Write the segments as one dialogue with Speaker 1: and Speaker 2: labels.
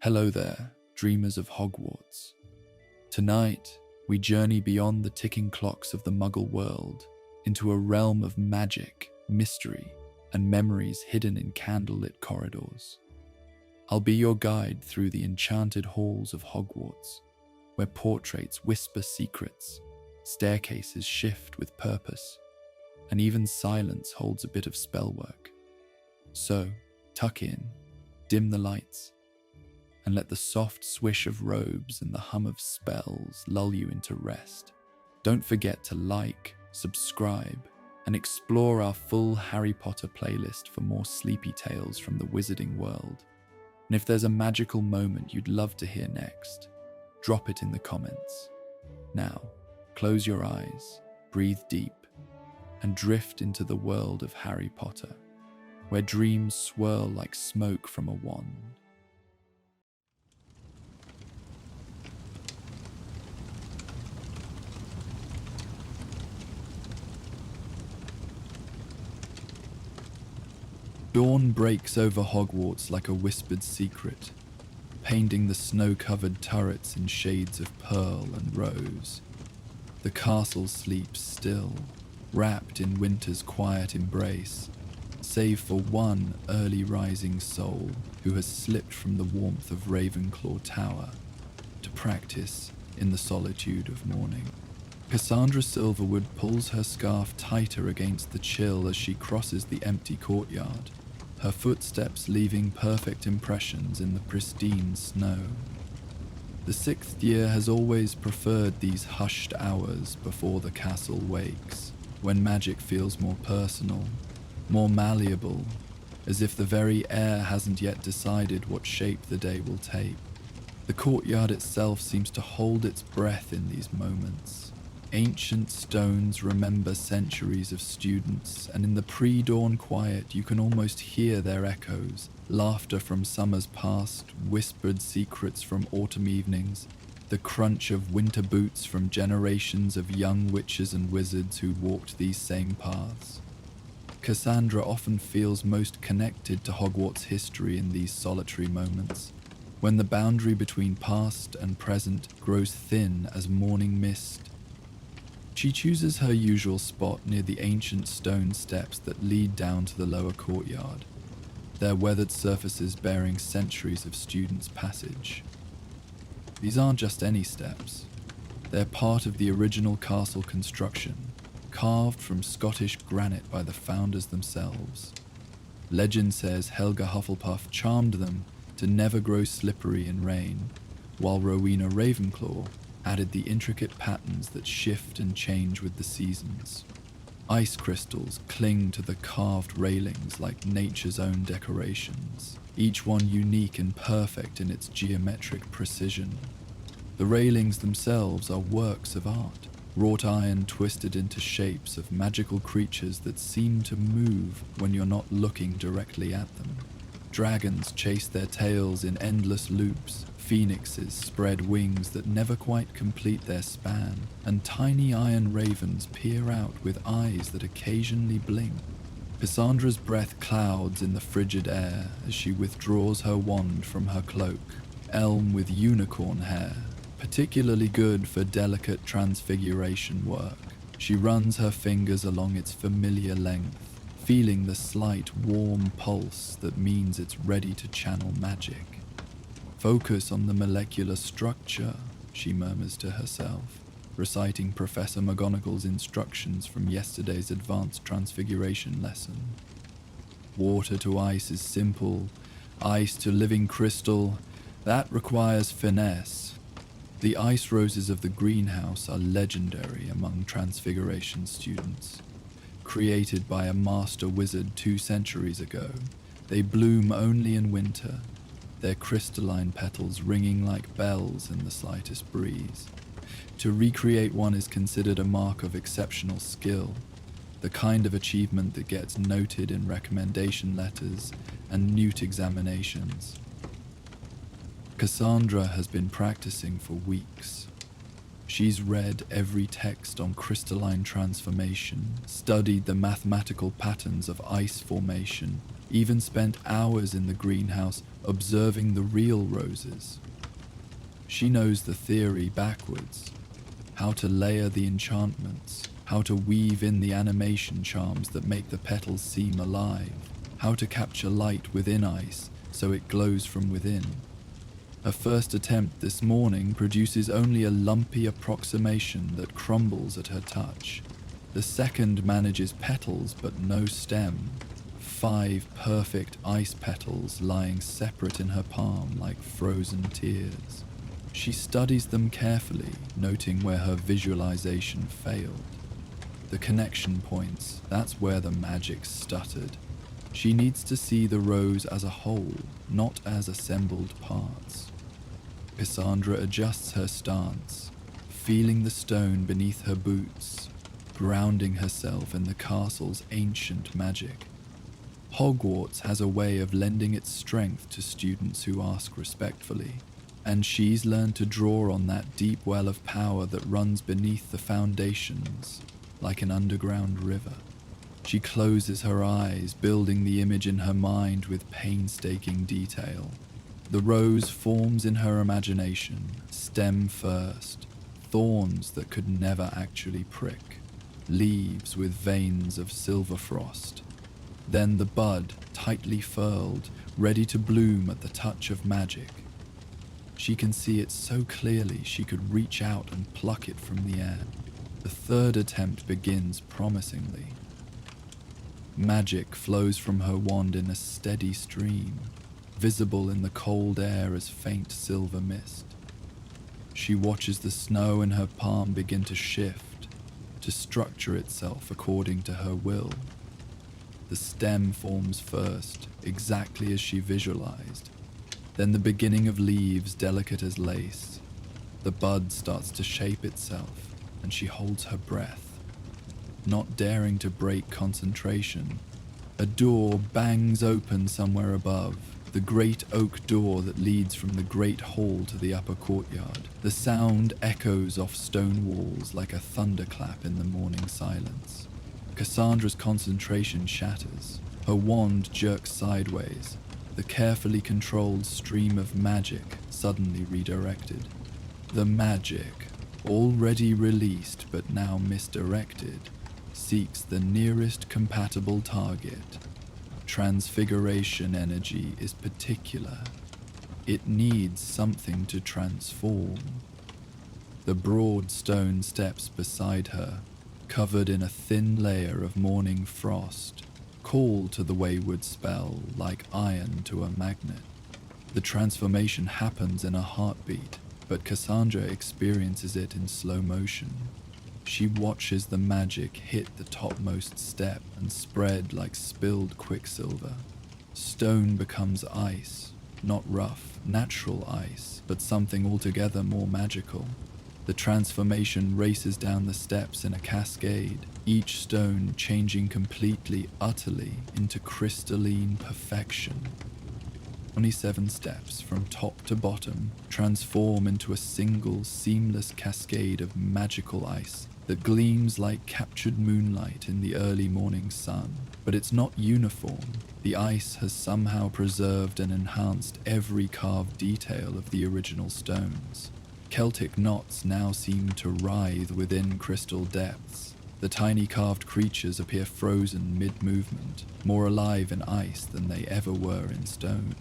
Speaker 1: Hello there, dreamers of Hogwarts. Tonight, we journey beyond the ticking clocks of the Muggle world into a realm of magic, mystery, and memories hidden in candlelit corridors. I'll be your guide through the enchanted halls of Hogwarts, where portraits whisper secrets, staircases shift with purpose, and even silence holds a bit of spellwork. So, tuck in, dim the lights, and let the soft swish of robes and the hum of spells lull you into rest. Don't forget to like, subscribe, and explore our full Harry Potter playlist for more sleepy tales from the wizarding world. And if there's a magical moment you'd love to hear next, drop it in the comments. Now, close your eyes, breathe deep, and drift into the world of Harry Potter, where dreams swirl like smoke from a wand. Dawn breaks over Hogwarts like a whispered secret, painting the snow-covered turrets in shades of pearl and rose. The castle sleeps still, wrapped in winter's quiet embrace, save for one early rising soul who has slipped from the warmth of Ravenclaw Tower to practice in the solitude of morning. Cassandra Silverwood pulls her scarf tighter against the chill as she crosses the empty courtyard, her footsteps leaving perfect impressions in the pristine snow. The sixth year has always preferred these hushed hours before the castle wakes, when magic feels more personal, more malleable, as if the very air hasn't yet decided what shape the day will take. The courtyard itself seems to hold its breath in these moments. Ancient stones remember centuries of students, and in the pre-dawn quiet you can almost hear their echoes, laughter from summers past, whispered secrets from autumn evenings, the crunch of winter boots from generations of young witches and wizards who walked these same paths. Cassandra often feels most connected to Hogwarts history in these solitary moments, when the boundary between past and present grows thin as morning mist. She chooses her usual spot near the ancient stone steps that lead down to the lower courtyard, their weathered surfaces bearing centuries of students' passage. These aren't just any steps. They're part of the original castle construction, carved from Scottish granite by the founders themselves. Legend says Helga Hufflepuff charmed them to never grow slippery in rain, while Rowena Ravenclaw added the intricate patterns that shift and change with the seasons. Ice crystals cling to the carved railings like nature's own decorations, each one unique and perfect in its geometric precision. The railings themselves are works of art, wrought iron twisted into shapes of magical creatures that seem to move when you're not looking directly at them. Dragons chase their tails in endless loops, phoenixes spread wings that never quite complete their span, and tiny iron ravens peer out with eyes that occasionally blink. Cassandra's breath clouds in the frigid air as she withdraws her wand from her cloak, elm with unicorn hair, particularly good for delicate transfiguration work. She runs her fingers along its familiar length, feeling the slight warm pulse that means it's ready to channel magic. Focus on the molecular structure, she murmurs to herself, reciting Professor McGonagall's instructions from yesterday's advanced transfiguration lesson. Water to ice is simple, ice to living crystal, that requires finesse. The ice roses of the greenhouse are legendary among transfiguration students. Created by a master wizard 2 centuries ago, they bloom only in winter, their crystalline petals ringing like bells in the slightest breeze. To recreate one is considered a mark of exceptional skill, the kind of achievement that gets noted in recommendation letters and newt examinations. Cassandra has been practicing for weeks. She's read every text on crystalline transformation, studied the mathematical patterns of ice formation, even spent hours in the greenhouse observing the real roses. She knows the theory backwards, how to layer the enchantments, how to weave in the animation charms that make the petals seem alive, how to capture light within ice so it glows from within. Her first attempt this morning produces only a lumpy approximation that crumbles at her touch. The second manages petals but no stem. 5 perfect ice petals lying separate in her palm like frozen tears. She studies them carefully, noting where her visualization failed. The connection points, that's where the magic stuttered. She needs to see the rose as a whole, not as assembled parts. Cassandra adjusts her stance, feeling the stone beneath her boots, grounding herself in the castle's ancient magic. Hogwarts has a way of lending its strength to students who ask respectfully, and she's learned to draw on that deep well of power that runs beneath the foundations, like an underground river. She closes her eyes, building the image in her mind with painstaking detail. The rose forms in her imagination, stem first, thorns that could never actually prick, leaves with veins of silver frost. Then the bud, tightly furled, ready to bloom at the touch of magic. She can see it so clearly she could reach out and pluck it from the air. The third attempt begins promisingly. Magic flows from her wand in a steady stream, visible in the cold air as faint silver mist. She watches the snow in her palm begin to shift, to structure itself according to her will. The stem forms first, exactly as she visualized, then the beginning of leaves delicate as lace. The bud starts to shape itself, and she holds her breath, not daring to break concentration. A door bangs open somewhere above, the great oak door that leads from the great hall to the upper courtyard. The sound echoes off stone walls like a thunderclap in the morning silence. Cassandra's concentration shatters. Her wand jerks sideways, the carefully controlled stream of magic suddenly redirected. The magic, already released but now misdirected, seeks the nearest compatible target. Transfiguration energy is particular. It needs something to transform. The broad stone steps beside her, covered in a thin layer of morning frost, call to the wayward spell like iron to a magnet. The transformation happens in a heartbeat, but Cassandra experiences it in slow motion. She watches the magic hit the topmost step and spread like spilled quicksilver. Stone becomes ice, not rough, natural ice, but something altogether more magical. The transformation races down the steps in a cascade, each stone changing completely, utterly into crystalline perfection. 27 steps from top to bottom transform into a single seamless cascade of magical ice that gleams like captured moonlight in the early morning sun. But it's not uniform. The ice has somehow preserved and enhanced every carved detail of the original stones. Celtic knots now seem to writhe within crystal depths. The tiny carved creatures appear frozen mid-movement, more alive in ice than they ever were in stone.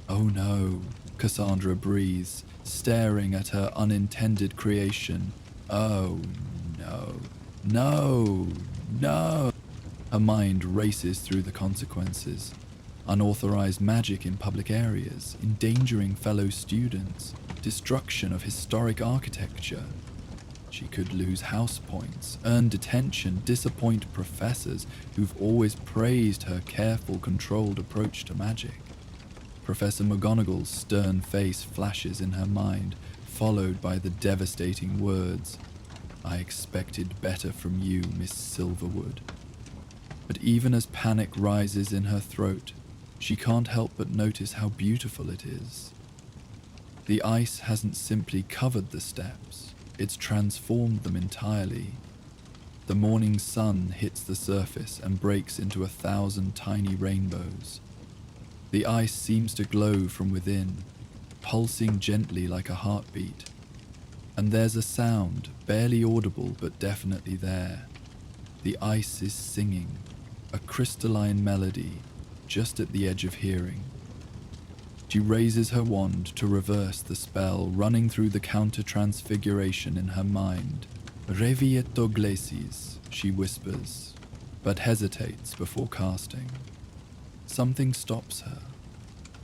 Speaker 1: Oh no, Cassandra breathes, staring at her unintended creation. Oh no, no, no. Her mind races through the consequences. Unauthorized magic in public areas, endangering fellow students, destruction of historic architecture. She could lose house points, earn detention, disappoint professors who've always praised her careful, controlled approach to magic. Professor McGonagall's stern face flashes in her mind, followed by the devastating words, "I expected better from you, Miss Silverwood." But even as panic rises in her throat, she can't help but notice how beautiful it is. The ice hasn't simply covered the steps, it's transformed them entirely. The morning sun hits the surface and breaks into 1,000 tiny rainbows. The ice seems to glow from within, pulsing gently like a heartbeat. And there's a sound, barely audible but definitely there. The ice is singing, a crystalline melody, just at the edge of hearing. She raises her wand to reverse the spell, running through the counter-transfiguration in her mind. Revieto glacis, she whispers, but hesitates before casting. Something stops her.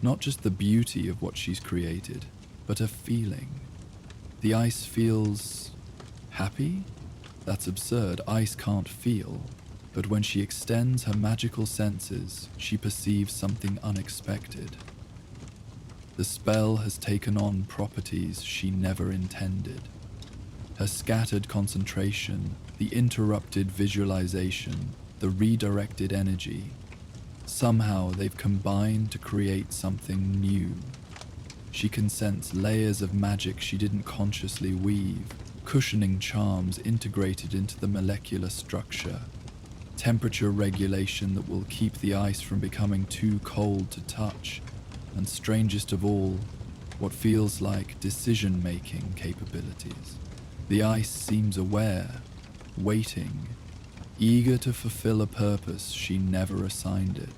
Speaker 1: Not just the beauty of what she's created, but a feeling. The ice feels happy? That's absurd, ice can't feel. But when she extends her magical senses, she perceives something unexpected. The spell has taken on properties she never intended. Her scattered concentration, the interrupted visualization, the redirected energy. Somehow they've combined to create something new. She can sense layers of magic she didn't consciously weave, cushioning charms integrated into the molecular structure, temperature regulation that will keep the ice from becoming too cold to touch, and strangest of all, what feels like decision-making capabilities. The ice seems aware, waiting, eager to fulfill a purpose she never assigned it.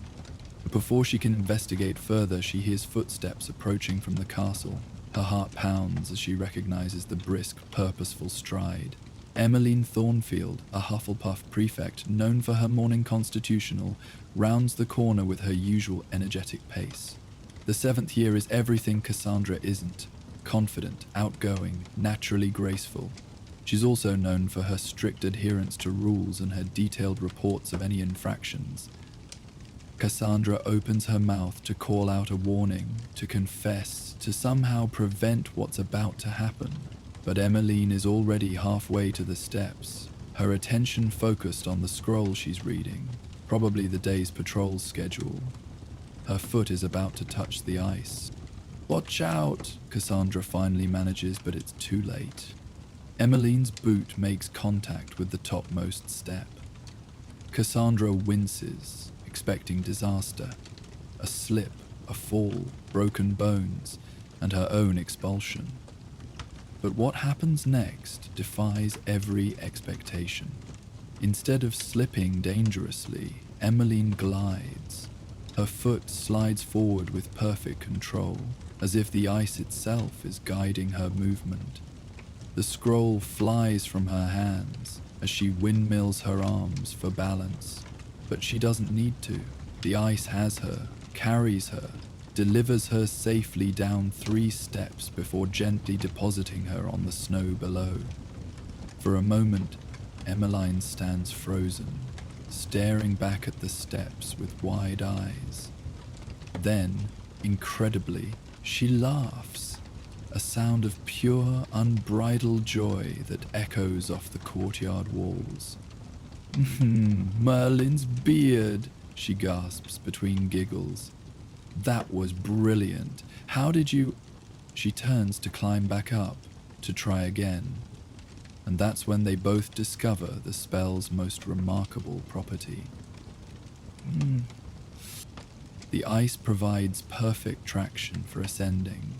Speaker 1: But before she can investigate further, she hears footsteps approaching from the castle. Her heart pounds as she recognizes the brisk, purposeful stride. Emmeline Thornfield, a Hufflepuff prefect known for her morning constitutional, rounds the corner with her usual energetic pace. The 7th year is everything Cassandra isn't. Confident, outgoing, naturally graceful. She's also known for her strict adherence to rules and her detailed reports of any infractions. Cassandra opens her mouth to call out a warning, to confess, to somehow prevent what's about to happen. But Emmeline is already halfway to the steps, her attention focused on the scroll she's reading, probably the day's patrol schedule. Her foot is about to touch the ice. "Watch out!" Cassandra finally manages, but it's too late. Emmeline's boot makes contact with the topmost step. Cassandra winces, expecting disaster. A slip, a fall, broken bones, and her own expulsion. But what happens next defies every expectation. Instead of slipping dangerously, Emmeline glides. Her foot slides forward with perfect control, as if the ice itself is guiding her movement. The scroll flies from her hands as she windmills her arms for balance. But she doesn't need to. The ice has her, carries her, delivers her safely down 3 steps before gently depositing her on the snow below. For a moment, Emmeline stands frozen, staring back at the steps with wide eyes. Then, incredibly, she laughs, a sound of pure, unbridled joy that echoes off the courtyard walls. "Merlin's beard," she gasps between giggles. "That was brilliant. How did you—" She turns to climb back up, to try again. And that's when they both discover the spell's most remarkable property. The ice provides perfect traction for ascending.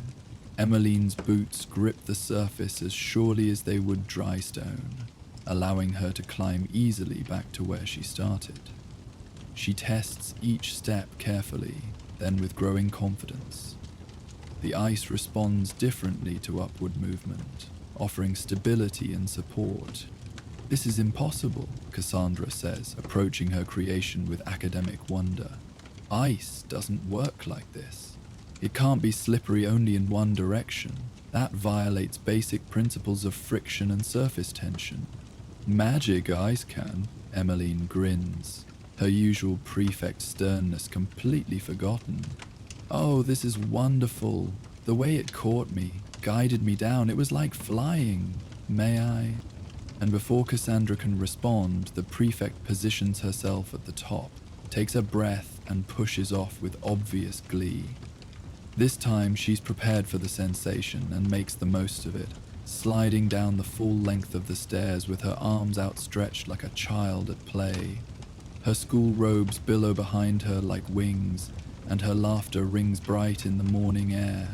Speaker 1: Emmeline's boots grip the surface as surely as they would dry stone, allowing her to climb easily back to where she started. She tests each step carefully, then with growing confidence. The ice responds differently to upward movement, offering stability and support. "This is impossible," Cassandra says, approaching her creation with academic wonder. "Ice doesn't work like this. It can't be slippery only in one direction. That violates basic principles of friction and surface tension." "Magic ice can," Emmeline grins, her usual prefect sternness completely forgotten. "Oh, this is wonderful. The way it caught me, guided me down, it was like flying. May I?" And before Cassandra can respond, the prefect positions herself at the top, takes a breath, and pushes off with obvious glee. This time she's prepared for the sensation and makes the most of it, sliding down the full length of the stairs with her arms outstretched like a child at play. Her school robes billow behind her like wings, and her laughter rings bright in the morning air.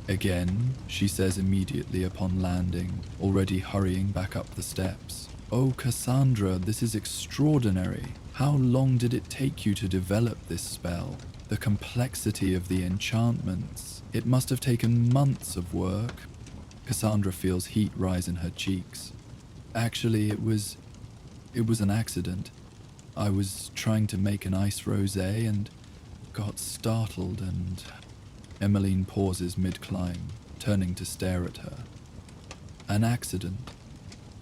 Speaker 1: Again, she says immediately upon landing, already hurrying back up the steps. Oh, Cassandra, this is extraordinary. How long did it take you to develop this spell? The complexity of the enchantments. It must have taken months of work. Cassandra feels heat rise in her cheeks. Actually, it was an accident. I was trying to make an ice rosé and got startled and... Emmeline pauses mid-climb, turning to stare at her. An accident?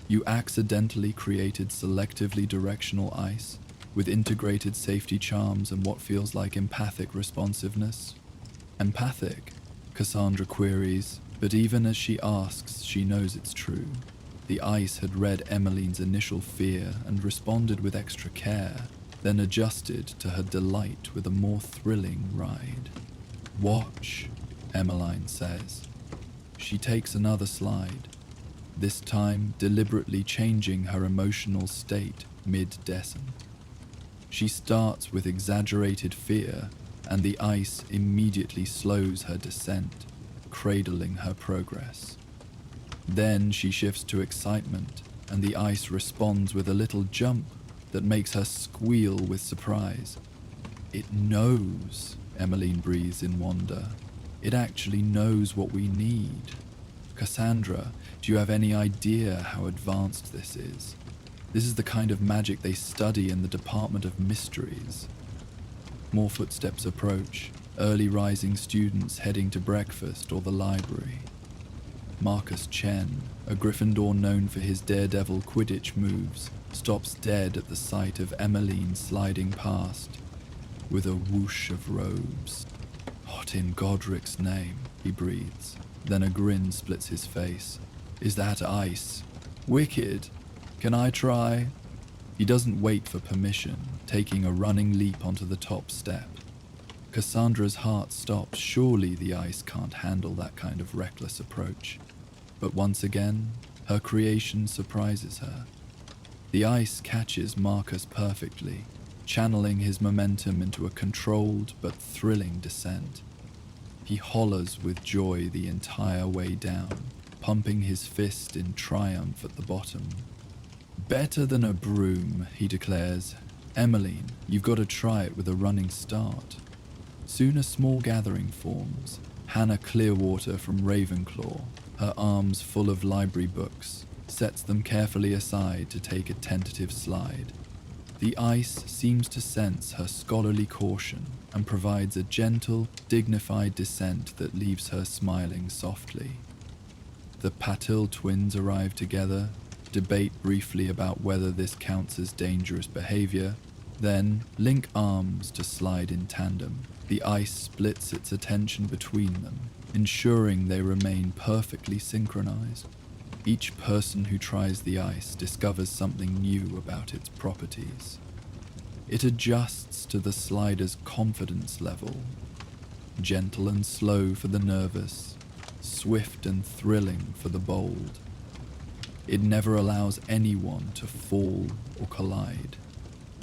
Speaker 1: You accidentally created selectively directional ice with integrated safety charms and what feels like empathic responsiveness? Empathic? Cassandra queries, but even as she asks, she knows it's true. The ice had read Emmeline's initial fear and responded with extra care, then adjusted to her delight with a more thrilling ride. Watch, Emmeline says. She takes another slide, this time deliberately changing her emotional state mid-descent. She starts with exaggerated fear, and the ice immediately slows her descent, cradling her progress. Then she shifts to excitement, and the ice responds with a little jump that makes her squeal with surprise. It knows, Emmeline breathes in wonder. It actually knows what we need. Cassandra, do you have any idea how advanced this is? This is the kind of magic they study in the Department of Mysteries. More footsteps approach, early rising students heading to breakfast or the library. Marcus Chen, a Gryffindor known for his daredevil Quidditch moves, stops dead at the sight of Emmeline sliding past, with a whoosh of robes. What in Godric's name, he breathes. Then a grin splits his face. Is that ice? Wicked! Can I try? He doesn't wait for permission, taking a running leap onto the top step. Cassandra's heart stops. Surely the ice can't handle that kind of reckless approach. But once again, her creation surprises her. The ice catches Marcus perfectly, channeling his momentum into a controlled but thrilling descent. He hollers with joy the entire way down, pumping his fist in triumph at the bottom. Better than a broom, he declares. Emmeline, you've got to try it with a running start. Soon a small gathering forms. Hannah Clearwater from Ravenclaw, her arms full of library books, sets them carefully aside to take a tentative slide. The ice seems to sense her scholarly caution and provides a gentle, dignified descent that leaves her smiling softly. The Patil twins arrive together, debate briefly about whether this counts as dangerous behavior, then link arms to slide in tandem. The ice splits its attention between them, ensuring they remain perfectly synchronized. Each person who tries the ice discovers something new about its properties. It adjusts to the slider's confidence level. Gentle and slow for the nervous, swift and thrilling for the bold. It never allows anyone to fall or collide.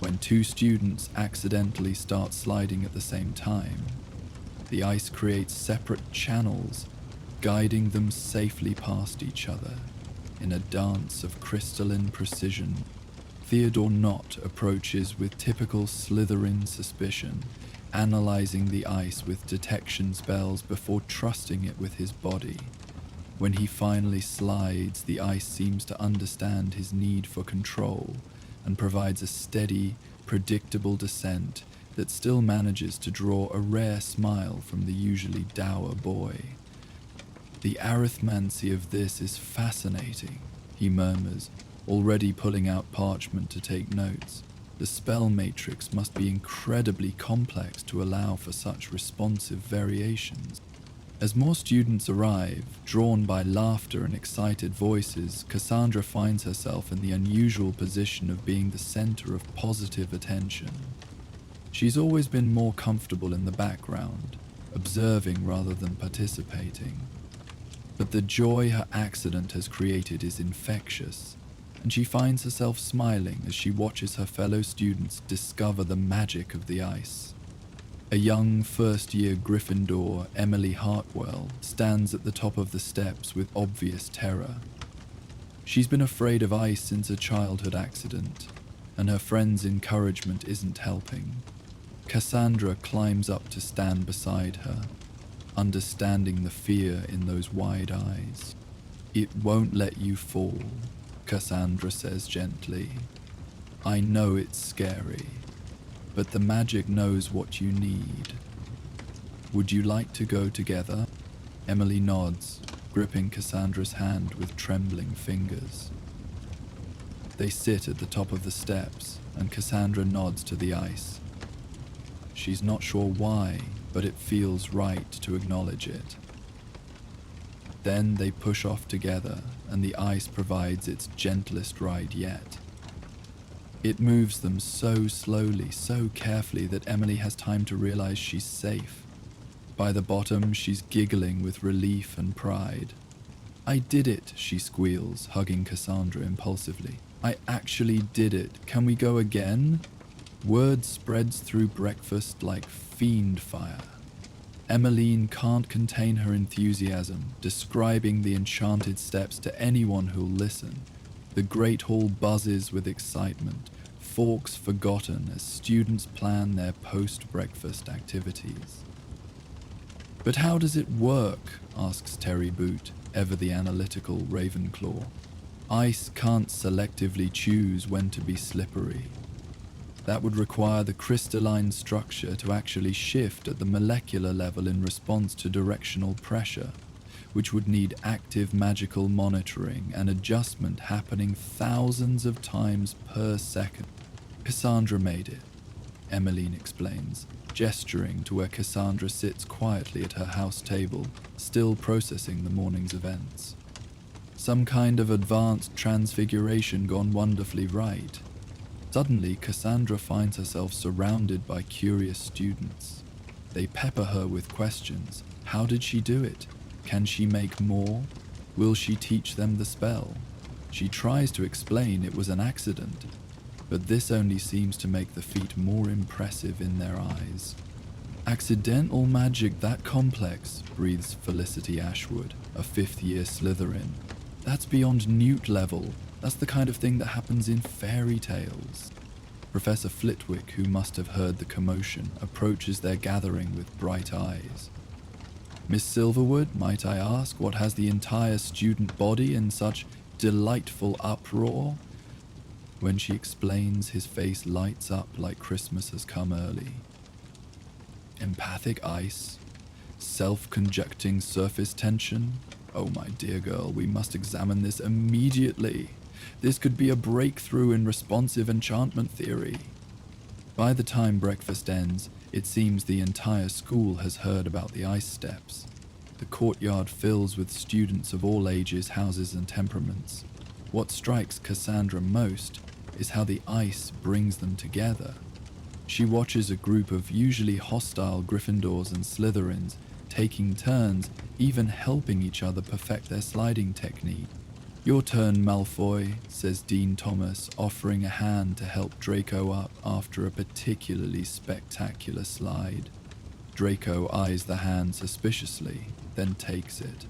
Speaker 1: When two students accidentally start sliding at the same time, the ice creates separate channels, guiding them safely past each other in a dance of crystalline precision. Theodore Knott approaches with typical Slytherin suspicion, analyzing the ice with detection spells before trusting it with his body. When he finally slides, the ice seems to understand his need for control and provides a steady, predictable descent that still manages to draw a rare smile from the usually dour boy. The arithmancy of this is fascinating, he murmurs, already pulling out parchment to take notes. The spell matrix must be incredibly complex to allow for such responsive variations. As more students arrive, drawn by laughter and excited voices, Cassandra finds herself in the unusual position of being the center of positive attention. She's always been more comfortable in the background, observing rather than participating. But the joy her accident has created is infectious, and she finds herself smiling as she watches her fellow students discover the magic of the ice. A young first-year Gryffindor, Emily Hartwell, stands at the top of the steps with obvious terror. She's been afraid of ice since a childhood accident, and her friend's encouragement isn't helping. Cassandra climbs up to stand beside her, understanding the fear in those wide eyes. "It won't let you fall," Cassandra says gently. "I know it's scary, but the magic knows what you need. Would you like to go together?" Emily nods, gripping Cassandra's hand with trembling fingers. They sit at the top of the steps, and Cassandra nods to the ice. She's not sure why, but it feels right to acknowledge it. Then they push off together, and the ice provides its gentlest ride yet. It moves them so slowly, so carefully that Emily has time to realize she's safe. By the bottom, she's giggling with relief and pride. "I did it," she squeals, hugging Cassandra impulsively. "I actually did it. Can we go again?" Word spreads through breakfast like fiend fire. Emmeline can't contain her enthusiasm, describing the enchanted steps to anyone who'll listen. The Great Hall buzzes with excitement, forks forgotten as students plan their post-breakfast activities. "But how does it work?" asks Terry Boot, ever the analytical Ravenclaw. "Ice can't selectively choose when to be slippery. That would require the crystalline structure to actually shift at the molecular level in response to directional pressure, which would need active magical monitoring and adjustment happening thousands of times per second." "Cassandra made it," Emmeline explains, gesturing to where Cassandra sits quietly at her house table, still processing the morning's events. Some kind of advanced transfiguration gone wonderfully right. Suddenly, Cassandra finds herself surrounded by curious students. They pepper her with questions. How did she do it? Can she make more? Will she teach them the spell? She tries to explain it was an accident, but this only seems to make the feat more impressive in their eyes. "Accidental magic that complex," breathes Felicity Ashwood, a fifth-year Slytherin. "That's beyond Newt level. That's the kind of thing that happens in fairy tales." Professor Flitwick, who must have heard the commotion, approaches their gathering with bright eyes. "Miss Silverwood, might I ask what has the entire student body in such delightful uproar?" When she explains, his face lights up like Christmas has come early. "Empathic ice, self-conjecting surface tension. Oh my dear girl, we must examine this immediately. This could be a breakthrough in responsive enchantment theory." By the time breakfast ends, it seems the entire school has heard about the ice steps. The courtyard fills with students of all ages, houses, and temperaments. What strikes Cassandra most is how the ice brings them together. She watches a group of usually hostile Gryffindors and Slytherins taking turns, even helping each other perfect their sliding technique. "Your turn, Malfoy," says Dean Thomas, offering a hand to help Draco up after a particularly spectacular slide. Draco eyes the hand suspiciously, then takes it.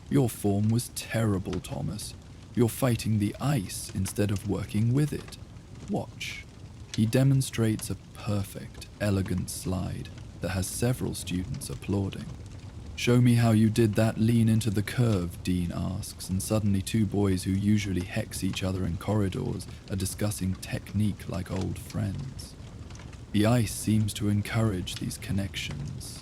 Speaker 1: "Your form was terrible, Thomas. You're fighting the ice instead of working with it. Watch." He demonstrates a perfect, elegant slide that has several students applauding. "Show me how you did that lean into the curve," Dean asks, and suddenly two boys who usually hex each other in corridors are discussing technique like old friends. The ice seems to encourage these connections.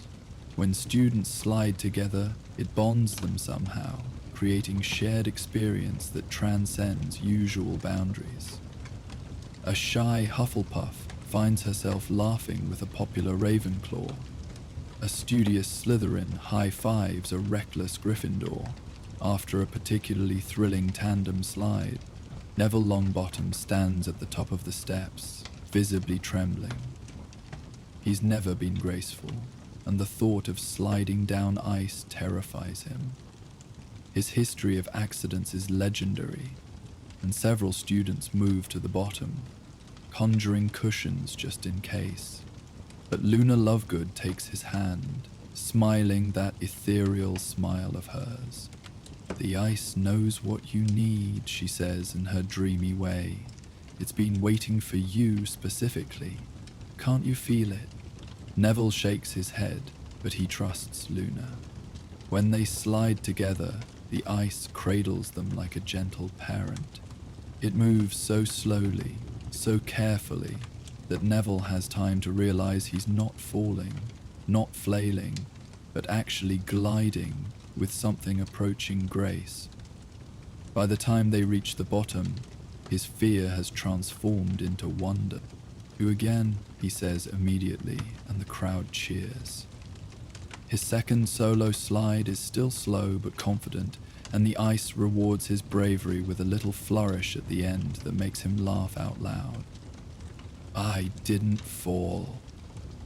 Speaker 1: When students slide together, it bonds them somehow, creating shared experience that transcends usual boundaries. A shy Hufflepuff finds herself laughing with a popular Ravenclaw. A studious Slytherin high-fives a reckless Gryffindor after a particularly thrilling tandem slide. Neville Longbottom stands at the top of the steps, visibly trembling. He's never been graceful, and the thought of sliding down ice terrifies him. His history of accidents is legendary, and several students move to the bottom, conjuring cushions just in case. But Luna Lovegood takes his hand, smiling that ethereal smile of hers. "The ice knows what you need," she says in her dreamy way. "It's been waiting for you specifically. Can't you feel it?" Neville shakes his head, but he trusts Luna. When they slide together, the ice cradles them like a gentle parent. It moves so slowly, so carefully, that Neville has time to realize he's not falling, not flailing, but actually gliding with something approaching grace. By the time they reach the bottom, his fear has transformed into wonder. "You again," he says immediately, and the crowd cheers. His second solo slide is still slow but confident, and the ice rewards his bravery with a little flourish at the end that makes him laugh out loud. "I didn't fall,"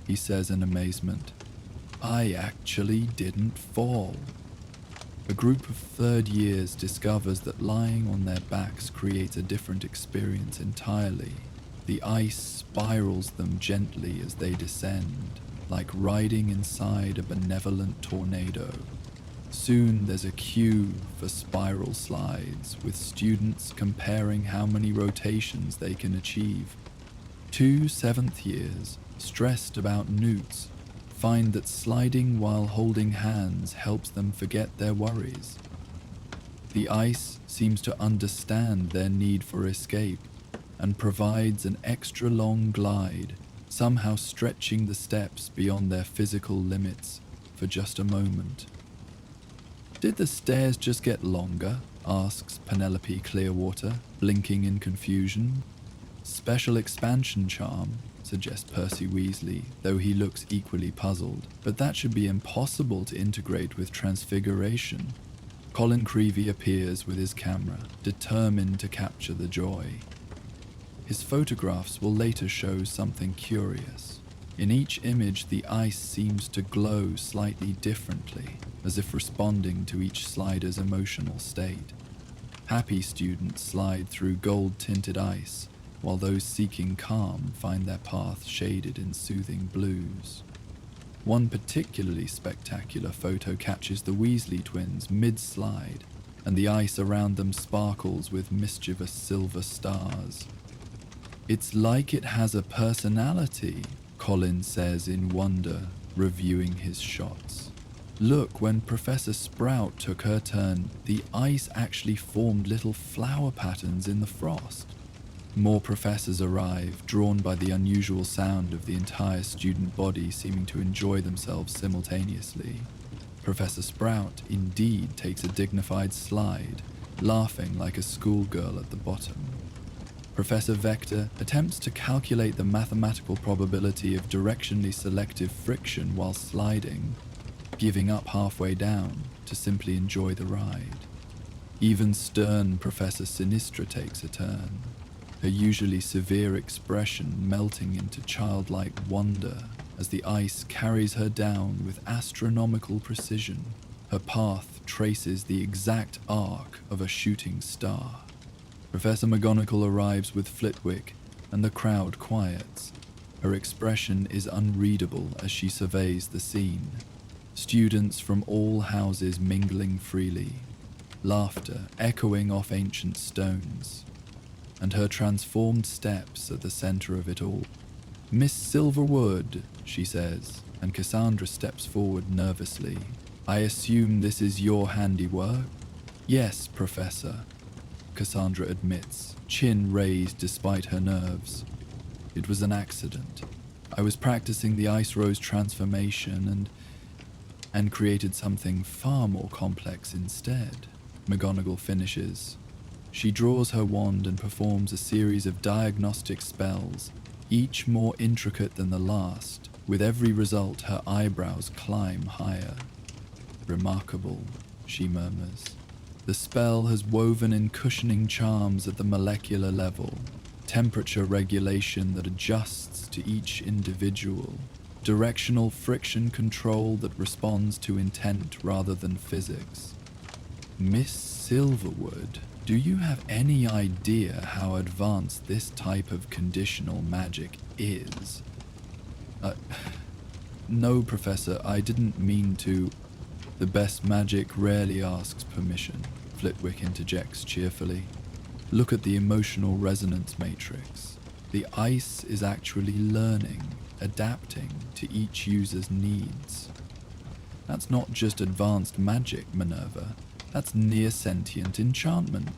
Speaker 1: he says in amazement. "I actually didn't fall." A group of third years discovers that lying on their backs creates a different experience entirely. The ice spirals them gently as they descend, like riding inside a benevolent tornado. Soon there's a queue for spiral slides, with students comparing how many rotations they can achieve. 2 seventh years, stressed about newts, find that sliding while holding hands helps them forget their worries. The ice seems to understand their need for escape and provides an extra long glide, somehow stretching the steps beyond their physical limits for just a moment. "Did the stairs just get longer?" asks Penelope Clearwater, blinking in confusion. "Special expansion charm," suggests Percy Weasley, though he looks equally puzzled. "But that should be impossible to integrate with transfiguration." Colin Creevey appears with his camera, determined to capture the joy. His photographs will later show something curious. In each image, the ice seems to glow slightly differently, as if responding to each slider's emotional state. Happy students slide through gold-tinted ice, while those seeking calm find their path shaded in soothing blues. One particularly spectacular photo catches the Weasley twins mid-slide, and the ice around them sparkles with mischievous silver stars. "It's like it has a personality," Colin says in wonder, reviewing his shots. "Look, when Professor Sprout took her turn, the ice actually formed little flower patterns in the frost." More professors arrive, drawn by the unusual sound of the entire student body seeming to enjoy themselves simultaneously. Professor Sprout indeed takes a dignified slide, laughing like a schoolgirl at the bottom. Professor Vector attempts to calculate the mathematical probability of directionally selective friction while sliding, giving up halfway down to simply enjoy the ride. Even stern Professor Sinistra takes a turn, her usually severe expression melting into childlike wonder as the ice carries her down with astronomical precision. Her path traces the exact arc of a shooting star. Professor McGonagall arrives with Flitwick, and the crowd quiets. Her expression is unreadable as she surveys the scene. Students from all houses mingling freely, laughter echoing off ancient stones, and her transformed steps at the center of it all. "Miss Silverwood," she says, and Cassandra steps forward nervously. "I assume this is your handiwork?" "Yes, Professor," Cassandra admits, chin raised despite her nerves. "It was an accident. I was practicing the Ice Rose transformation and created something far more complex instead," McGonagall finishes. She draws her wand and performs a series of diagnostic spells, each more intricate than the last. With every result, her eyebrows climb higher. "Remarkable," she murmurs. The spell has woven in cushioning charms at the molecular level, temperature regulation that adjusts to each individual, directional friction control that responds to intent rather than physics. "Miss Silverwood, do you have any idea how advanced this type of conditional magic is?" No, Professor, I didn't mean to. The best magic rarely asks permission, Flitwick interjects cheerfully. Look at the emotional resonance matrix. The ice is actually learning, adapting to each user's needs. That's not just advanced magic, Minerva. That's near-sentient enchantment.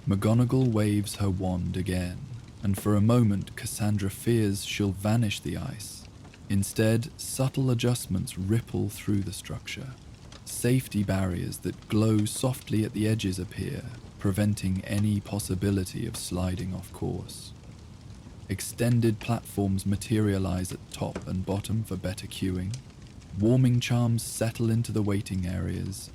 Speaker 1: McGonagall waves her wand again, and for a moment Cassandra fears she'll vanish the ice. Instead, subtle adjustments ripple through the structure. Safety barriers that glow softly at the edges appear, preventing any possibility of sliding off course. Extended platforms materialize at top and bottom for better queuing. Warming charms settle into the waiting areas.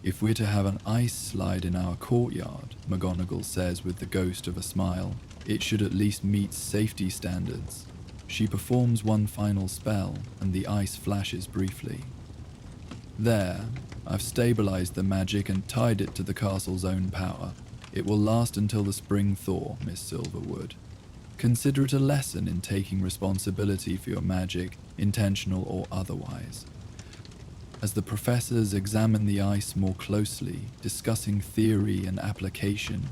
Speaker 1: If we're to have an ice slide in our courtyard, McGonagall says with the ghost of a smile, it should at least meet safety standards. She performs one final spell, and the ice flashes briefly. There, I've stabilized the magic and tied it to the castle's own power. It will last until the spring thaw, Miss Silverwood. Consider it a lesson in taking responsibility for your magic, intentional or otherwise. As the professors examine the ice more closely, discussing theory and application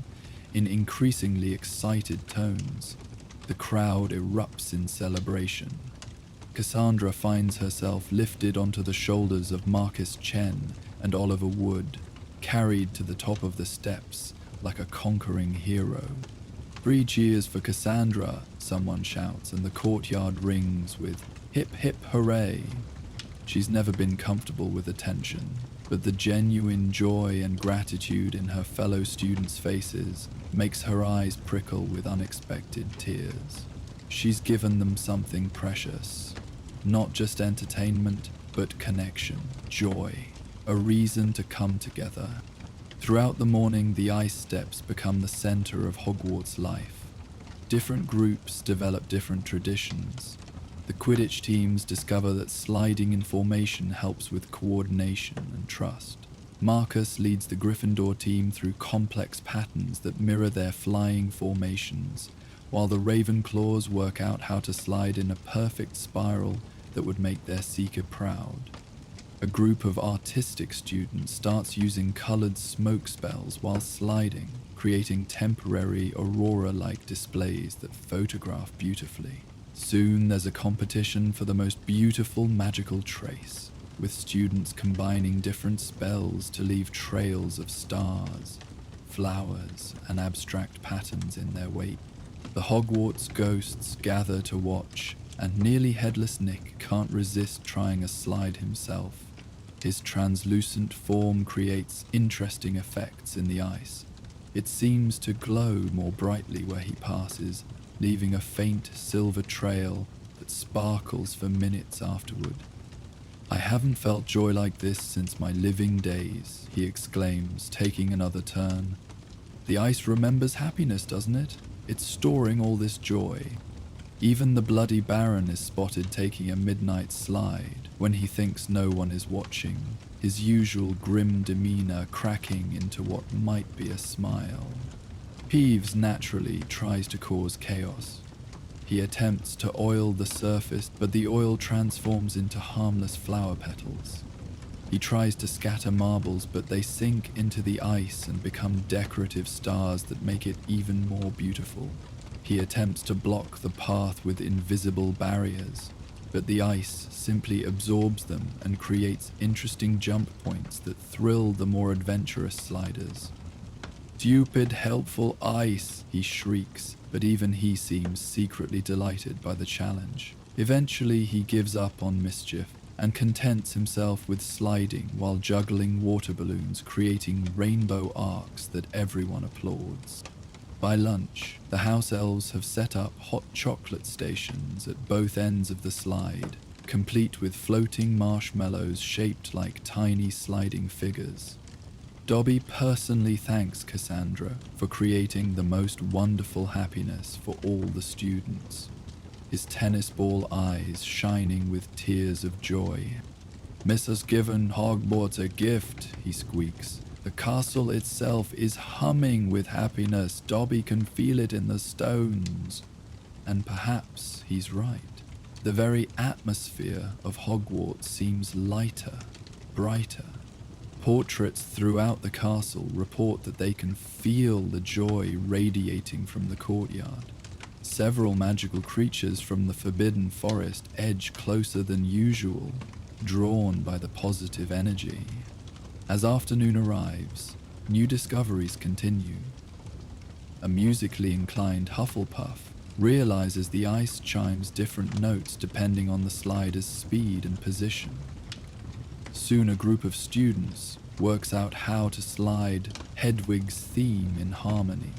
Speaker 1: in increasingly excited tones, the crowd erupts in celebration. Cassandra finds herself lifted onto the shoulders of Marcus Chen and Oliver Wood, carried to the top of the steps like a conquering hero. 3 cheers for Cassandra, someone shouts, and the courtyard rings with hip hip hooray. She's never been comfortable with attention, but the genuine joy and gratitude in her fellow students' faces makes her eyes prickle with unexpected tears. She's given them something precious. Not just entertainment, but connection, joy, a reason to come together. Throughout the morning, the ice steps become the center of Hogwarts life. Different groups develop different traditions. The Quidditch teams discover that sliding in formation helps with coordination and trust. Marcus leads the Gryffindor team through complex patterns that mirror their flying formations, while the Ravenclaws work out how to slide in a perfect spiral that would make their seeker proud. A group of artistic students starts using colored smoke spells while sliding, creating temporary aurora-like displays that photograph beautifully. Soon there's a competition for the most beautiful magical trace, with students combining different spells to leave trails of stars, flowers, and abstract patterns in their wake. The Hogwarts ghosts gather to watch, and nearly headless Nick can't resist trying a slide himself. His translucent form creates interesting effects in the ice. It seems to glow more brightly where he passes, leaving a faint silver trail that sparkles for minutes afterward. I haven't felt joy like this since my living days, he exclaims, taking another turn. The ice remembers happiness, doesn't it? It's storing all this joy. Even the Bloody Baron is spotted taking a midnight slide when he thinks no one is watching, his usual grim demeanor cracking into what might be a smile. Peeves naturally tries to cause chaos. He attempts to oil the surface, but the oil transforms into harmless flower petals. He tries to scatter marbles, but they sink into the ice and become decorative stars that make it even more beautiful. He attempts to block the path with invisible barriers, but the ice simply absorbs them and creates interesting jump points that thrill the more adventurous sliders. "Stupid, helpful ice," he shrieks, but even he seems secretly delighted by the challenge. Eventually, he gives up on mischief and contents himself with sliding while juggling water balloons, creating rainbow arcs that everyone applauds. By lunch, the house elves have set up hot chocolate stations at both ends of the slide, complete with floating marshmallows shaped like tiny sliding figures. Dobby personally thanks Cassandra for creating the most wonderful happiness for all the students, his tennis ball eyes shining with tears of joy. "Miss has given Hogwarts a gift," he squeaks. "The castle itself is humming with happiness. Dobby can feel it in the stones." And perhaps he's right. The very atmosphere of Hogwarts seems lighter, brighter. Portraits throughout the castle report that they can feel the joy radiating from the courtyard. Several magical creatures from the Forbidden Forest edge closer than usual, drawn by the positive energy. As afternoon arrives, new discoveries continue. A musically inclined Hufflepuff realizes the ice chimes different notes depending on the slider's speed and position. Soon a group of students works out how to slide Hedwig's theme in harmony,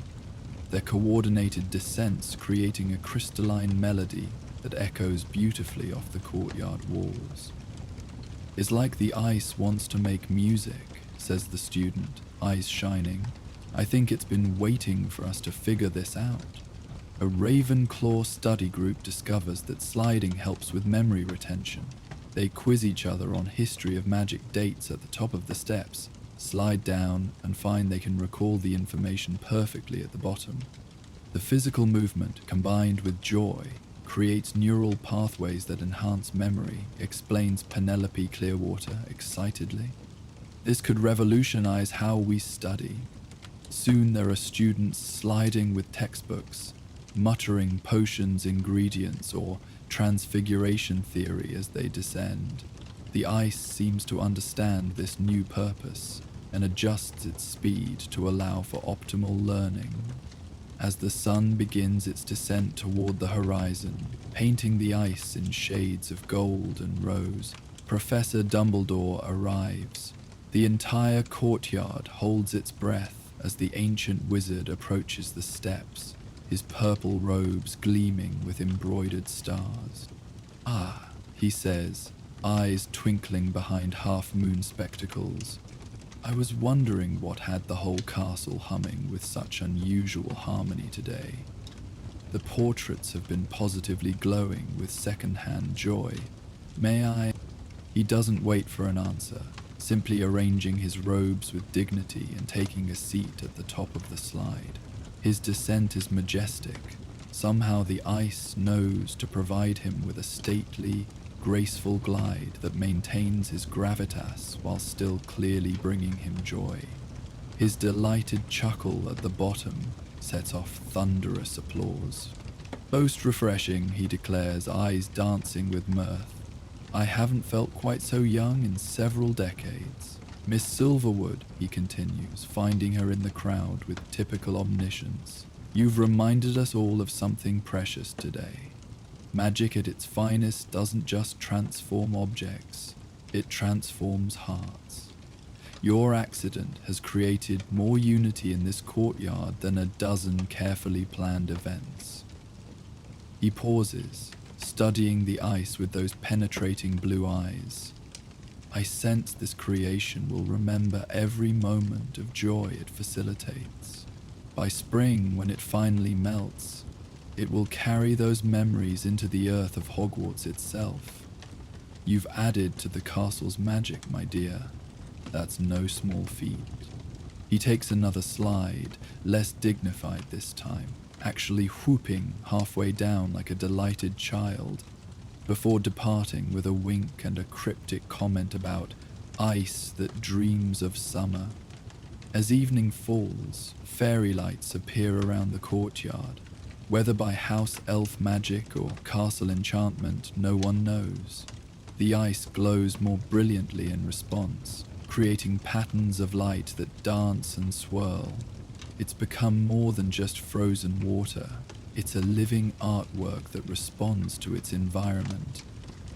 Speaker 1: their coordinated descents creating a crystalline melody that echoes beautifully off the courtyard walls. "It's like the ice wants to make music," says the student, eyes shining. "I think it's been waiting for us to figure this out." A Ravenclaw study group discovers that sliding helps with memory retention. They quiz each other on history of magic dates at the top of the steps, slide down, and find they can recall the information perfectly at the bottom. The physical movement, combined with joy, creates neural pathways that enhance memory, explains Penelope Clearwater excitedly. "This could revolutionize how we study." Soon there are students sliding with textbooks, muttering potions ingredients or transfiguration theory as they descend. The ice seems to understand this new purpose and adjusts its speed to allow for optimal learning. As the sun begins its descent toward the horizon, painting the ice in shades of gold and rose, Professor Dumbledore arrives. The entire courtyard holds its breath as the ancient wizard approaches the steps, his purple robes gleaming with embroidered stars. "Ah," he says, eyes twinkling behind half-moon spectacles. "I was wondering what had the whole castle humming with such unusual harmony today. The portraits have been positively glowing with second-hand joy. May I—" He doesn't wait for an answer, simply arranging his robes with dignity and taking a seat at the top of the slide. His descent is majestic. Somehow the ice knows to provide him with a stately, graceful glide that maintains his gravitas while still clearly bringing him joy. His delighted chuckle at the bottom sets off thunderous applause. "Most refreshing," he declares, eyes dancing with mirth. "I haven't felt quite so young in several decades. Miss Silverwood," he continues, finding her in the crowd with typical omniscience, "you've reminded us all of something precious today. Magic at its finest doesn't just transform objects, it transforms hearts. Your accident has created more unity in this courtyard than a dozen carefully planned events." He pauses, studying the ice with those penetrating blue eyes. "I sense this creation will remember every moment of joy it facilitates. By spring, when it finally melts, it will carry those memories into the earth of Hogwarts itself. You've added to the castle's magic, my dear. That's no small feat." He takes another slide, less dignified this time, actually whooping halfway down like a delighted child, before departing with a wink and a cryptic comment about ice that dreams of summer. As evening falls, fairy lights appear around the courtyard. Whether by house elf magic or castle enchantment, no one knows. The ice glows more brilliantly in response, creating patterns of light that dance and swirl. It's become more than just frozen water. It's a living artwork that responds to its environment.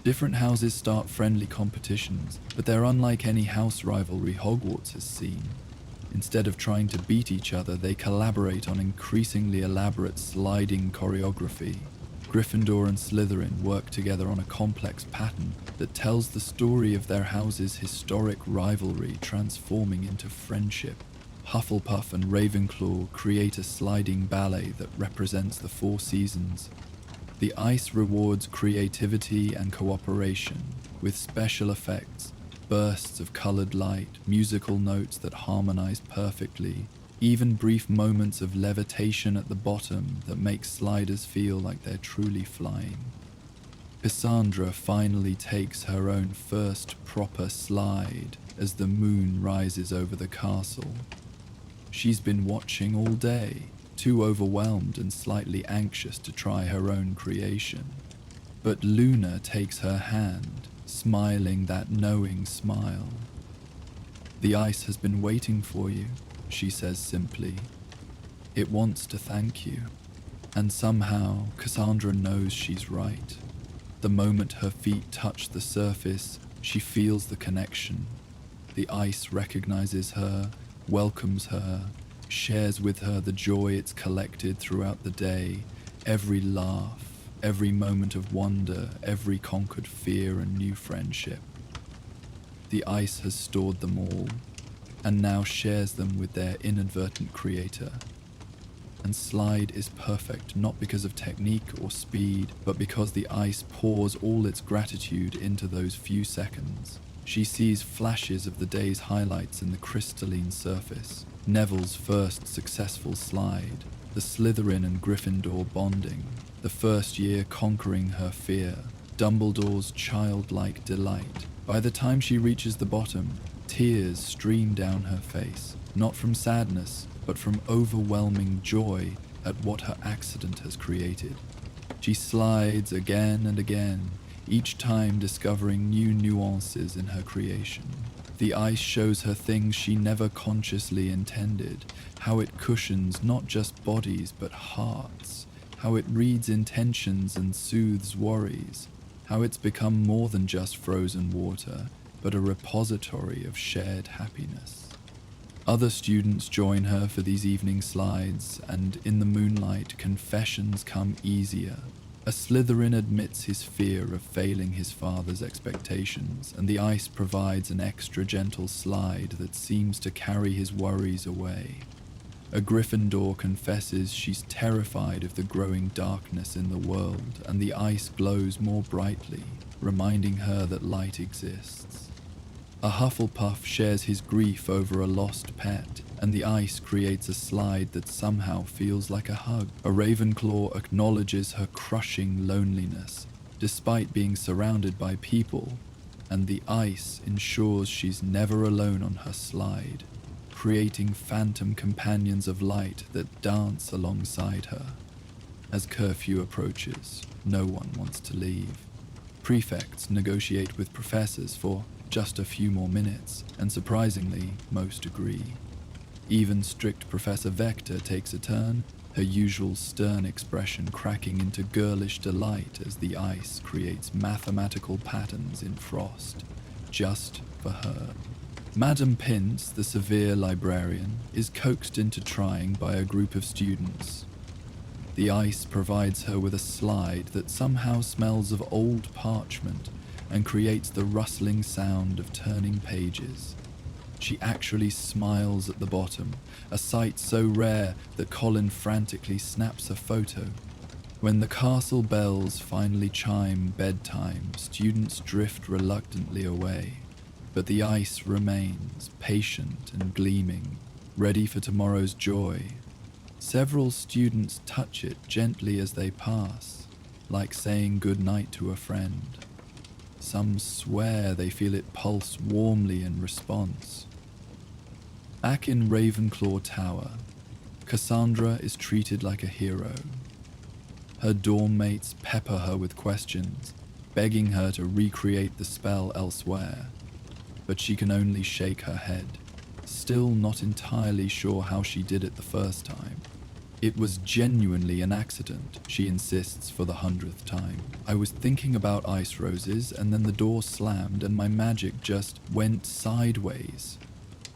Speaker 1: Different houses start friendly competitions, but they're unlike any house rivalry Hogwarts has seen. Instead of trying to beat each other, they collaborate on increasingly elaborate sliding choreography. Gryffindor and Slytherin work together on a complex pattern that tells the story of their houses' historic rivalry transforming into friendship. Hufflepuff and Ravenclaw create a sliding ballet that represents the 4 seasons. The ice rewards creativity and cooperation, with special effects, bursts of colored light, musical notes that harmonize perfectly, even brief moments of levitation at the bottom that make sliders feel like they're truly flying. Cassandra finally takes her own first proper slide as the moon rises over the castle. She's been watching all day, too overwhelmed and slightly anxious to try her own creation. But Luna takes her hand, smiling that knowing smile. "The ice has been waiting for you," she says simply. "It wants to thank you." And somehow, Cassandra knows she's right. The moment her feet touch the surface, she feels the connection. The ice recognizes her, welcomes her, shares with her the joy it's collected throughout the day, every laugh, every moment of wonder, every conquered fear and new friendship. The ice has stored them all, and now shares them with their inadvertent creator. And Slide is perfect not because of technique or speed, but because the ice pours all its gratitude into those few seconds. She sees flashes of the day's highlights in the crystalline surface. Neville's first successful slide, the Slytherin and Gryffindor bonding, the first year conquering her fear, Dumbledore's childlike delight. By the time she reaches the bottom, tears stream down her face, not from sadness, but from overwhelming joy at what her accident has created. She slides again and again, each time discovering new nuances in her creation. The ice shows her things she never consciously intended, how it cushions not just bodies but hearts, how it reads intentions and soothes worries, how it's become more than just frozen water, but a repository of shared happiness. Other students join her for these evening slides, and in the moonlight, confessions come easier. A Slytherin admits his fear of failing his father's expectations, and the ice provides an extra gentle slide that seems to carry his worries away. A Gryffindor confesses she's terrified of the growing darkness in the world, and the ice glows more brightly, reminding her that light exists. A Hufflepuff shares his grief over a lost pet, and the ice creates a slide that somehow feels like a hug. A Ravenclaw acknowledges her crushing loneliness, despite being surrounded by people, and the ice ensures she's never alone on her slide, creating phantom companions of light that dance alongside her. As curfew approaches, no one wants to leave. Prefects negotiate with professors for just a few more minutes, and surprisingly, most agree. Even strict Professor Vector takes a turn, her usual stern expression cracking into girlish delight as the ice creates mathematical patterns in frost, just for her. Madame Pince, the severe librarian, is coaxed into trying by a group of students. The ice provides her with a slide that somehow smells of old parchment and creates the rustling sound of turning pages. She actually smiles at the bottom, a sight so rare that Colin frantically snaps a photo. When the castle bells finally chime bedtime, students drift reluctantly away, but the ice remains, patient and gleaming, ready for tomorrow's joy. Several students touch it gently as they pass, like saying goodnight to a friend. Some swear they feel it pulse warmly in response. Back in Ravenclaw Tower, Cassandra is treated like a hero. Her dorm mates pepper her with questions, begging her to recreate the spell elsewhere, but she can only shake her head, still not entirely sure how she did it the first time. It was genuinely an accident, she insists for the 100th time. I was thinking about ice roses, and then the door slammed and my magic just went sideways.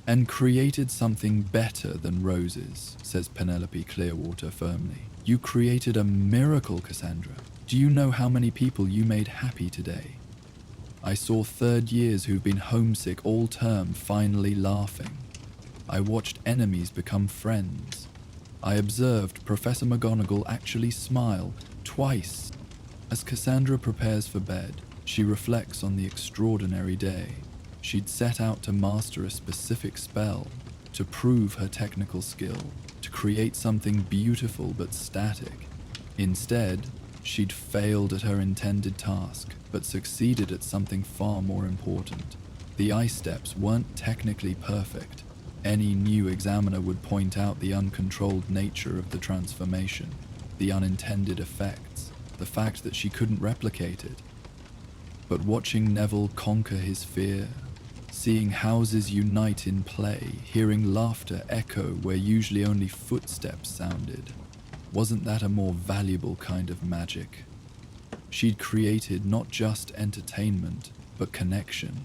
Speaker 1: And created something better than roses, says Penelope Clearwater firmly. You created a miracle, Cassandra. Do you know how many people you made happy today? I saw third years who've been homesick all term finally laughing. I watched enemies become friends. I observed Professor McGonagall actually smile twice. As Cassandra prepares for bed, she reflects on the extraordinary day. She'd set out to master a specific spell, to prove her technical skill, to create something beautiful but static. Instead, She'd failed at her intended task, but succeeded at something far more important. The ice steps weren't technically perfect. Any new examiner would point out the uncontrolled nature of the transformation, the unintended effects, the fact that she couldn't replicate it. But watching Neville conquer his fear, seeing houses unite in play, hearing laughter echo where usually only footsteps sounded, wasn't that a more valuable kind of magic? She'd created not just entertainment, but connection.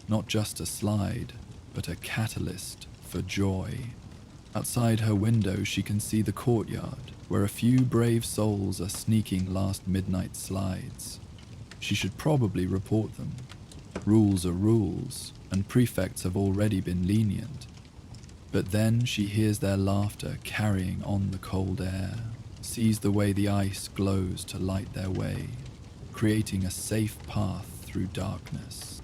Speaker 1: Not just a slide, but a catalyst for joy. Outside her window, she can see the courtyard, where a few brave souls are sneaking last midnight slides. She should probably report them. Rules are rules, and prefects have already been lenient. But then she hears their laughter carrying on the cold air, sees the way the ice glows to light their way, creating a safe path through darkness.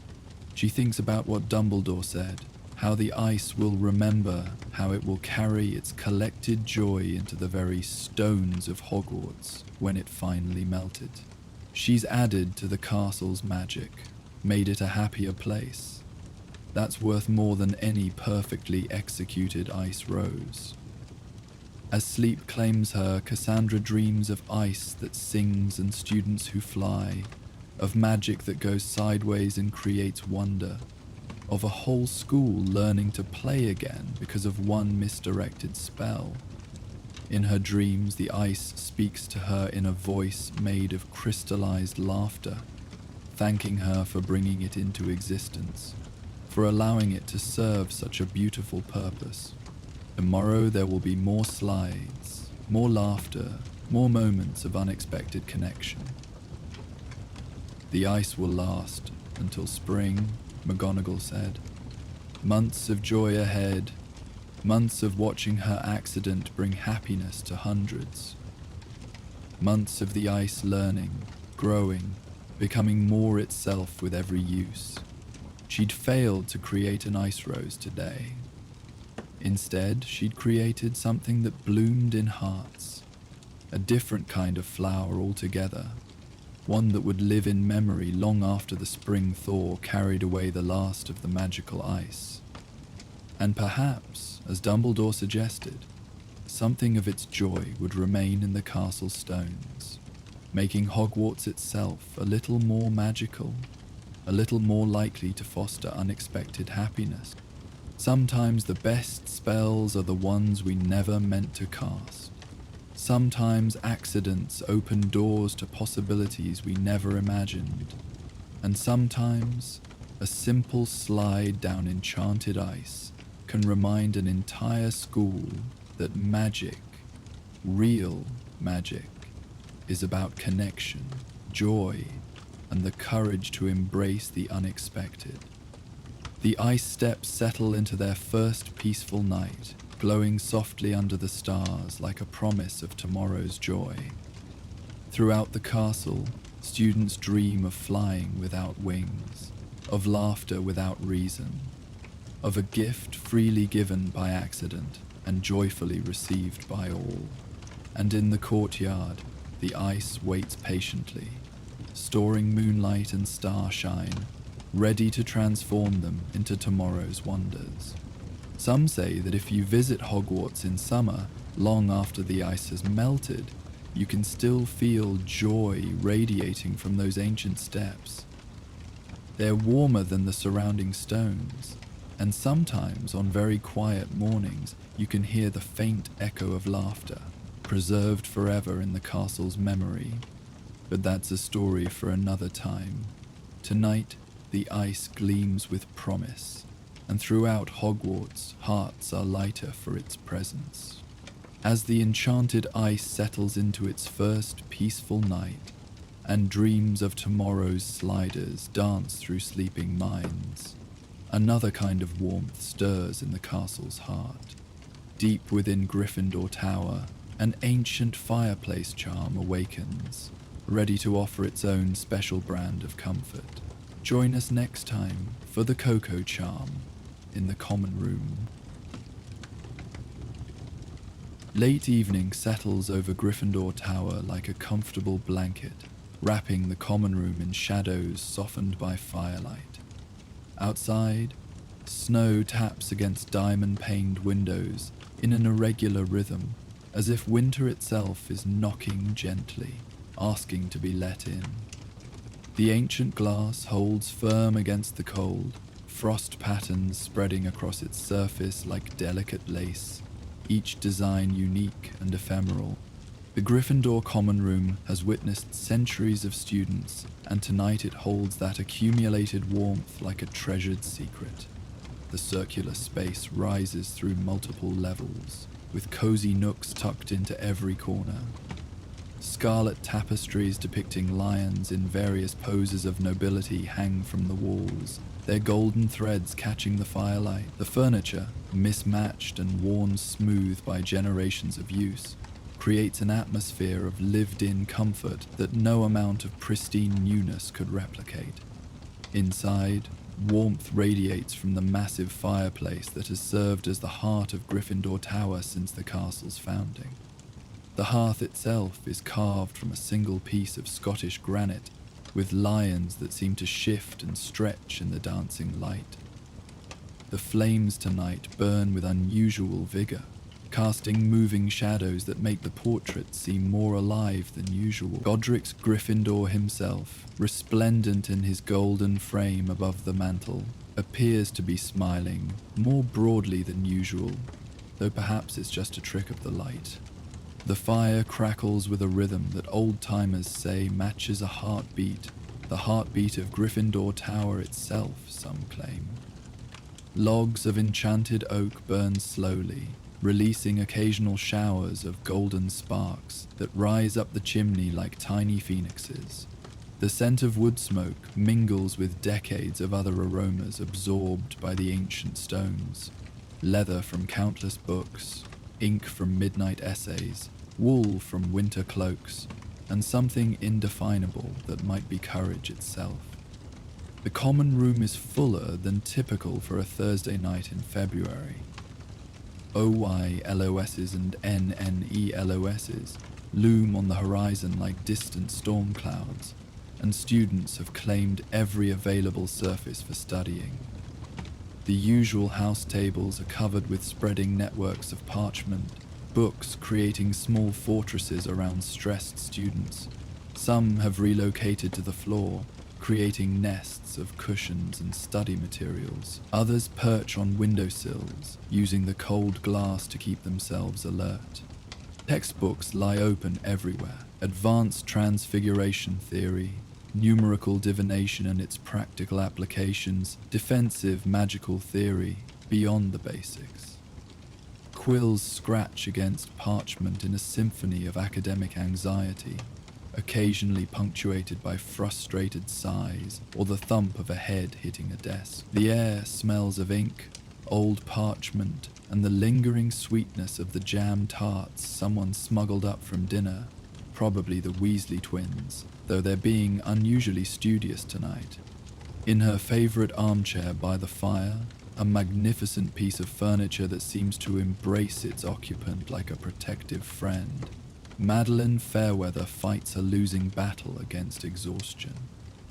Speaker 1: She thinks about what Dumbledore said, how the ice will remember, how it will carry its collected joy into the very stones of Hogwarts when it finally melted. She's added to the castle's magic, made it a happier place. That's worth more than any perfectly executed ice rose. As sleep claims her, Cassandra dreams of ice that sings and students who fly, of magic that goes sideways and creates wonder, of a whole school learning to play again because of one misdirected spell. In her dreams, the ice speaks to her in a voice made of crystallized laughter, thanking her for bringing it into existence, for allowing it to serve such a beautiful purpose. Tomorrow there will be more slides, more laughter, more moments of unexpected connection. The ice will last until spring, McGonagall said. Months of joy ahead, months of watching her accident bring happiness to hundreds. Months of the ice learning, growing, becoming more itself with every use. She'd failed to create an ice rose today. Instead, she'd created something that bloomed in hearts, a different kind of flower altogether, one that would live in memory long after the spring thaw carried away the last of the magical ice. And perhaps, as Dumbledore suggested, something of its joy would remain in the castle stones, making Hogwarts itself a little more magical, a little more likely to foster unexpected happiness. Sometimes the best spells are the ones we never meant to cast. Sometimes accidents open doors to possibilities we never imagined. And sometimes a simple slide down enchanted ice can remind an entire school that magic, real magic, is about connection, joy, and the courage to embrace the unexpected. The ice steps settle into their first peaceful night, glowing softly under the stars like a promise of tomorrow's joy. Throughout the castle, students dream of flying without wings, of laughter without reason, of a gift freely given by accident and joyfully received by all. And in the courtyard, the ice waits patiently, storing moonlight and starshine, ready to transform them into tomorrow's wonders. Some say that if you visit Hogwarts in summer, long after the ice has melted, you can still feel joy radiating from those ancient steps. They're warmer than the surrounding stones, and sometimes on very quiet mornings you can hear the faint echo of laughter, preserved forever in the castle's memory. But that's a story for another time. Tonight, the ice gleams with promise, and throughout Hogwarts, hearts are lighter for its presence. As the enchanted ice settles into its first peaceful night, and dreams of tomorrow's sliders dance through sleeping minds, another kind of warmth stirs in the castle's heart. Deep within Gryffindor Tower, an ancient fireplace charm awakens, ready to offer its own special brand of comfort. Join us next time for the Cocoa Charm in the Common Room. Late evening settles over Gryffindor Tower like a comfortable blanket, wrapping the common room in shadows softened by firelight. Outside, snow taps against diamond-paned windows in an irregular rhythm, as if winter itself is knocking gently, asking to be let in. The ancient glass holds firm against the cold, frost patterns spreading across its surface like delicate lace, each design unique and ephemeral. The Gryffindor common room has witnessed centuries of students, and tonight it holds that accumulated warmth like a treasured secret. The circular space rises through multiple levels, with cozy nooks tucked into every corner. Scarlet tapestries depicting lions in various poses of nobility hang from the walls, their golden threads catching the firelight. The furniture, mismatched and worn smooth by generations of use, creates an atmosphere of lived-in comfort that no amount of pristine newness could replicate. Inside, warmth radiates from the massive fireplace that has served as the heart of Gryffindor Tower since the castle's founding. The hearth itself is carved from a single piece of Scottish granite, with lions that seem to shift and stretch in the dancing light. The flames tonight burn with unusual vigor, casting moving shadows that make the portrait seem more alive than usual. Godric's Gryffindor himself, resplendent in his golden frame above the mantel, appears to be smiling more broadly than usual, though perhaps it's just a trick of the light. The fire crackles with a rhythm that old-timers say matches a heartbeat, the heartbeat of Gryffindor Tower itself, some claim. Logs of enchanted oak burn slowly, releasing occasional showers of golden sparks that rise up the chimney like tiny phoenixes. The scent of wood smoke mingles with decades of other aromas absorbed by the ancient stones. Leather from countless books, ink from midnight essays, wool from winter cloaks, and something indefinable that might be courage itself. The common room is fuller than typical for a Thursday night in February. OYLOSs and NNELOSs loom on the horizon like distant storm clouds, and students have claimed every available surface for studying. The usual house tables are covered with spreading networks of parchment, books creating small fortresses around stressed students. Some have relocated to the floor, creating nests of cushions and study materials. Others perch on windowsills, using the cold glass to keep themselves alert. Textbooks lie open everywhere. Advanced transfiguration theory, numerical divination and its practical applications, defensive magical theory, beyond the basics. Quills scratch against parchment in a symphony of academic anxiety, occasionally punctuated by frustrated sighs or the thump of a head hitting a desk. The air smells of ink, old parchment, and the lingering sweetness of the jam tarts someone smuggled up from dinner, probably the Weasley twins, though they're being unusually studious tonight. In her favorite armchair by the fire, a magnificent piece of furniture that seems to embrace its occupant like a protective friend, Madeline Fairweather fights a losing battle against exhaustion.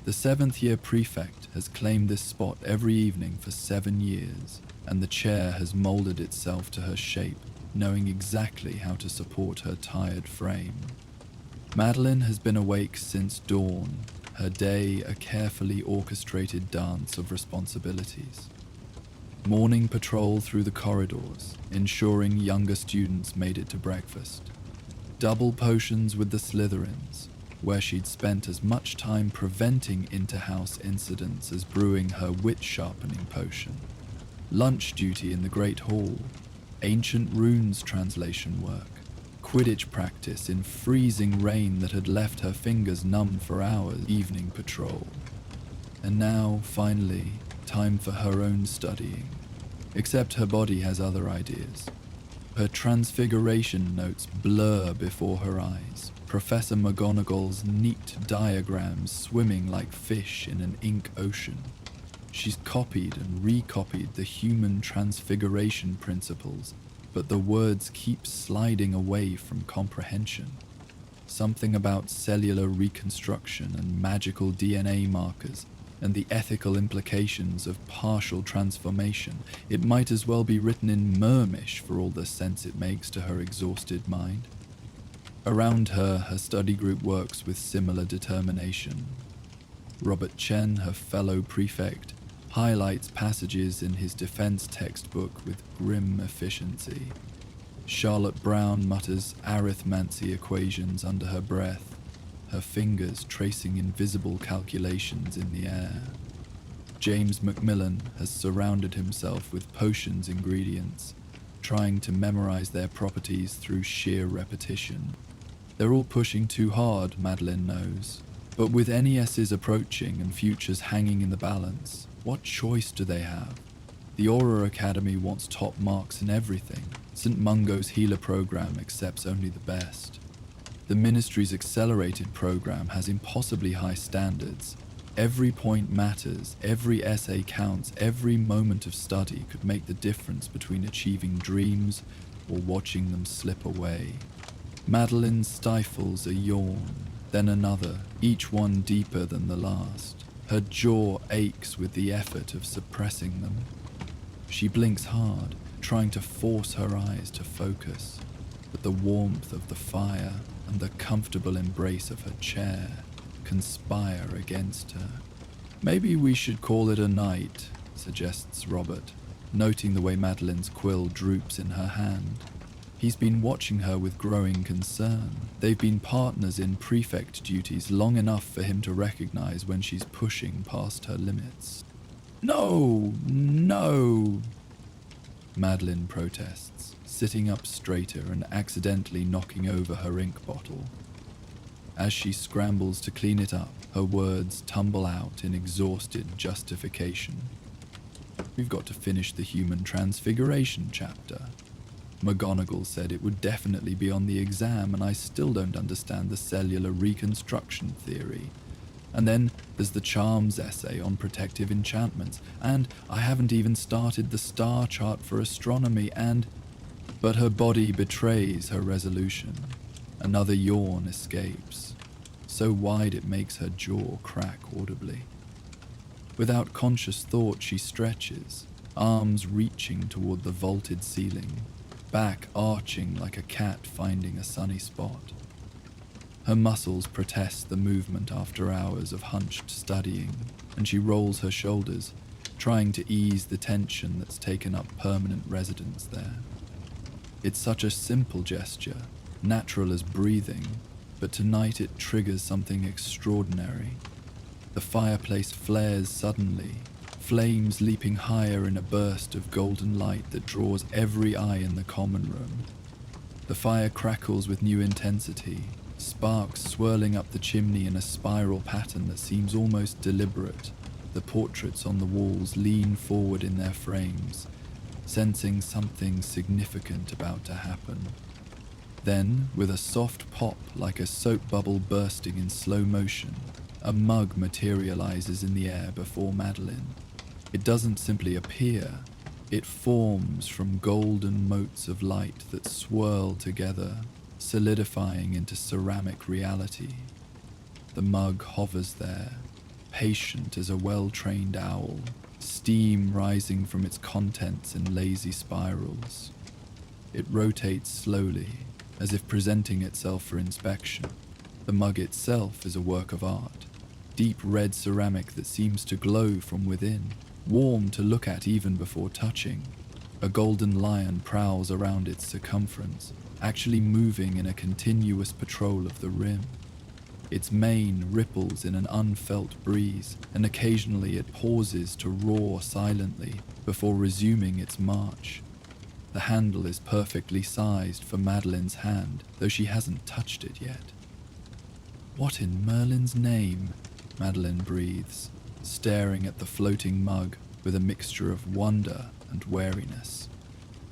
Speaker 1: The 7th-year prefect has claimed this spot every evening for 7 years, and the chair has molded itself to her shape, knowing exactly how to support her tired frame. Madeline has been awake since dawn, her day a carefully orchestrated dance of responsibilities. Morning patrol through the corridors, ensuring younger students made it to breakfast. Double potions with the Slytherins, where she'd spent as much time preventing inter-house incidents as brewing her wit-sharpening potion. Lunch duty in the Great Hall, ancient runes translation work, Quidditch practice in freezing rain that had left her fingers numb for hours, evening patrol. And now, finally, time for her own studying. Except her body has other ideas. Her transfiguration notes blur before her eyes, Professor McGonagall's neat diagrams swimming like fish in an ink ocean. She's copied and recopied the human transfiguration principles, but the words keep sliding away from comprehension. Something about cellular reconstruction and magical DNA markers and the ethical implications of partial transformation. It might as well be written in Mermish for all the sense it makes to her exhausted mind. Around her, her study group works with similar determination. Robert Chen, her fellow prefect, highlights passages in his defense textbook with grim efficiency. Charlotte Brown mutters arithmancy equations under her breath, her fingers tracing invisible calculations in the air. James Macmillan has surrounded himself with potions ingredients, trying to memorize their properties through sheer repetition. They're all pushing too hard, Madeline knows. But with NESs approaching and futures hanging in the balance, what choice do they have? The Auror Academy wants top marks in everything. St. Mungo's healer program accepts only the best. The Ministry's accelerated program has impossibly high standards. Every point matters, every essay counts, every moment of study could make the difference between achieving dreams or watching them slip away. Madeline stifles a yawn, then another, each one deeper than the last. Her jaw aches with the effort of suppressing them. She blinks hard, trying to force her eyes to focus, but the warmth of the fire and the comfortable embrace of her chair conspire against her. Maybe we should call it a night, suggests Robert, noting the way Madeline's quill droops in her hand. He's been watching her with growing concern. They've been partners in prefect duties long enough for him to recognize when she's pushing past her limits. No! Madeline protests, sitting up straighter and accidentally knocking over her ink bottle. As she scrambles to clean it up, her words tumble out in exhausted justification. We've got to finish the human transfiguration chapter. McGonagall said it would definitely be on the exam, and I still don't understand the cellular reconstruction theory. And then there's the charms essay on protective enchantments, and I haven't even started the star chart for astronomy, But her body betrays her resolution. Another yawn escapes, so wide it makes her jaw crack audibly. Without conscious thought, she stretches, arms reaching toward the vaulted ceiling, back arching like a cat finding a sunny spot. Her muscles protest the movement after hours of hunched studying, and she rolls her shoulders, trying to ease the tension that's taken up permanent residence there. It's such a simple gesture, natural as breathing, but tonight it triggers something extraordinary. The fireplace flares suddenly, flames leaping higher in a burst of golden light that draws every eye in the common room. The fire crackles with new intensity, sparks swirling up the chimney in a spiral pattern that seems almost deliberate. The portraits on the walls lean forward in their frames, sensing something significant about to happen. Then, with a soft pop like a soap bubble bursting in slow motion, a mug materializes in the air before Madeline. It doesn't simply appear, it forms from golden motes of light that swirl together, solidifying into ceramic reality. The mug hovers there, patient as a well-trained owl, steam rising from its contents in lazy spirals. It rotates slowly, as if presenting itself for inspection. The mug itself is a work of art, deep red ceramic that seems to glow from within, warm to look at even before touching. A golden lion prowls around its circumference, actually moving in a continuous patrol of the rim. Its mane ripples in an unfelt breeze, and occasionally it pauses to roar silently before resuming its march. The handle is perfectly sized for Madeline's hand, though she hasn't touched it yet. What in Merlin's name? Madeline breathes, staring at the floating mug with a mixture of wonder and wariness.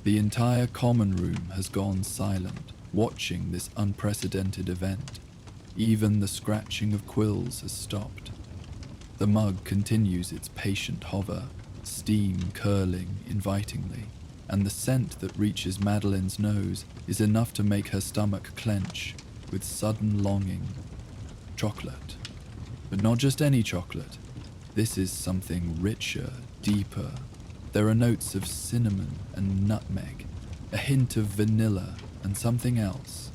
Speaker 1: The entire common room has gone silent, watching this unprecedented event. Even the scratching of quills has stopped. The mug continues its patient hover, steam curling invitingly, and the scent that reaches Madeline's nose is enough to make her stomach clench with sudden longing. Chocolate. But not just any chocolate. This is something richer, deeper. There are notes of cinnamon and nutmeg, a hint of vanilla and something else.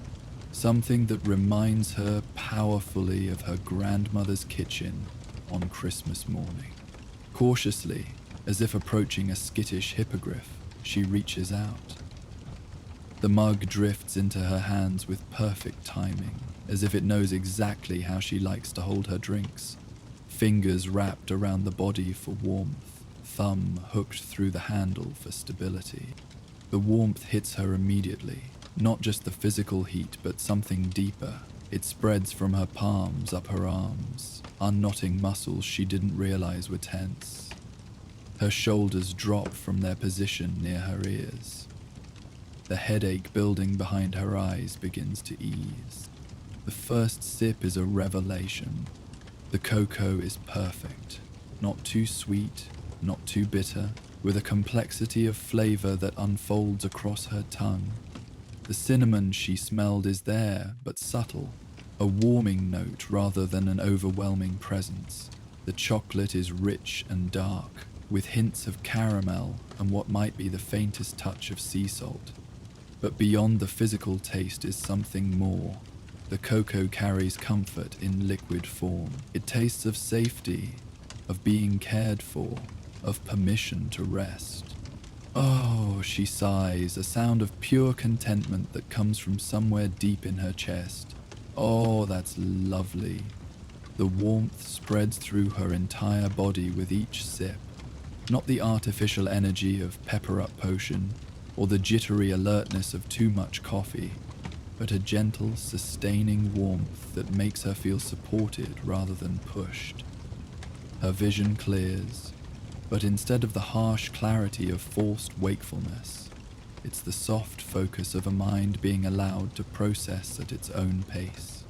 Speaker 1: Something that reminds her powerfully of her grandmother's kitchen on Christmas morning. Cautiously, as if approaching a skittish hippogriff, she reaches out. The mug drifts into her hands with perfect timing, as if it knows exactly how she likes to hold her drinks. Fingers wrapped around the body for warmth, thumb hooked through the handle for stability. The warmth hits her immediately, not just the physical heat, but something deeper. It spreads from her palms up her arms, unknotting muscles she didn't realize were tense. Her shoulders drop from their position near her ears. The headache building behind her eyes begins to ease. The first sip is a revelation. The cocoa is perfect. Not too sweet, not too bitter, with a complexity of flavor that unfolds across her tongue. The cinnamon she smelled is there, but subtle, a warming note rather than an overwhelming presence. The chocolate is rich and dark, with hints of caramel and what might be the faintest touch of sea salt. But beyond the physical taste is something more. The cocoa carries comfort in liquid form. It tastes of safety, of being cared for, of permission to rest. Oh, she sighs, a sound of pure contentment that comes from somewhere deep in her chest. Oh, that's lovely. The warmth spreads through her entire body with each sip. Not the artificial energy of pepper-up potion, or the jittery alertness of too much coffee, but a gentle, sustaining warmth that makes her feel supported rather than pushed. Her vision clears, but instead of the harsh clarity of forced wakefulness, it's the soft focus of a mind being allowed to process at its own pace.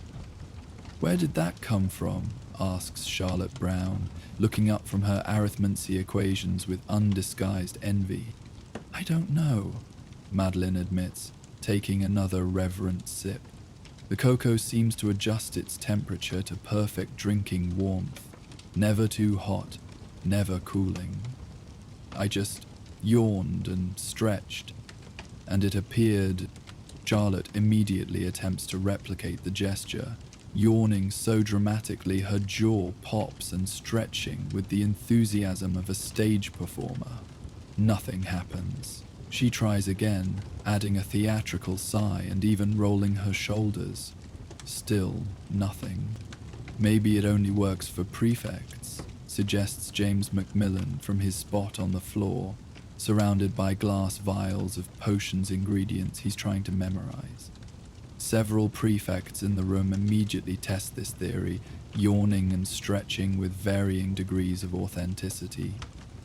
Speaker 1: "Where did that come from?" asks Charlotte Brown, looking up from her arithmancy equations with undisguised envy. "I don't know," Madeline admits, taking another reverent sip. The cocoa seems to adjust its temperature to perfect drinking warmth, never too hot, never cooling. I just yawned and stretched, and it appeared. Charlotte immediately attempts to replicate the gesture, yawning so dramatically her jaw pops and stretching with the enthusiasm of a stage performer. Nothing happens. She tries again, adding a theatrical sigh and even rolling her shoulders. Still nothing. "Maybe it only works for prefects," suggests James Macmillan from his spot on the floor, surrounded by glass vials of potions ingredients he's trying to memorize. Several prefects in the room immediately test this theory, yawning and stretching with varying degrees of authenticity.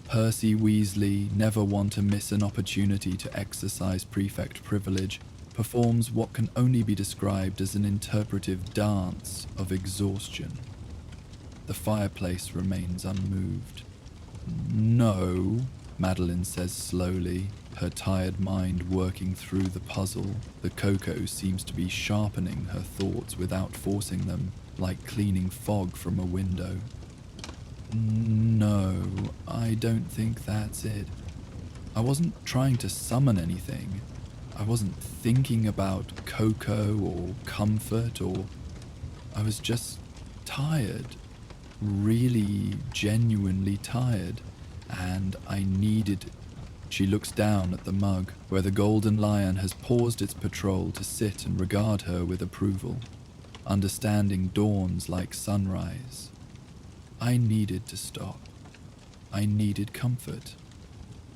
Speaker 1: Percy Weasley, never one to miss an opportunity to exercise prefect privilege, performs what can only be described as an interpretive dance of exhaustion. The fireplace remains unmoved. "No," Madeline says slowly, her tired mind working through the puzzle. The cocoa seems to be sharpening her thoughts without forcing them, like cleaning fog from a window. "No, I don't think that's it. I wasn't trying to summon anything. I wasn't thinking about cocoa or comfort or... I was just tired. Really, genuinely tired. And I needed..." She looks down at the mug, where the golden lion has paused its patrol to sit and regard her with approval. Understanding dawns like sunrise. I needed to stop. I needed comfort.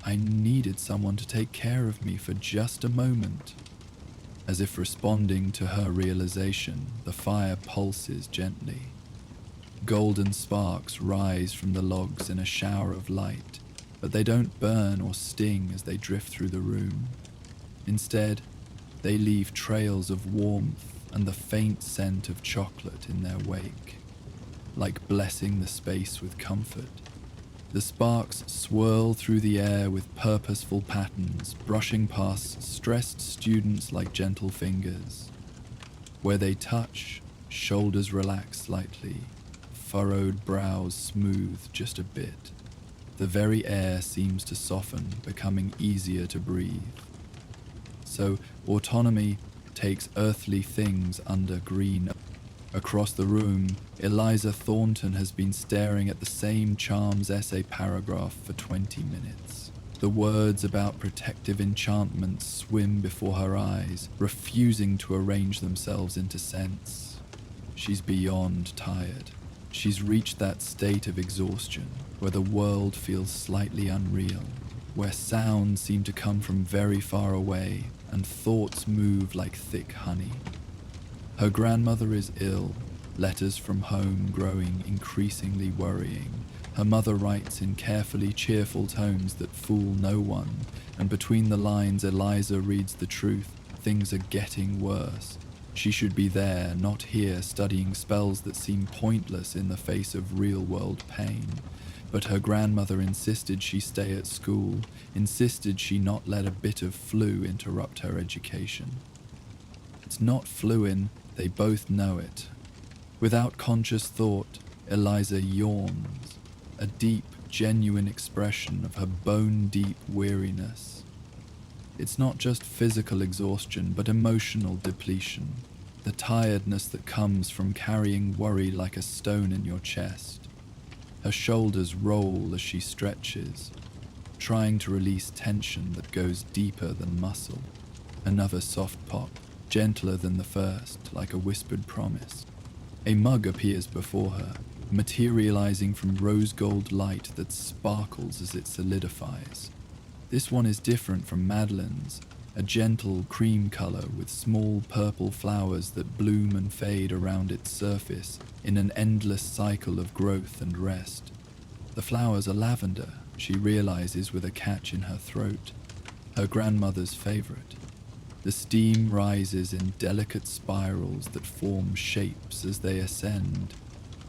Speaker 1: I needed someone to take care of me for just a moment. As if responding to her realization, the fire pulses gently. Golden sparks rise from the logs in a shower of light, but they don't burn or sting as they drift through the room. Instead, they leave trails of warmth and the faint scent of chocolate in their wake, like blessing the space with comfort. The sparks swirl through the air with purposeful patterns, brushing past stressed students like gentle fingers. Where they touch, shoulders relax slightly, furrowed brows smooth just a bit. The very air seems to soften, becoming easier to breathe. So autonomy takes earthly things under green. Across the room, Eliza Thornton has been staring at the same charms essay paragraph for 20 minutes. The words about protective enchantments swim before her eyes, refusing to arrange themselves into sense. She's beyond tired. She's reached that state of exhaustion where the world feels slightly unreal, where sounds seem to come from very far away and thoughts move like thick honey. Her grandmother is ill, letters from home growing increasingly worrying. Her mother writes in carefully cheerful tones that fool no one, and between the lines Eliza reads the truth. Things are getting worse. She should be there, not here, studying spells that seem pointless in the face of real-world pain. But her grandmother insisted she stay at school, insisted she not let a bit of flu interrupt her education. It's not fluin', they both know it. Without conscious thought, Eliza yawns, a deep, genuine expression of her bone-deep weariness. It's not just physical exhaustion, but emotional depletion, the tiredness that comes from carrying worry like a stone in your chest. Her shoulders roll as she stretches, trying to release tension that goes deeper than muscle. Another soft pop, gentler than the first, like a whispered promise. A mug appears before her, materializing from rose gold light that sparkles as it solidifies. This one is different from Madeline's, a gentle cream color with small purple flowers that bloom and fade around its surface in an endless cycle of growth and rest. The flowers are lavender, she realizes with a catch in her throat, her grandmother's favorite. The steam rises in delicate spirals that form shapes as they ascend,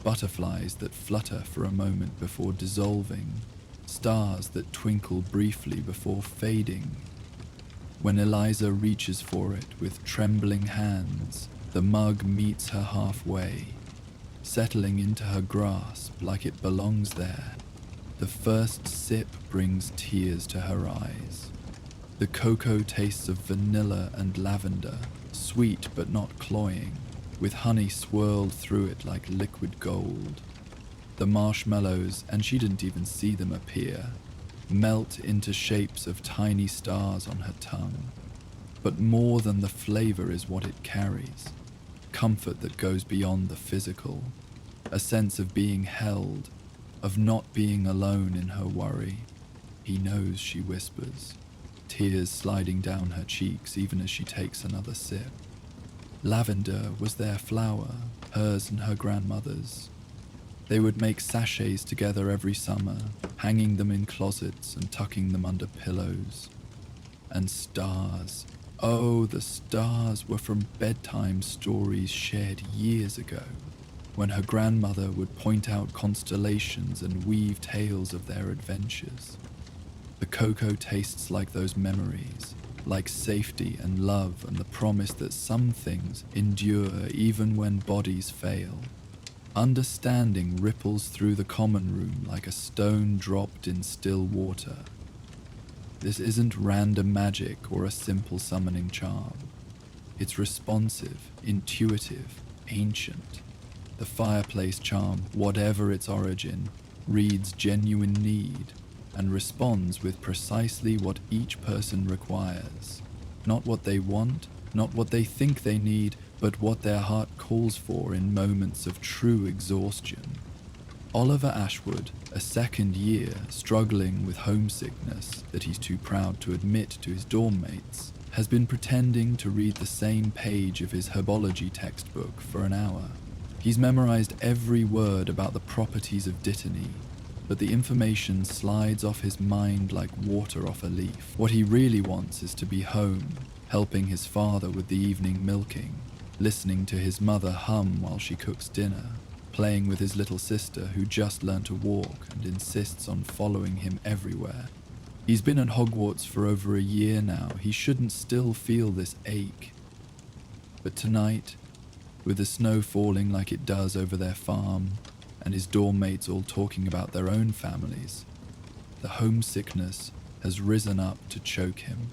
Speaker 1: butterflies that flutter for a moment before dissolving, stars that twinkle briefly before fading. When Eliza reaches for it with trembling hands, the mug meets her halfway, settling into her grasp like it belongs there. The first sip brings tears to her eyes. The cocoa tastes of vanilla and lavender, sweet but not cloying, with honey swirled through it like liquid gold. The marshmallows, and she didn't even see them appear, melt into shapes of tiny stars on her tongue. But more than the flavor is what it carries. Comfort that goes beyond the physical. A sense of being held, of not being alone in her worry. He knows, she whispers, tears sliding down her cheeks even as she takes another sip. Lavender was their flower, hers and her grandmother's. They would make sachets together every summer, hanging them in closets and tucking them under pillows. And stars. Oh, the stars were from bedtime stories shared years ago, when her grandmother would point out constellations and weave tales of their adventures. The cocoa tastes like those memories, like safety and love and the promise that some things endure even when bodies fail. Understanding ripples through the common room like a stone dropped in still water. This isn't random magic or a simple summoning charm. It's responsive, intuitive, ancient. The fireplace charm, whatever its origin, reads genuine need and responds with precisely what each person requires. Not what they want, not what they think they need, but what their heart calls for in moments of true exhaustion. Oliver Ashwood, a second year struggling with homesickness that he's too proud to admit to his dorm mates, has been pretending to read the same page of his herbology textbook for an hour. He's memorized every word about the properties of dittany, but the information slides off his mind like water off a leaf. What he really wants is to be home, helping his father with the evening milking, listening to his mother hum while she cooks dinner, playing with his little sister who just learned to walk and insists on following him everywhere. He's been at Hogwarts for over a year now. He shouldn't still feel this ache. But tonight, with the snow falling like it does over their farm, and his dorm mates all talking about their own families, the homesickness has risen up to choke him.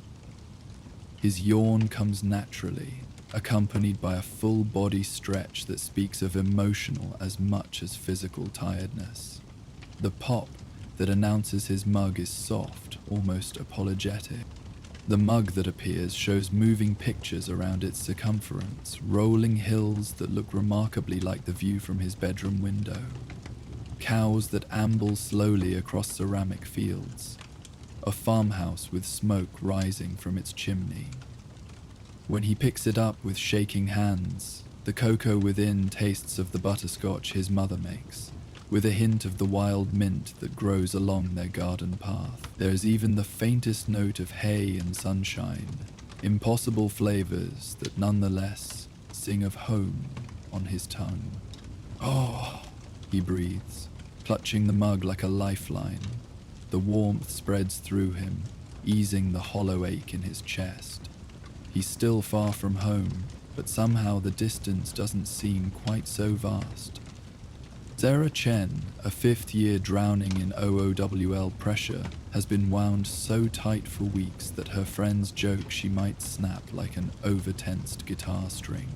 Speaker 1: His yawn comes naturally, accompanied by a full-body stretch that speaks of emotional as much as physical tiredness. The pop that announces his mug is soft, almost apologetic. The mug that appears shows moving pictures around its circumference, rolling hills that look remarkably like the view from his bedroom window, cows that amble slowly across ceramic fields, a farmhouse with smoke rising from its chimney. When he picks it up with shaking hands, the cocoa within tastes of the butterscotch his mother makes, with a hint of the wild mint that grows along their garden path. There is even the faintest note of hay and sunshine, impossible flavors that nonetheless sing of home on his tongue. "Oh," he breathes, clutching the mug like a lifeline. The warmth spreads through him, easing the hollow ache in his chest. He's still far from home, but somehow the distance doesn't seem quite so vast. Sarah Chen, a fifth-year drowning in OOWL pressure, has been wound so tight for weeks that her friends joke she might snap like an over-tensed guitar string.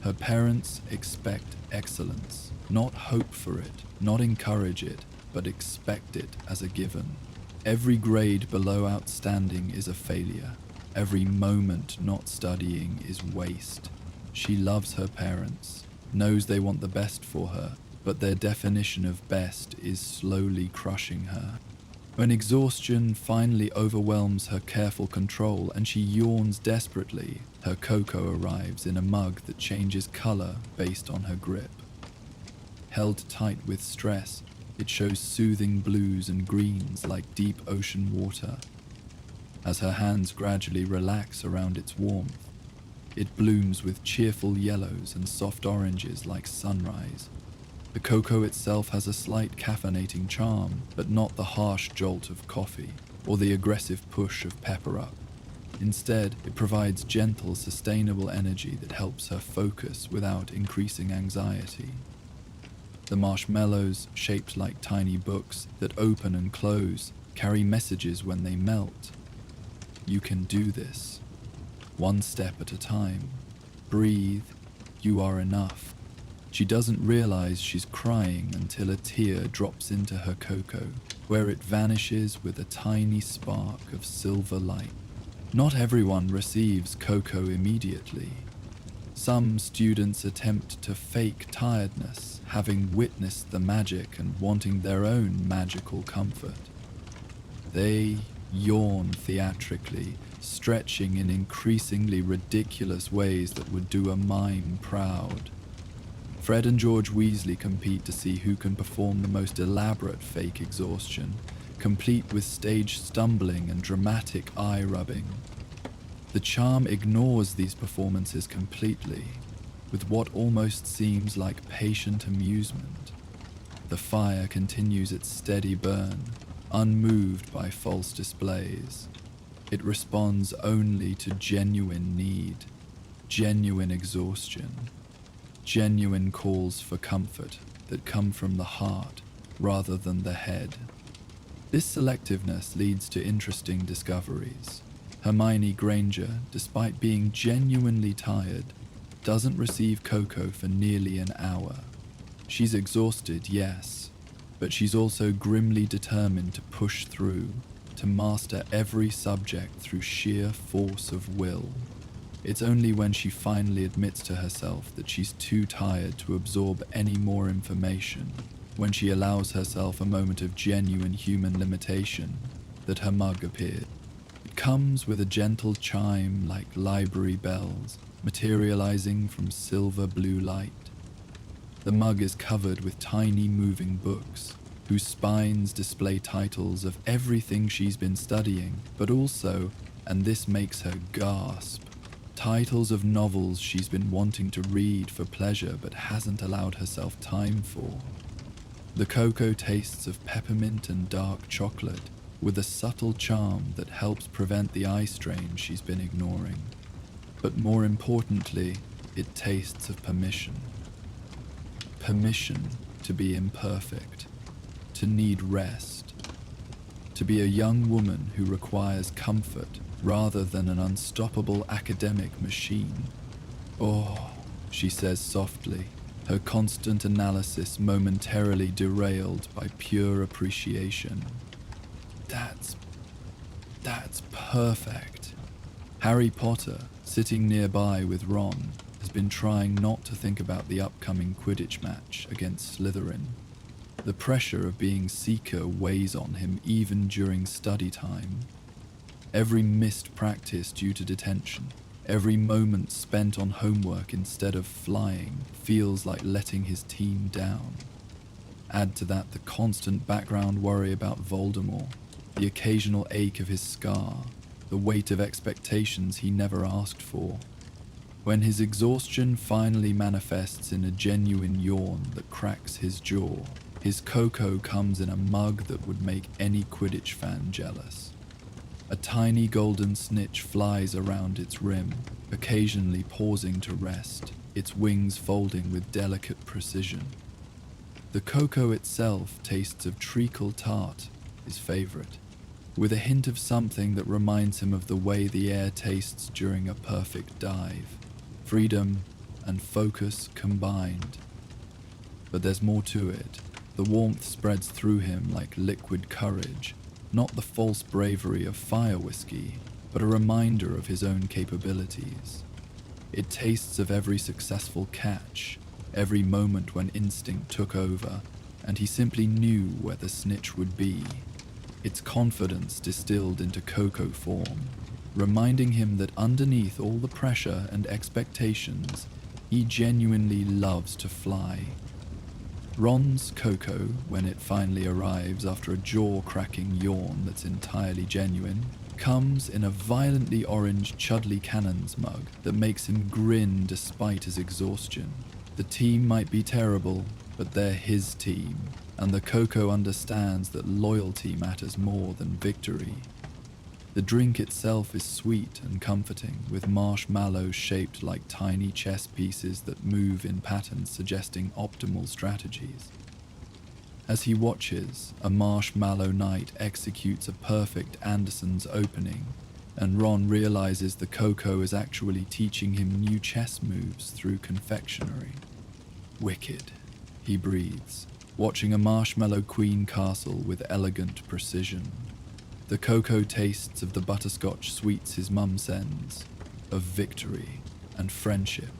Speaker 1: Her parents expect excellence, not hope for it, not encourage it, but expect it as a given. Every grade below outstanding is a failure. Every moment not studying is waste. She loves her parents, knows they want the best for her, but their definition of best is slowly crushing her. When exhaustion finally overwhelms her careful control and she yawns desperately, her cocoa arrives in a mug that changes color based on her grip. Held tight with stress, it shows soothing blues and greens like deep ocean water. As her hands gradually relax around its warmth, it blooms with cheerful yellows and soft oranges like sunrise. The cocoa itself has a slight caffeinating charm, but not the harsh jolt of coffee or the aggressive push of pepper up. Instead, it provides gentle, sustainable energy that helps her focus without increasing anxiety. The marshmallows, shaped like tiny books that open and close, carry messages when they melt. You can do this. One step at a time. Breathe. You are enough. She doesn't realize she's crying until a tear drops into her cocoa, where it vanishes with a tiny spark of silver light. Not everyone receives cocoa immediately. Some students attempt to fake tiredness, having witnessed the magic and wanting their own magical comfort. They yawn theatrically, stretching in increasingly ridiculous ways that would do a mime proud. Fred and George Weasley compete to see who can perform the most elaborate fake exhaustion, complete with stage stumbling and dramatic eye rubbing. The charm ignores these performances completely, with what almost seems like patient amusement. The fire continues its steady burn, unmoved by false displays. It responds only to genuine need, genuine exhaustion, genuine calls for comfort that come from the heart rather than the head. This selectiveness leads to interesting discoveries. Hermione Granger, despite being genuinely tired, doesn't receive cocoa for nearly an hour. She's exhausted, yes, but she's also grimly determined to push through, to master every subject through sheer force of will. It's only when she finally admits to herself that she's too tired to absorb any more information, when she allows herself a moment of genuine human limitation, that her mug appears. It comes with a gentle chime like library bells, materializing from silver blue light. The mug is covered with tiny moving books, whose spines display titles of everything she's been studying, but also, and this makes her gasp, Titles of novels she's been wanting to read for pleasure but hasn't allowed herself time for. The cocoa tastes of peppermint and dark chocolate with a subtle charm that helps prevent the eye strain she's been ignoring. But more importantly, it tastes of permission. Permission to be imperfect, to need rest, to be a young woman who requires comfort rather than an unstoppable academic machine. "Oh," she says softly, her constant analysis momentarily derailed by pure appreciation. That's perfect." Harry Potter, sitting nearby with Ron, has been trying not to think about the upcoming Quidditch match against Slytherin. The pressure of being Seeker weighs on him even during study time. Every missed practice due to detention, every moment spent on homework instead of flying feels like letting his team down. Add to that the constant background worry about Voldemort, the occasional ache of his scar, the weight of expectations he never asked for. When his exhaustion finally manifests in a genuine yawn that cracks his jaw, his cocoa comes in a mug that would make any Quidditch fan jealous. A tiny golden snitch flies around its rim, occasionally pausing to rest, its wings folding with delicate precision. The cocoa itself tastes of treacle tart, his favorite, with a hint of something that reminds him of the way the air tastes during a perfect dive. Freedom and focus combined. But there's more to it. The warmth spreads through him like liquid courage, not the false bravery of fire whiskey, but a reminder of his own capabilities. It tastes of every successful catch, every moment when instinct took over, and he simply knew where the snitch would be. Its confidence distilled into cocoa form, reminding him that underneath all the pressure and expectations, he genuinely loves to fly. Ron's cocoa, when it finally arrives after a jaw-cracking yawn that's entirely genuine, comes in a violently orange Chudley Cannons mug that makes him grin despite his exhaustion. The team might be terrible, but they're his team, and the cocoa understands that loyalty matters more than victory. The drink itself is sweet and comforting, with marshmallows shaped like tiny chess pieces that move in patterns suggesting optimal strategies. As he watches, a marshmallow knight executes a perfect Anderson's opening, and Ron realizes the cocoa is actually teaching him new chess moves through confectionery. "Wicked," he breathes, watching a marshmallow queen castle with elegant precision. The cocoa tastes of the butterscotch sweets his mum sends, of victory and friendship,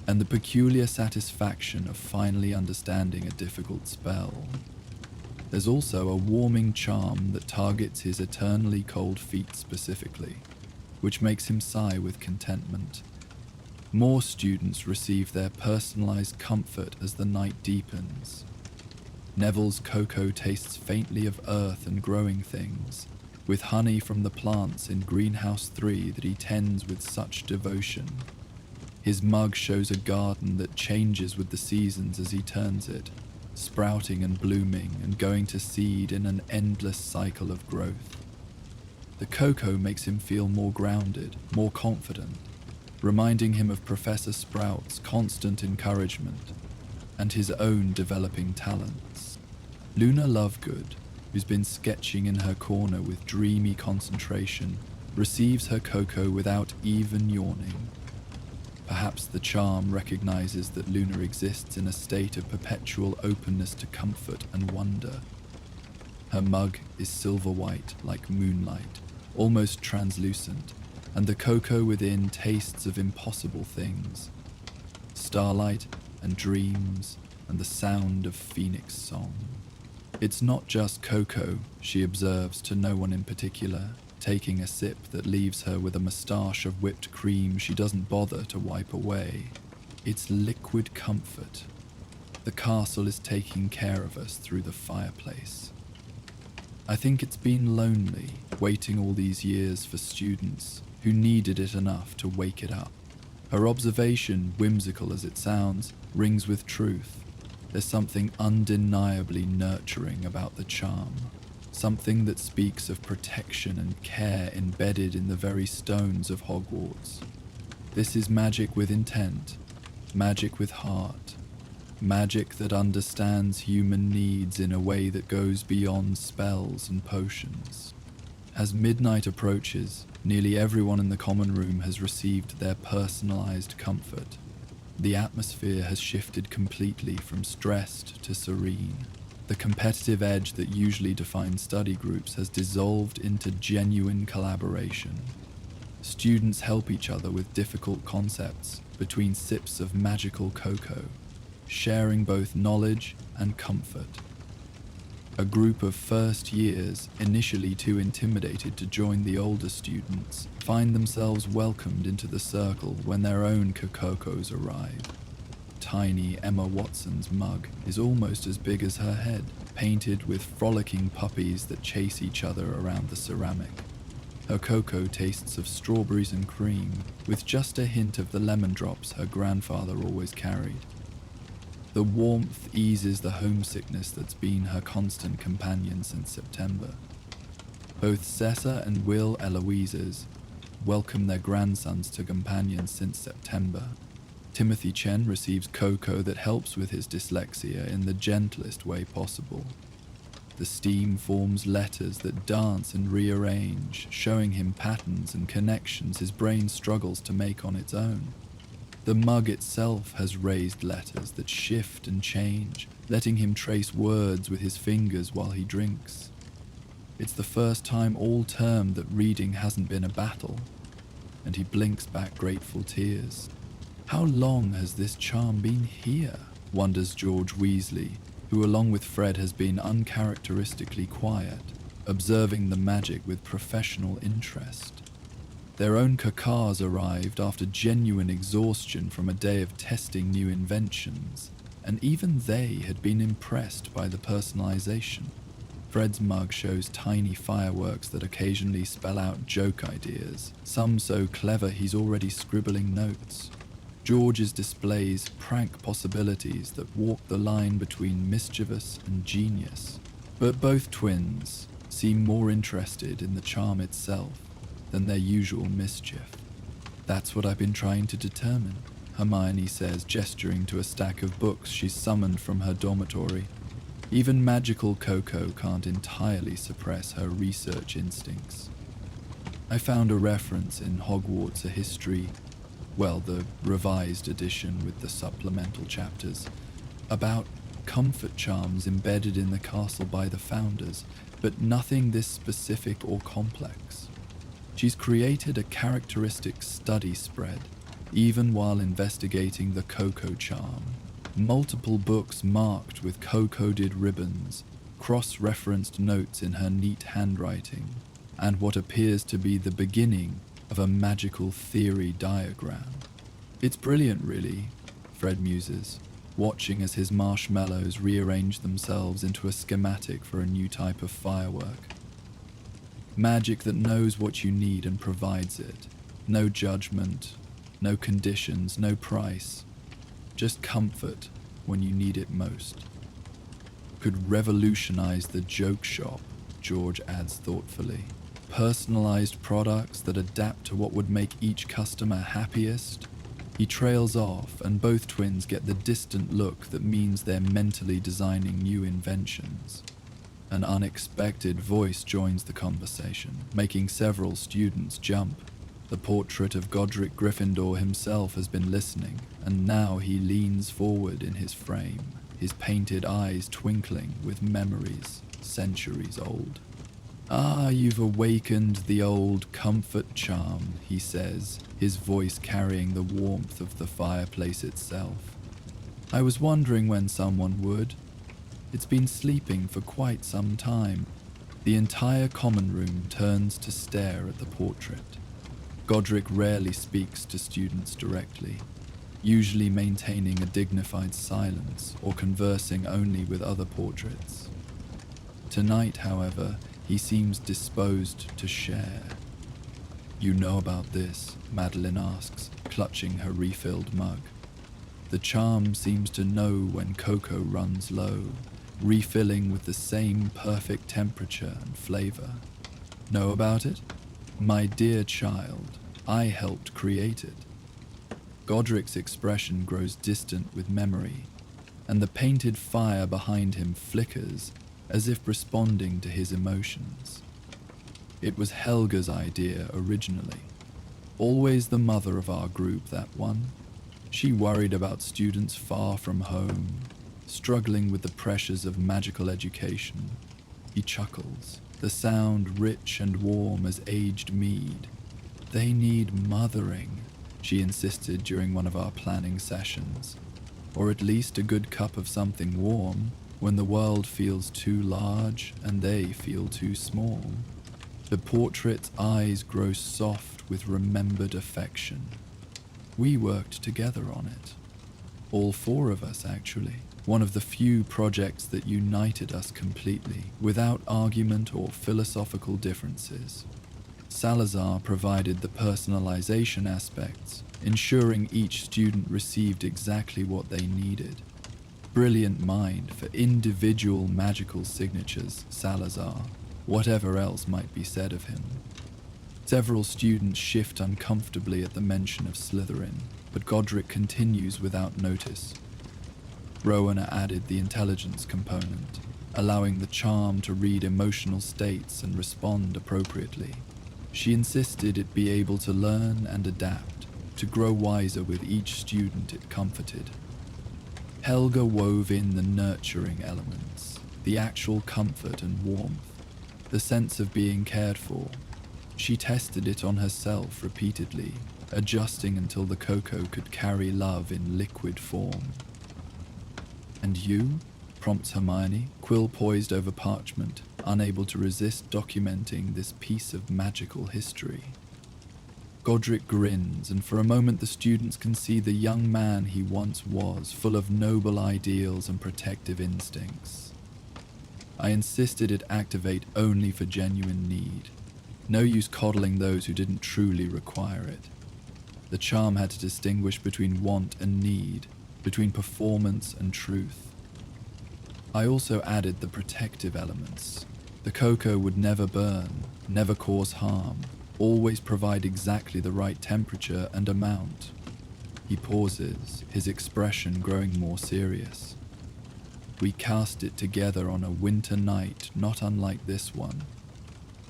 Speaker 1: and the peculiar satisfaction of finally understanding a difficult spell. There's also a warming charm that targets his eternally cold feet specifically, which makes him sigh with contentment. More students receive their personalized comfort as the night deepens. Neville's cocoa tastes faintly of earth and growing things, with honey from the plants in Greenhouse 3 that he tends with such devotion. His mug shows a garden that changes with the seasons as he turns it, sprouting and blooming and going to seed in an endless cycle of growth. The cocoa makes him feel more grounded, more confident, reminding him of Professor Sprout's constant encouragement and his own developing talents. Luna Lovegood, who's been sketching in her corner with dreamy concentration, receives her cocoa without even yawning. Perhaps the charm recognizes that Luna exists in a state of perpetual openness to comfort and wonder. Her mug is silver white like moonlight, almost translucent, and the cocoa within tastes of impossible things. Starlight and dreams and the sound of phoenix song. It's not just cocoa, she observes to no one in particular, taking a sip that leaves her with a moustache of whipped cream she doesn't bother to wipe away. It's liquid comfort. The castle is taking care of us through the fireplace. I think it's been lonely, waiting all these years for students who needed it enough to wake it up. Her observation, whimsical as it sounds, rings with truth. There's something undeniably nurturing about the charm. Something that speaks of protection and care embedded in the very stones of Hogwarts. This is magic with intent, magic with heart, magic that understands human needs in a way that goes beyond spells and potions. As midnight approaches, nearly everyone in the common room has received their personalized comfort. The atmosphere has shifted completely from stressed to serene. The competitive edge that usually defines study groups has dissolved into genuine collaboration. Students help each other with difficult concepts between sips of magical cocoa, sharing both knowledge and comfort. A group of first years, initially too intimidated to join the older students, find themselves welcomed into the circle when their own cococos arrive. Tiny Emma Watson's mug is almost as big as her head, painted with frolicking puppies that chase each other around the ceramic. Her cocoa tastes of strawberries and cream, with just a hint of the lemon drops her grandfather always carried. The warmth eases the homesickness that's been her constant companion since September. Both Cessa and Will Eloises welcome their grandsons to companions since September. Timothy Chen receives cocoa that helps with his dyslexia in the gentlest way possible. The steam forms letters that dance and rearrange, showing him patterns and connections his brain struggles to make on its own. The mug itself has raised letters that shift and change, letting him trace words with his fingers while he drinks. It's the first time all term that reading hasn't been a battle, and he blinks back grateful tears. How long has this charm been here? Wonders George Weasley, who along with Fred has been uncharacteristically quiet, observing the magic with professional interest. Their own cacars arrived after genuine exhaustion from a day of testing new inventions, and even they had been impressed by the personalization. Fred's mug shows tiny fireworks that occasionally spell out joke ideas, some so clever he's already scribbling notes. George's displays prank possibilities that walk the line between mischievous and genius. But both twins seem more interested in the charm itself than their usual mischief. That's what I've been trying to determine, Hermione says, gesturing to a stack of books she's summoned from her dormitory. Even magical Coco can't entirely suppress her research instincts. I found a reference in Hogwarts A History, well, the revised edition with the supplemental chapters, about comfort charms embedded in the castle by the founders, but nothing this specific or complex. She's created a characteristic study spread, even while investigating the Coco charm. Multiple books marked with co-coded ribbons, cross-referenced notes in her neat handwriting, and what appears to be the beginning of a magical theory diagram. It's brilliant, really, Fred muses, watching as his marshmallows rearrange themselves into a schematic for a new type of firework. Magic that knows what you need and provides it. No judgment, no conditions, no price. Just comfort when you need it most. Could revolutionize the joke shop, George adds thoughtfully. Personalized products that adapt to what would make each customer happiest. He trails off, and both twins get the distant look that means they're mentally designing new inventions. An unexpected voice joins the conversation, making several students jump. The portrait of Godric Gryffindor himself has been listening, and now he leans forward in his frame, his painted eyes twinkling with memories centuries old. "Ah, you've awakened the old comfort charm," he says, his voice carrying the warmth of the fireplace itself. "I was wondering when someone would. It's been sleeping for quite some time." The entire common room turns to stare at the portrait. Godric rarely speaks to students directly, usually maintaining a dignified silence or conversing only with other portraits. Tonight, however, he seems disposed to share. You know about this? Madeline asks, clutching her refilled mug. The charm seems to know when cocoa runs low, refilling with the same perfect temperature and flavor. Know about it? My dear child, I helped create it. Godric's expression grows distant with memory, and the painted fire behind him flickers as if responding to his emotions. It was Helga's idea originally. Always the mother of our group, that one. She worried about students far from home, struggling with the pressures of magical education. He chuckles, the sound rich and warm as aged mead. They need mothering, she insisted during one of our planning sessions. Or at least a good cup of something warm when the world feels too large and they feel too small. The portrait's eyes grow soft with remembered affection. We worked together on it. All four of us, actually. One of the few projects that united us completely, without argument or philosophical differences. Salazar provided the personalization aspects, ensuring each student received exactly what they needed. Brilliant mind for individual magical signatures, Salazar, whatever else might be said of him. Several students shift uncomfortably at the mention of Slytherin, but Godric continues without notice. Rowena added the intelligence component, allowing the charm to read emotional states and respond appropriately. She insisted it be able to learn and adapt, to grow wiser with each student it comforted. Helga wove in the nurturing elements, the actual comfort and warmth, the sense of being cared for. She tested it on herself repeatedly, adjusting until the cocoa could carry love in liquid form. "And you?" prompts Hermione, quill poised over parchment, unable to resist documenting this piece of magical history. Godric grins, and for a moment the students can see the young man he once was, full of noble ideals and protective instincts. I insisted it activate only for genuine need. No use coddling those who didn't truly require it. The charm had to distinguish between want and need, between performance and truth. I also added the protective elements. The cocoa would never burn, never cause harm, always provide exactly the right temperature and amount. He pauses, his expression growing more serious. We cast it together on a winter night not unlike this one.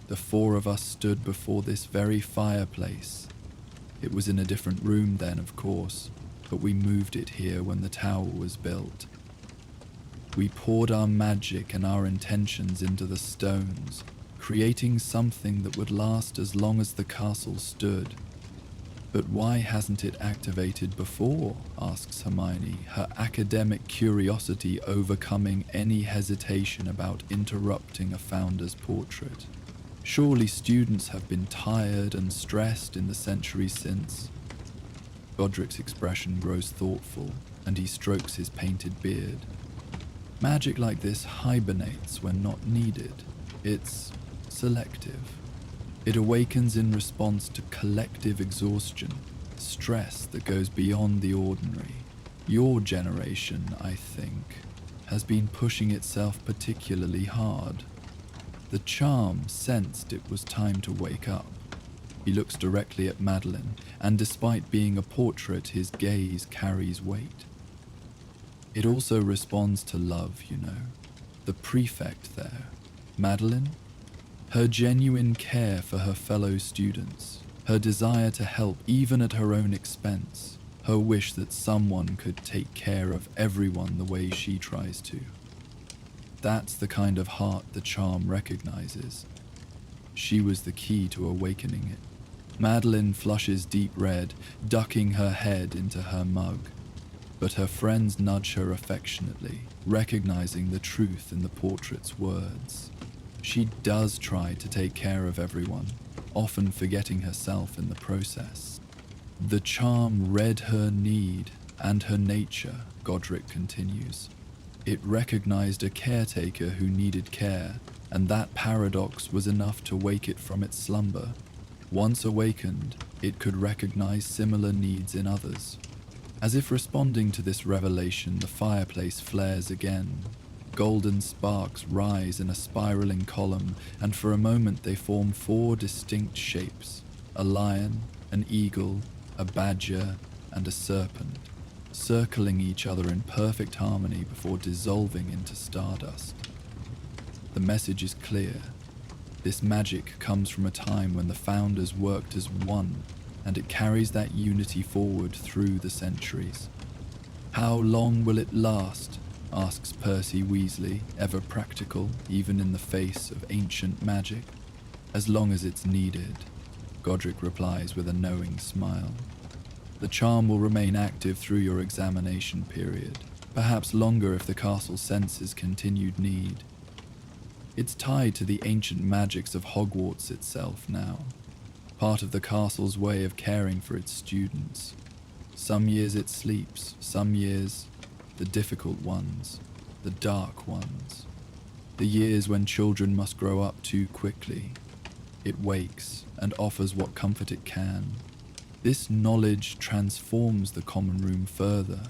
Speaker 1: The four of us stood before this very fireplace. It was in a different room then, of course, but we moved it here when the tower was built. We poured our magic and our intentions into the stones, creating something that would last as long as the castle stood. "But why hasn't it activated before?" asks Hermione, her academic curiosity overcoming any hesitation about interrupting a founder's portrait. Surely students have been tired and stressed in the centuries since. Godric's expression grows thoughtful, and he strokes his painted beard. Magic like this hibernates when not needed. It's selective. It awakens in response to collective exhaustion, stress that goes beyond the ordinary. Your generation, I think, has been pushing itself particularly hard. The charm sensed it was time to wake up. He looks directly at Madeline, and despite being a portrait, his gaze carries weight. It also responds to love, you know. The prefect there, Madeline, her genuine care for her fellow students, her desire to help even at her own expense, her wish that someone could take care of everyone the way she tries to. That's the kind of heart the charm recognizes. She was the key to awakening it. Madeline flushes deep red, ducking her head into her mug, but her friends nudge her affectionately, recognizing the truth in the portrait's words. She does try to take care of everyone, often forgetting herself in the process. The charm read her need and her nature, Godric continues. It recognized a caretaker who needed care, and that paradox was enough to wake it from its slumber. Once awakened, it could recognize similar needs in others. As if responding to this revelation, the fireplace flares again. Golden sparks rise in a spiraling column, and for a moment they form 4 distinct shapes: a lion, an eagle, a badger, and a serpent, circling each other in perfect harmony before dissolving into stardust. The message is clear. This magic comes from a time when the founders worked as one, and it carries that unity forward through the centuries. "How long will it last?" asks Percy Weasley, ever practical, even in the face of ancient magic. "As long as it's needed," Godric replies with a knowing smile. "The charm will remain active through your examination period, perhaps longer if the castle senses continued need. It's tied to the ancient magics of Hogwarts itself now, part of the castle's way of caring for its students. Some years it sleeps, some years the difficult ones, the dark ones, the years when children must grow up too quickly. It wakes and offers what comfort it can. This knowledge transforms the common room further.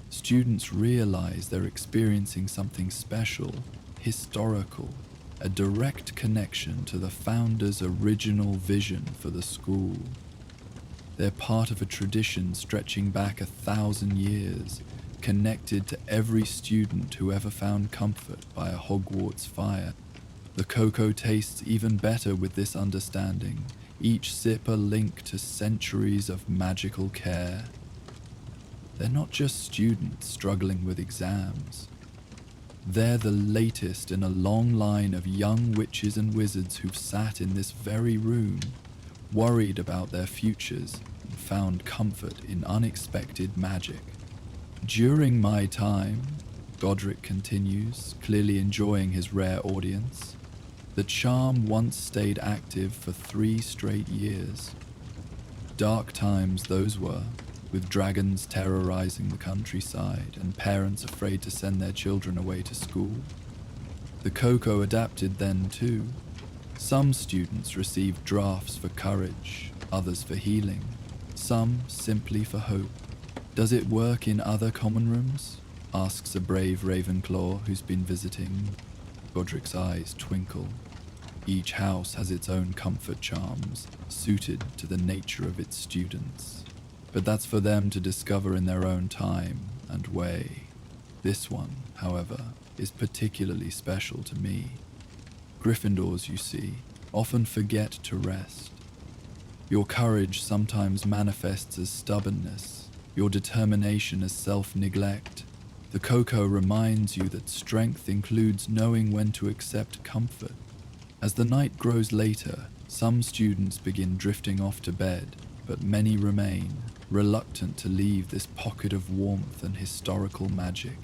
Speaker 1: Students realize they're experiencing something special, historical, a direct connection to the founder's original vision for the school. They're part of a tradition stretching back 1,000 years, connected to every student who ever found comfort by a Hogwarts fire. The cocoa tastes even better with this understanding, each sip a link to centuries of magical care. They're not just students struggling with exams. They're the latest in a long line of young witches and wizards who've sat in this very room, worried about their futures, and found comfort in unexpected magic. During my time, Godric continues, clearly enjoying his rare audience, the charm once stayed active for 3 straight years. Dark times those were, with dragons terrorizing the countryside and parents afraid to send their children away to school. The cocoa adapted then too. Some students received drafts for courage, others for healing, some simply for hope. "Does it work in other common rooms?" asks a brave Ravenclaw who's been visiting. Godric's eyes twinkle. Each house has its own comfort charms, suited to the nature of its students. But that's for them to discover in their own time and way. This one, however, is particularly special to me. Gryffindors, you see, often forget to rest. Your courage sometimes manifests as stubbornness, your determination as self-neglect. The cocoa reminds you that strength includes knowing when to accept comfort. As the night grows later, some students begin drifting off to bed, but many remain, reluctant to leave this pocket of warmth and historical magic.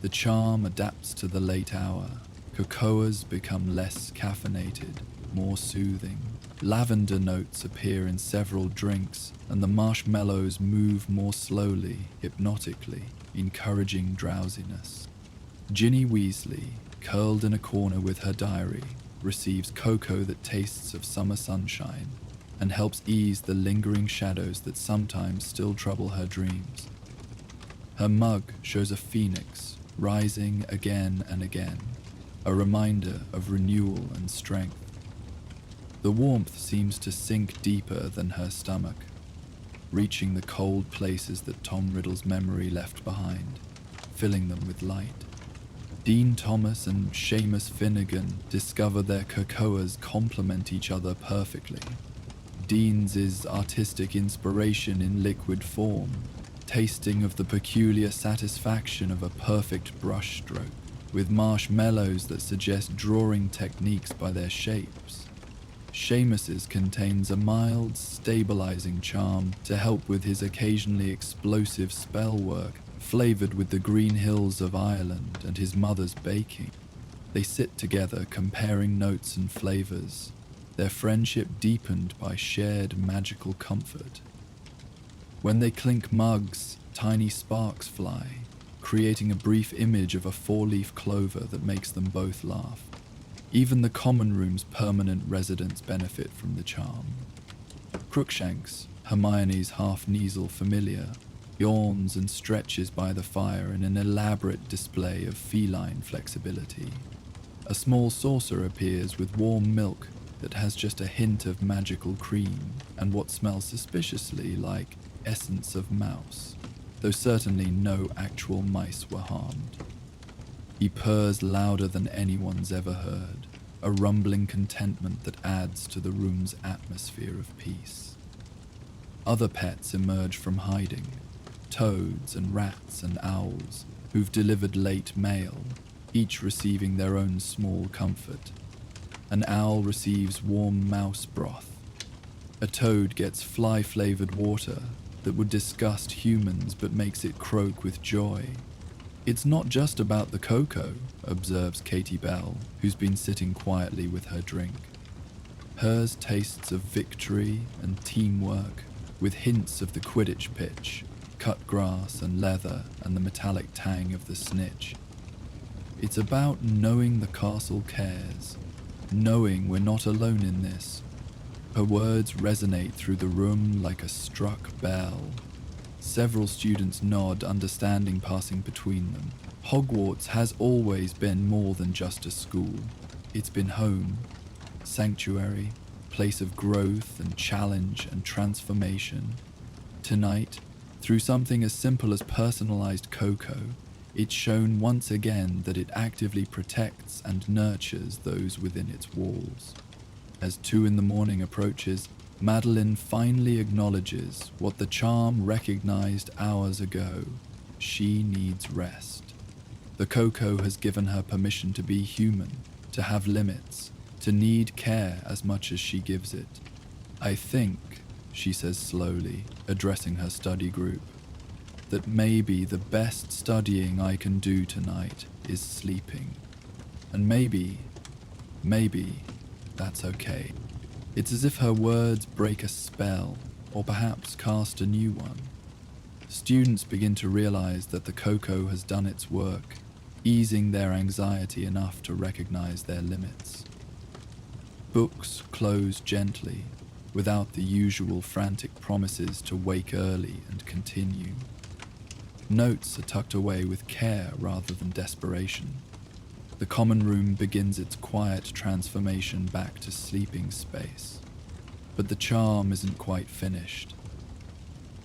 Speaker 1: The charm adapts to the late hour. Cocoas become less caffeinated, more soothing. Lavender notes appear in several drinks, and the marshmallows move more slowly, hypnotically, encouraging drowsiness. Ginny Weasley, curled in a corner with her diary, receives cocoa that tastes of summer sunshine and helps ease the lingering shadows that sometimes still trouble her dreams. Her mug shows a phoenix rising again and again, a reminder of renewal and strength. The warmth seems to sink deeper than her stomach, reaching the cold places that Tom Riddle's memory left behind, filling them with light. Dean Thomas and Seamus Finnegan discover their cocoas complement each other perfectly. Dean's is artistic inspiration in liquid form, tasting of the peculiar satisfaction of a perfect brushstroke, with marshmallows that suggest drawing techniques by their shapes. Seamus's contains a mild, stabilizing charm to help with his occasionally explosive spell work, flavored with the green hills of Ireland and his mother's baking. They sit together comparing notes and flavors, their friendship deepened by shared magical comfort. When they clink mugs, tiny sparks fly, creating a brief image of a 4-leaf clover that makes them both laugh. Even the common room's permanent residents benefit from the charm. Crookshanks, Hermione's half-Kneasel familiar, yawns and stretches by the fire in an elaborate display of feline flexibility. A small saucer appears with warm milk that has just a hint of magical cream and what smells suspiciously like essence of mouse, though certainly no actual mice were harmed. He purrs louder than anyone's ever heard, a rumbling contentment that adds to the room's atmosphere of peace. Other pets emerge from hiding, toads and rats and owls who've delivered late mail, each receiving their own small comfort. An owl receives warm mouse broth. A toad gets fly-flavored water that would disgust humans but makes it croak with joy. It's not just about the cocoa, observes Katie Bell, who's been sitting quietly with her drink. Hers tastes of victory and teamwork, with hints of the Quidditch pitch, cut grass and leather and the metallic tang of the snitch. It's about knowing the castle cares, knowing we're not alone in this. Her words resonate through the room like a struck bell. Several students nod, understanding passing between them. Hogwarts has always been more than just a school. It's been home, sanctuary, place of growth and challenge and transformation. Tonight, through something as simple as personalized cocoa, it's shown once again that it actively protects and nurtures those within its walls. As 2 a.m. approaches, Madeline finally acknowledges what the charm recognized hours ago. She needs rest. The cocoa has given her permission to be human, to have limits, to need care as much as she gives it. I think, she says slowly, addressing her study group, that maybe the best studying I can do tonight is sleeping. And maybe that's okay. It's as if her words break a spell, or perhaps cast a new one. Students begin to realize that the cocoa has done its work, easing their anxiety enough to recognize their limits. Books close gently, without the usual frantic promises to wake early and continue. Notes are tucked away with care rather than desperation. The common room begins its quiet transformation back to sleeping space. But the charm isn't quite finished.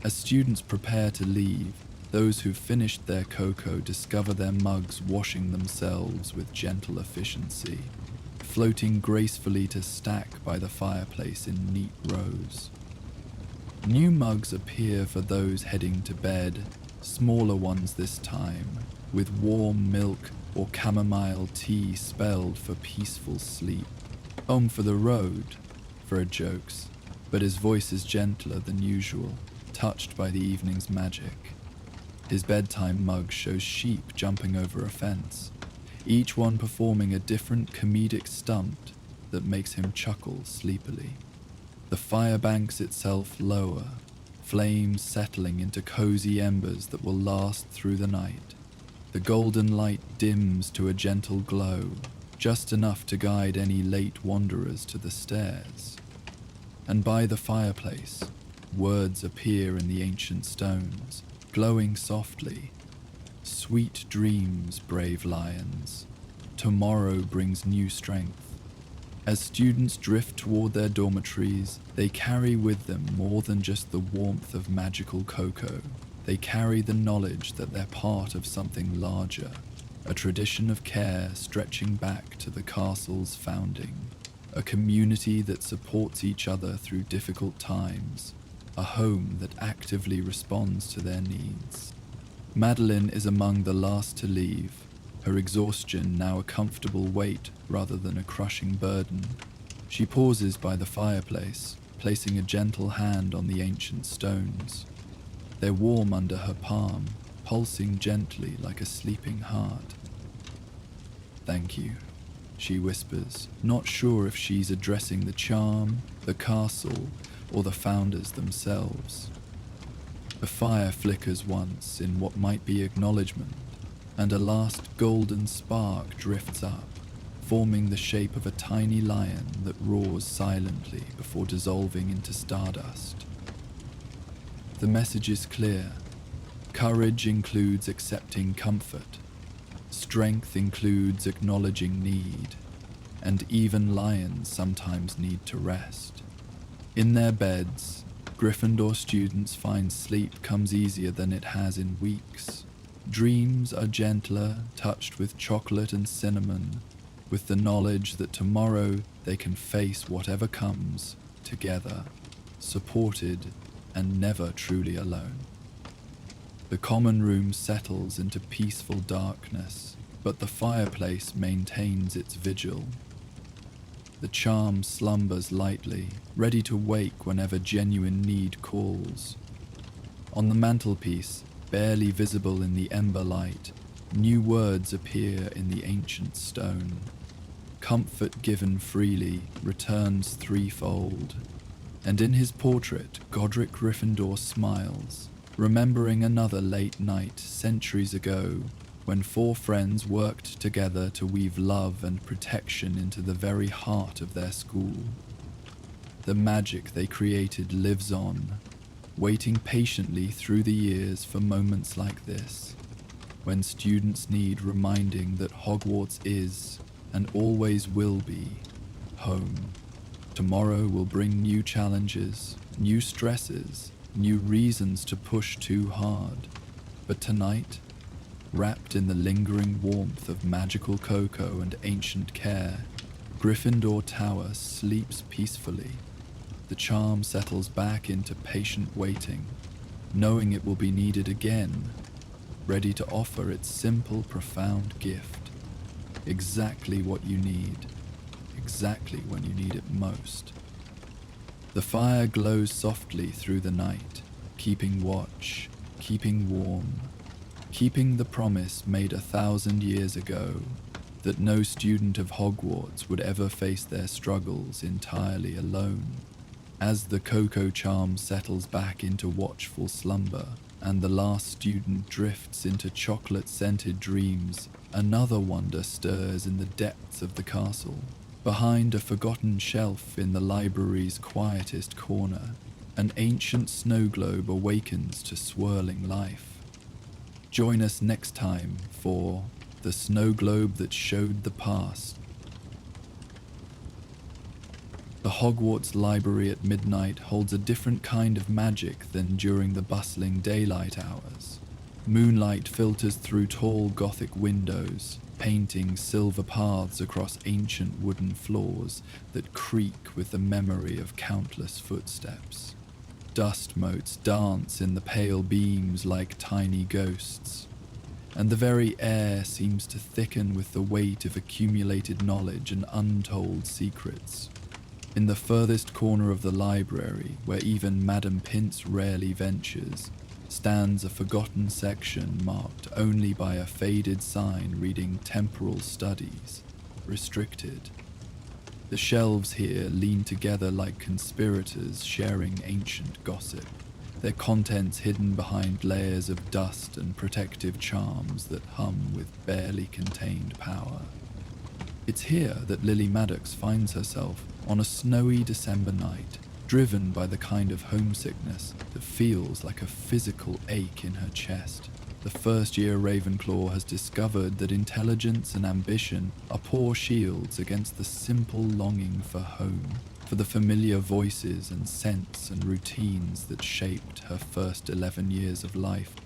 Speaker 1: As students prepare to leave, those who've finished their cocoa discover their mugs washing themselves with gentle efficiency, floating gracefully to stack by the fireplace in neat rows. New mugs appear for those heading to bed, smaller ones this time, with warm milk or chamomile tea spelled for peaceful sleep. Home for the road, Fred jokes, but his voice is gentler than usual, touched by the evening's magic. His bedtime mug shows sheep jumping over a fence, each one performing a different comedic stunt that makes him chuckle sleepily. The fire banks itself lower, flames settling into cozy embers that will last through the night. The golden light dims to a gentle glow, just enough to guide any late wanderers to the stairs. And by the fireplace, words appear in the ancient stones, glowing softly. Sweet dreams, brave lions. Tomorrow brings new strength. As students drift toward their dormitories, they carry with them more than just the warmth of magical cocoa. They carry the knowledge that they're part of something larger, a tradition of care stretching back to the castle's founding, a community that supports each other through difficult times, a home that actively responds to their needs. Madeline is among the last to leave, her exhaustion now a comfortable weight rather than a crushing burden. She pauses by the fireplace, placing a gentle hand on the ancient stones. They're warm under her palm, pulsing gently like a sleeping heart. "Thank you," she whispers, not sure if she's addressing the charm, the castle, or the founders themselves. The fire flickers once in what might be acknowledgement, and a last golden spark drifts up, forming the shape of a tiny lion that roars silently before dissolving into stardust. The message is clear. Courage includes accepting comfort. Strength includes acknowledging need. And even lions sometimes need to rest. In their beds, Gryffindor students find sleep comes easier than it has in weeks. Dreams are gentler, touched with chocolate and cinnamon, with the knowledge that tomorrow they can face whatever comes, together, supported, and never truly alone. The common room settles into peaceful darkness, but the fireplace maintains its vigil. The charm slumbers lightly, ready to wake whenever genuine need calls. On the mantelpiece, barely visible in the ember light, new words appear in the ancient stone. Comfort given freely returns threefold. And in his portrait, Godric Gryffindor smiles, remembering another late night centuries ago when 4 friends worked together to weave love and protection into the very heart of their school. The magic they created lives on, waiting patiently through the years for moments like this, when students need reminding that Hogwarts is, and always will be, home. Tomorrow will bring new challenges, new stresses, new reasons to push too hard, but tonight, wrapped in the lingering warmth of magical cocoa and ancient care, Gryffindor Tower sleeps peacefully. The charm settles back into patient waiting, knowing it will be needed again, ready to offer its simple, profound gift. Exactly what you need, exactly when you need it most. The fire glows softly through the night, keeping watch, keeping warm, keeping the promise made 1,000 years ago that no student of Hogwarts would ever face their struggles entirely alone. As the cocoa charm settles back into watchful slumber and the last student drifts into chocolate-scented dreams, another wonder stirs in the depths of the castle. Behind a forgotten shelf in the library's quietest corner, an ancient snow globe awakens to swirling life. Join us next time for The Snow Globe That Showed the Past. The Hogwarts Library at midnight holds a different kind of magic than during the bustling daylight hours. Moonlight filters through tall Gothic windows, painting silver paths across ancient wooden floors that creak with the memory of countless footsteps. Dust motes dance in the pale beams like tiny ghosts, and the very air seems to thicken with the weight of accumulated knowledge and untold secrets. In the furthest corner of the library, where even Madame Pince rarely ventures, stands a forgotten section marked only by a faded sign reading Temporal Studies, Restricted. The shelves here lean together like conspirators sharing ancient gossip, their contents hidden behind layers of dust and protective charms that hum with barely contained power. It's here that Lily Maddox finds herself on a snowy December night, driven by the kind of homesickness that feels like a physical ache in her chest. The first-year Ravenclaw has discovered that intelligence and ambition are poor shields against the simple longing for home, for the familiar voices and scents and routines that shaped her first 11 years of life.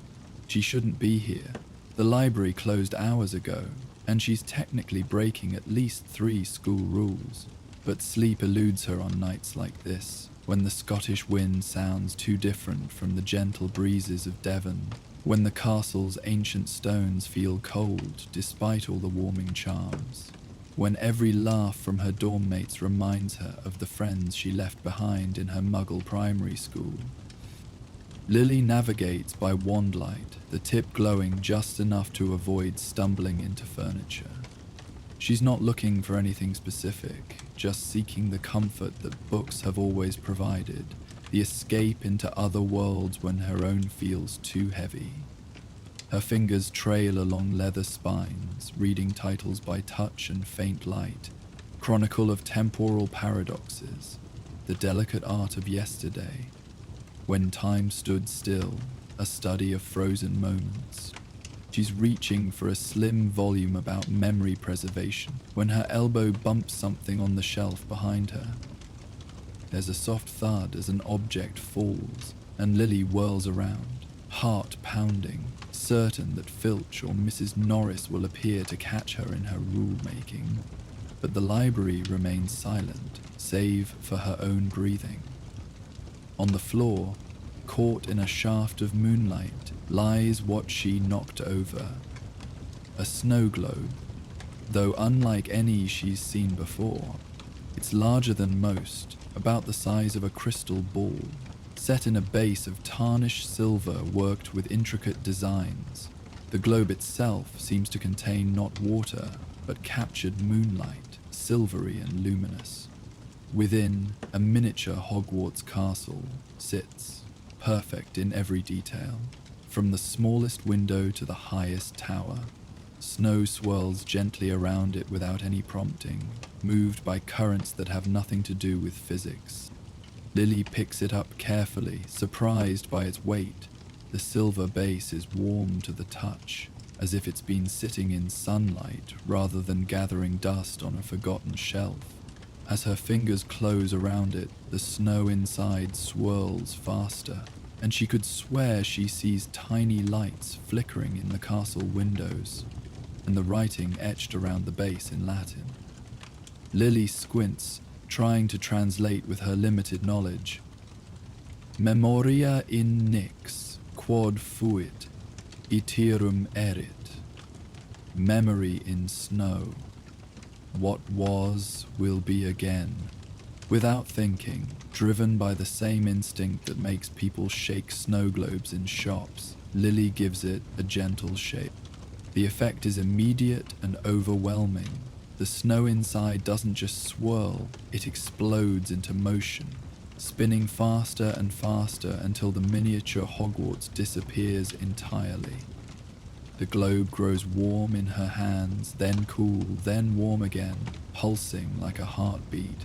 Speaker 1: She shouldn't be here. The library closed hours ago, and she's technically breaking at least 3 school rules. But sleep eludes her on nights like this, when the Scottish wind sounds too different from the gentle breezes of Devon, when the castle's ancient stones feel cold despite all the warming charms, when every laugh from her dorm mates reminds her of the friends she left behind in her Muggle primary school. Lily navigates by wandlight, the tip glowing just enough to avoid stumbling into furniture. She's not looking for anything specific, just seeking the comfort that books have always provided, the escape into other worlds when her own feels too heavy. Her fingers trail along leather spines, reading titles by touch and faint light. Chronicle of Temporal Paradoxes, The Delicate Art of Yesterday, When Time Stood Still, A Study of Frozen Moments. She's reaching for a slim volume about memory preservation when her elbow bumps something on the shelf behind her. There's a soft thud as an object falls, and Lily whirls around, heart pounding, certain that Filch or Mrs. Norris will appear to catch her in her rule-making. But the library remains silent, save for her own breathing. On the floor, caught in a shaft of moonlight, lies what she knocked over. A snow globe, though unlike any she's seen before. It's larger than most, about the size of a crystal ball, set in a base of tarnished silver worked with intricate designs. The globe itself seems to contain not water, but captured moonlight, silvery and luminous. Within, a miniature Hogwarts castle sits, perfect in every detail, from the smallest window to the highest tower. Snow swirls gently around it without any prompting, moved by currents that have nothing to do with physics. Lily picks it up carefully, surprised by its weight. The silver base is warm to the touch, as if it's been sitting in sunlight rather than gathering dust on a forgotten shelf. As her fingers close around it, the snow inside swirls faster, and she could swear she sees tiny lights flickering in the castle windows, and the writing etched around the base in Latin. Lily squints, trying to translate with her limited knowledge. Memoria in nix, quod fuit, iterum erit. Memory in snow. What was will be again. Without thinking, driven by the same instinct that makes people shake snow globes in shops, Lily gives it a gentle shake. The effect is immediate and overwhelming. The snow inside doesn't just swirl, it explodes into motion, spinning faster and faster until the miniature Hogwarts disappears entirely. The globe grows warm in her hands, then cool, then warm again, pulsing like a heartbeat.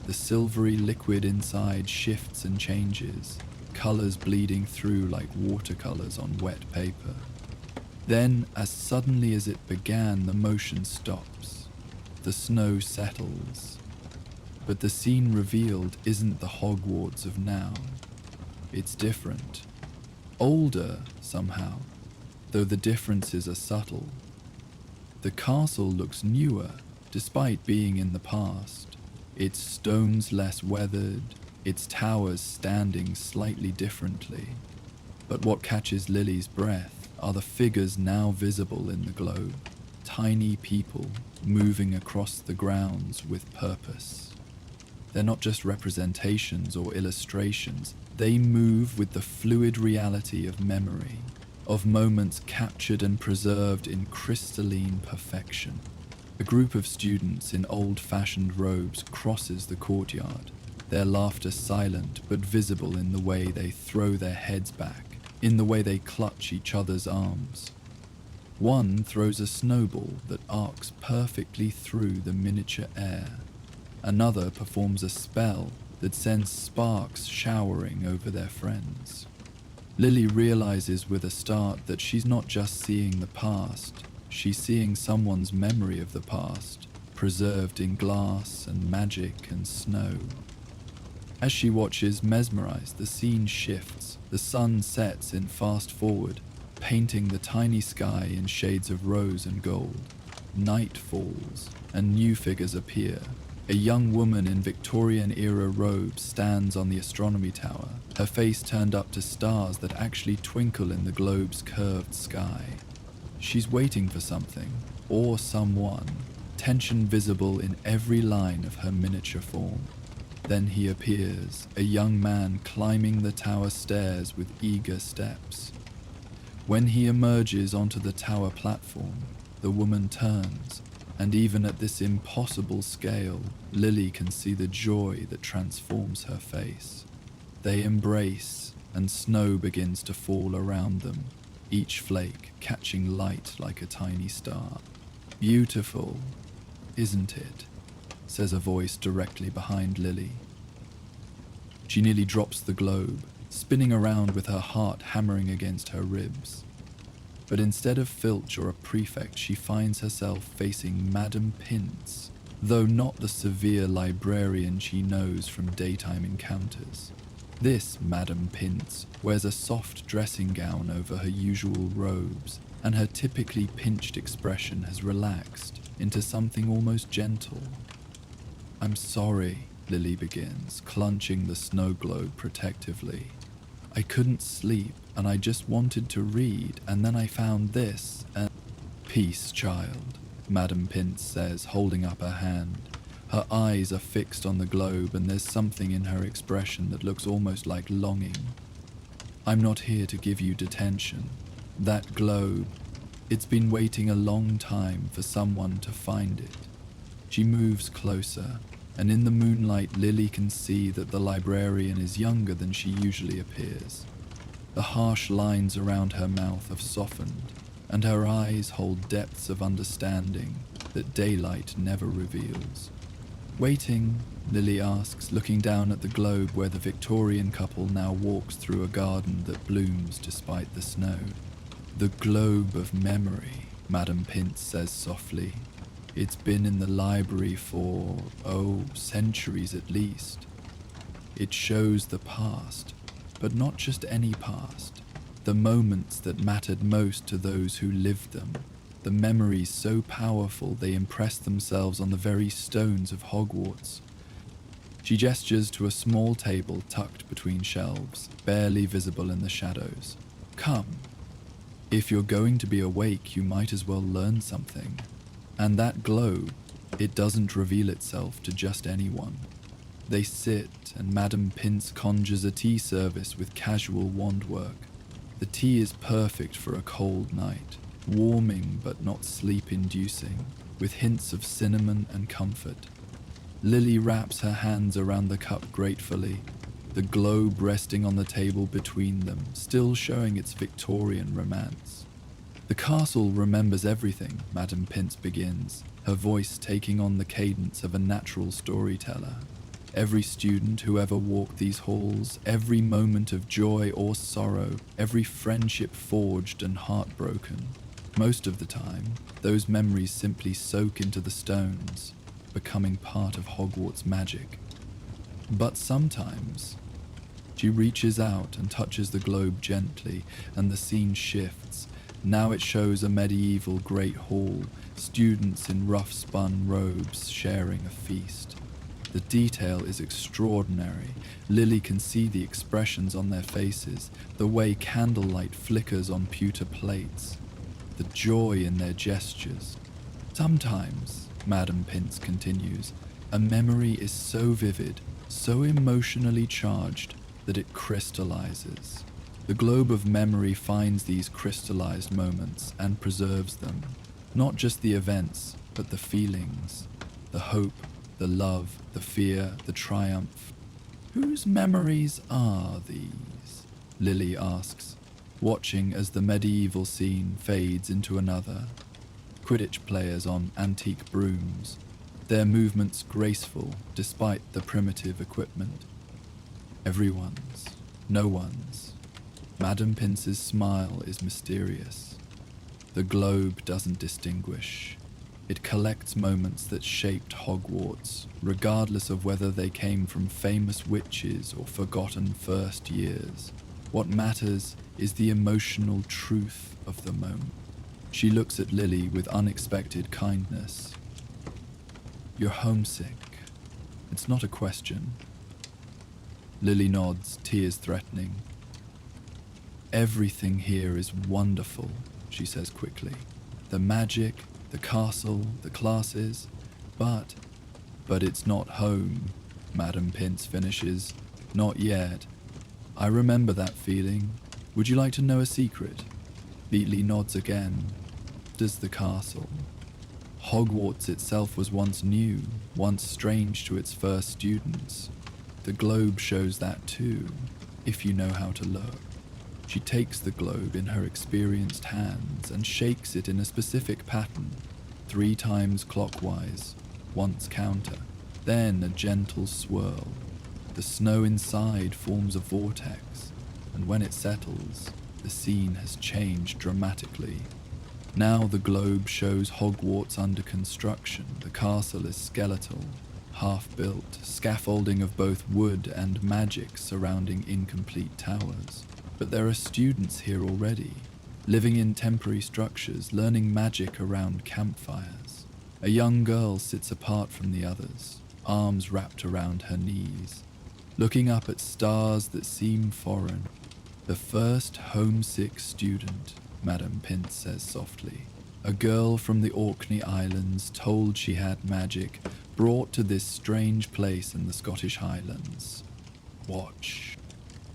Speaker 1: The silvery liquid inside shifts and changes, colors bleeding through like watercolors on wet paper. Then, as suddenly as it began, the motion stops. The snow settles. But the scene revealed isn't the Hogwarts of now. It's different. Older, somehow, though the differences are subtle. The castle looks newer, despite being in the past. Its stones less weathered, its towers standing slightly differently. But what catches Lily's breath are the figures now visible in the globe. Tiny people moving across the grounds with purpose. They're not just representations or illustrations, they move with the fluid reality of memory, of moments captured and preserved in crystalline perfection. A group of students in old-fashioned robes crosses the courtyard, their laughter silent but visible in the way they throw their heads back, in the way they clutch each other's arms. One throws a snowball that arcs perfectly through the miniature air. Another performs a spell that sends sparks showering over their friends. Lily realizes with a start that she's not just seeing the past, she's seeing someone's memory of the past, preserved in glass and magic and snow. As she watches, mesmerized, the scene shifts. The sun sets in fast forward, painting the tiny sky in shades of rose and gold. Night falls, and new figures appear. A young woman in Victorian-era robes stands on the astronomy tower, her face turned up to stars that actually twinkle in the globe's curved sky. She's waiting for something, or someone, tension visible in every line of her miniature form. Then he appears, a young man climbing the tower stairs with eager steps. When he emerges onto the tower platform, the woman turns, and even at this impossible scale, Lily can see the joy that transforms her face. They embrace, and snow begins to fall around them. each flake catching light like a tiny star. "Beautiful, isn't it?" says a voice directly behind Lily. She nearly drops the globe, spinning around with her heart hammering against her ribs. But instead of Filch or a prefect, she finds herself facing Madame Pince, though not the severe librarian she knows from daytime encounters. This Madame Pince wears a soft dressing gown over her usual robes, and her typically pinched expression has relaxed into something almost gentle. "I'm sorry," Lily begins, clutching the snow globe protectively. "I couldn't sleep, and I just wanted to read, and then I found this, and—" "Peace, child," Madame Pince says, holding up her hand. Her eyes are fixed on the globe, and there's something in her expression that looks almost like longing. "I'm not here to give you detention. That globe, it's been waiting a long time for someone to find it." She moves closer, and in the moonlight Lily can see that the librarian is younger than she usually appears. The harsh lines around her mouth have softened, and her eyes hold depths of understanding that daylight never reveals. "Waiting?" Lily asks, looking down at the globe where the Victorian couple now walks through a garden that blooms despite the snow. "The globe of memory," Madame Pince says softly. "It's been in the library for, centuries at least. It shows the past, but not just any past. The moments that mattered most to those who lived them. The memories so powerful they impress themselves on the very stones of Hogwarts." She gestures to a small table tucked between shelves, barely visible in the shadows. "Come. If you're going to be awake, you might as well learn something. And that globe, it doesn't reveal itself to just anyone." They sit, and Madame Pince conjures a tea service with casual wand work. The tea is perfect for a cold night, warming but not sleep-inducing, with hints of cinnamon and comfort. Lily wraps her hands around the cup gratefully, the globe resting on the table between them, still showing its Victorian romance. "The castle remembers everything," Madame Pince begins, her voice taking on the cadence of a natural storyteller. "Every student who ever walked these halls, every moment of joy or sorrow, every friendship forged and heartbroken. Most of the time, those memories simply soak into the stones, becoming part of Hogwarts magic. But sometimes—" She reaches out and touches the globe gently, and the scene shifts. Now it shows a medieval great hall, students in rough-spun robes sharing a feast. The detail is extraordinary. Lily can see the expressions on their faces, the way candlelight flickers on pewter plates, the joy in their gestures. "Sometimes," Madame Pince continues, "a memory is so vivid, so emotionally charged, that it crystallizes. The globe of memory finds these crystallized moments and preserves them. Not just the events, but the feelings, the hope, the love, the fear, the triumph." "Whose memories are these?" Lily asks, watching as the medieval scene fades into another. Quidditch players on antique brooms, their movements graceful despite the primitive equipment. "Everyone's, no one's." Madame Pince's smile is mysterious. The globe doesn't distinguish. It collects moments that shaped Hogwarts, regardless of whether they came from famous witches or forgotten first years. What matters is the emotional truth of the moment. She looks at Lily with unexpected kindness. "You're homesick. It's not a question." Lily nods, tears threatening. "Everything here is wonderful," she says quickly. "The magic, the castle, the classes, but it's not home," Madame Pince finishes. "Not yet. I remember that feeling. Would you like to know a secret?" Beatley nods again. "Does the castle. Hogwarts itself was once new, once strange to its first students. The globe shows that too, if you know how to look." She takes the globe in her experienced hands and shakes it in a specific pattern, 3 times clockwise, once counter, then a gentle swirl. The snow inside forms a vortex, and when it settles, the scene has changed dramatically. Now the globe shows Hogwarts under construction. The castle is skeletal, half-built, scaffolding of both wood and magic surrounding incomplete towers. But there are students here already, living in temporary structures, learning magic around campfires. A young girl sits apart from the others, arms wrapped around her knees, looking up at stars that seem foreign. The first homesick student, Madame Pince says softly. A girl from the Orkney Islands, told she had magic, brought to this strange place in the Scottish Highlands. Watch.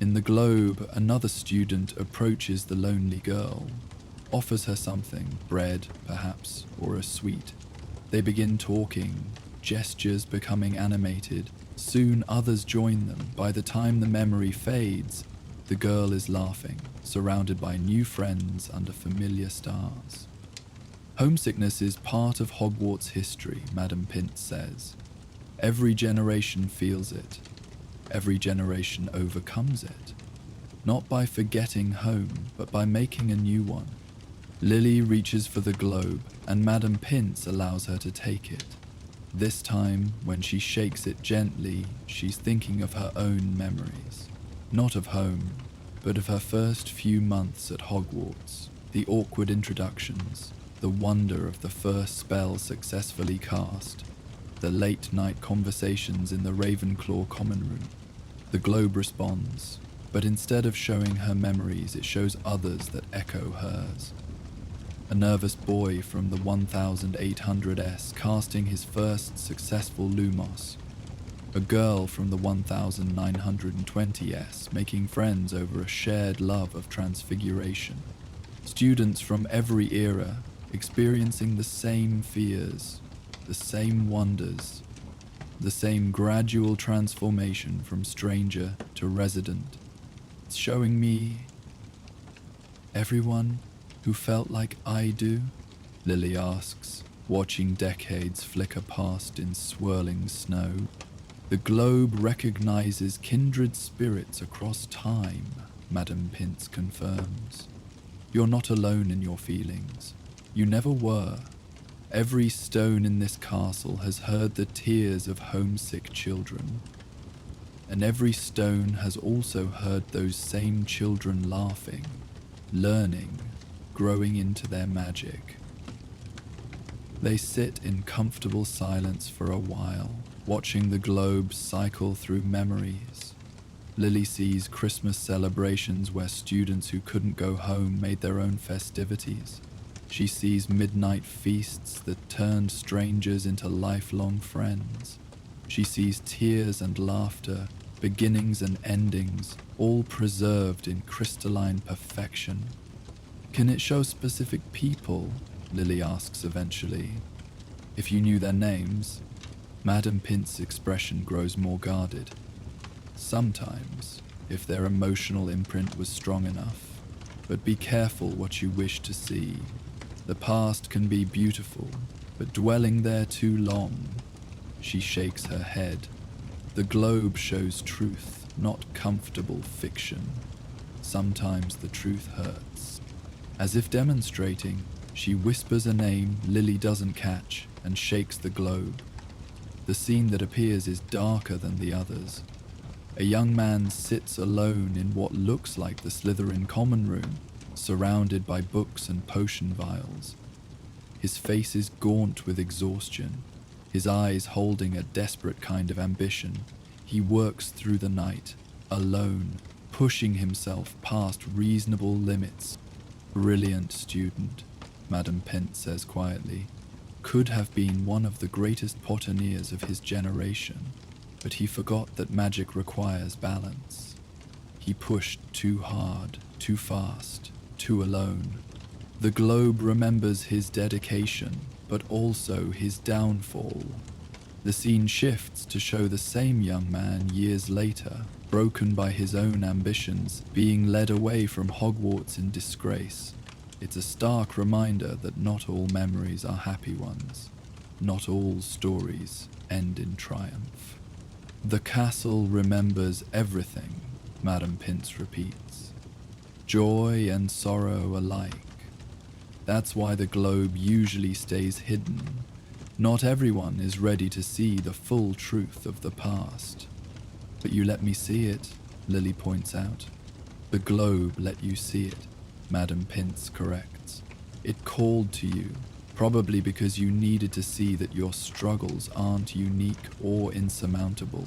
Speaker 1: In the globe, another student approaches the lonely girl, offers her something, bread, perhaps, or a sweet. They begin talking, gestures becoming animated. Soon others join them. By the time the memory fades, the girl is laughing, surrounded by new friends under familiar stars. Homesickness is part of Hogwarts history, Madame Pince says. Every generation feels it. Every generation overcomes it. Not by forgetting home, but by making a new one. Lily reaches for the globe, and Madame Pince allows her to take it. This time, when she shakes it gently, she's thinking of her own memories. Not of home, but of her first few months at Hogwarts, the awkward introductions, the wonder of the first spell successfully cast, the late-night conversations in the Ravenclaw common room. The globe responds, but instead of showing her memories, it shows others that echo hers. A nervous boy from the 1800s casting his first successful Lumos. A girl from the 1920s making friends over a shared love of transfiguration. Students from every era experiencing the same fears, the same wonders, the same gradual transformation from stranger to resident. It's showing me everyone who felt like I do, Lily asks, watching decades flicker past in swirling snow. The globe recognizes kindred spirits across time, Madame Pince confirms. You're not alone in your feelings. You never were. Every stone in this castle has heard the tears of homesick children. And every stone has also heard those same children laughing, learning, growing into their magic. They sit in comfortable silence for a while, watching the globe cycle through memories. Lily sees Christmas celebrations where students who couldn't go home made their own festivities. She sees midnight feasts that turned strangers into lifelong friends. She sees tears and laughter, beginnings and endings, all preserved in crystalline perfection. Can it show specific people? Lily asks eventually. If you knew their names? Madame Pince's expression grows more guarded. Sometimes, if their emotional imprint was strong enough. But be careful what you wish to see. The past can be beautiful, but dwelling there too long. She shakes her head. The globe shows truth, not comfortable fiction. Sometimes the truth hurts. As if demonstrating, she whispers a name Lily doesn't catch and shakes the globe. The scene that appears is darker than the others. A young man sits alone in what looks like the Slytherin common room, surrounded by books and potion vials. His face is gaunt with exhaustion, his eyes holding a desperate kind of ambition. He works through the night, alone, pushing himself past reasonable limits. Brilliant student, Madame Pince says quietly. Could have been one of the greatest potteneers of his generation, but he forgot that magic requires balance. He pushed too hard, too fast, too alone. The globe remembers his dedication, but also his downfall. The scene shifts to show the same young man years later, broken by his own ambitions, being led away from Hogwarts in disgrace. It's a stark reminder that not all memories are happy ones. Not all stories end in triumph. The castle remembers everything, Madame Pince repeats. Joy and sorrow alike. That's why the globe usually stays hidden. Not everyone is ready to see the full truth of the past. But you let me see it, Lily points out. The globe let you see it, Madame Pince corrects. It called to you, probably because you needed to see that your struggles aren't unique or insurmountable.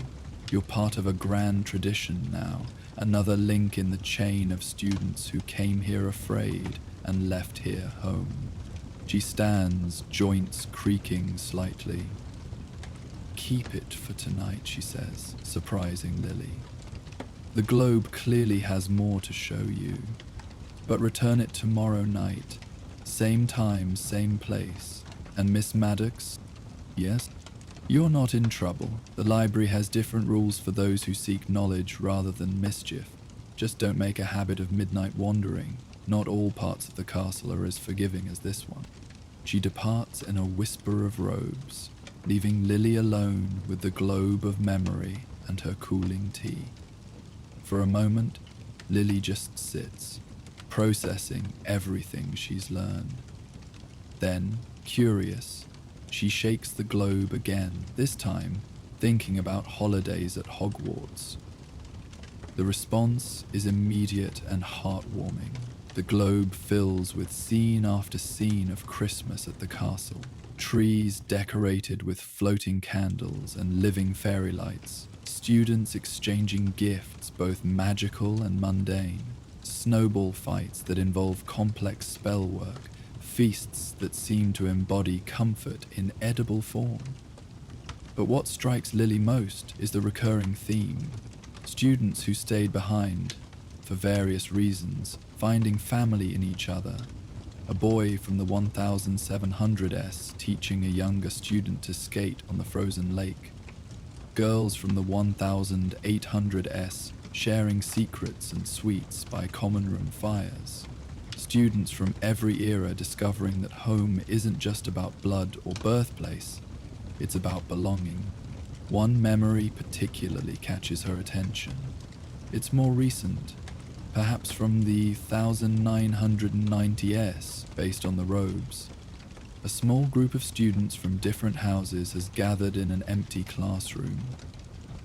Speaker 1: You're part of a grand tradition now, another link in the chain of students who came here afraid and left here home. She stands, joints creaking slightly. Keep it for tonight, she says, surprising Lily. The globe clearly has more to show you, but return it tomorrow night, same time, same place. And Miss Maddox? Yes? You're not in trouble. The library has different rules for those who seek knowledge rather than mischief. Just don't make a habit of midnight wandering. Not all parts of the castle are as forgiving as this one. She departs in a whisper of robes, leaving Lily alone with the globe of memory and her cooling tea. For a moment, Lily just sits, processing everything she's learned. Then, curious, she shakes the globe again, this time thinking about holidays at Hogwarts. The response is immediate and heartwarming. The globe fills with scene after scene of Christmas at the castle. Trees decorated with floating candles and living fairy lights. Students exchanging gifts, both magical and mundane. Snowball fights that involve complex spell work. Feasts that seem to embody comfort in edible form. But what strikes Lily most is the recurring theme. Students who stayed behind, for various reasons, finding family in each other. A boy from the 1700s teaching a younger student to skate on the frozen lake. Girls from the 1800s sharing secrets and sweets by common room fires. Students from every era discovering that home isn't just about blood or birthplace, it's about belonging. One memory particularly catches her attention. It's more recent, perhaps from the 1990s, based on the robes. A small group of students from different houses has gathered in an empty classroom.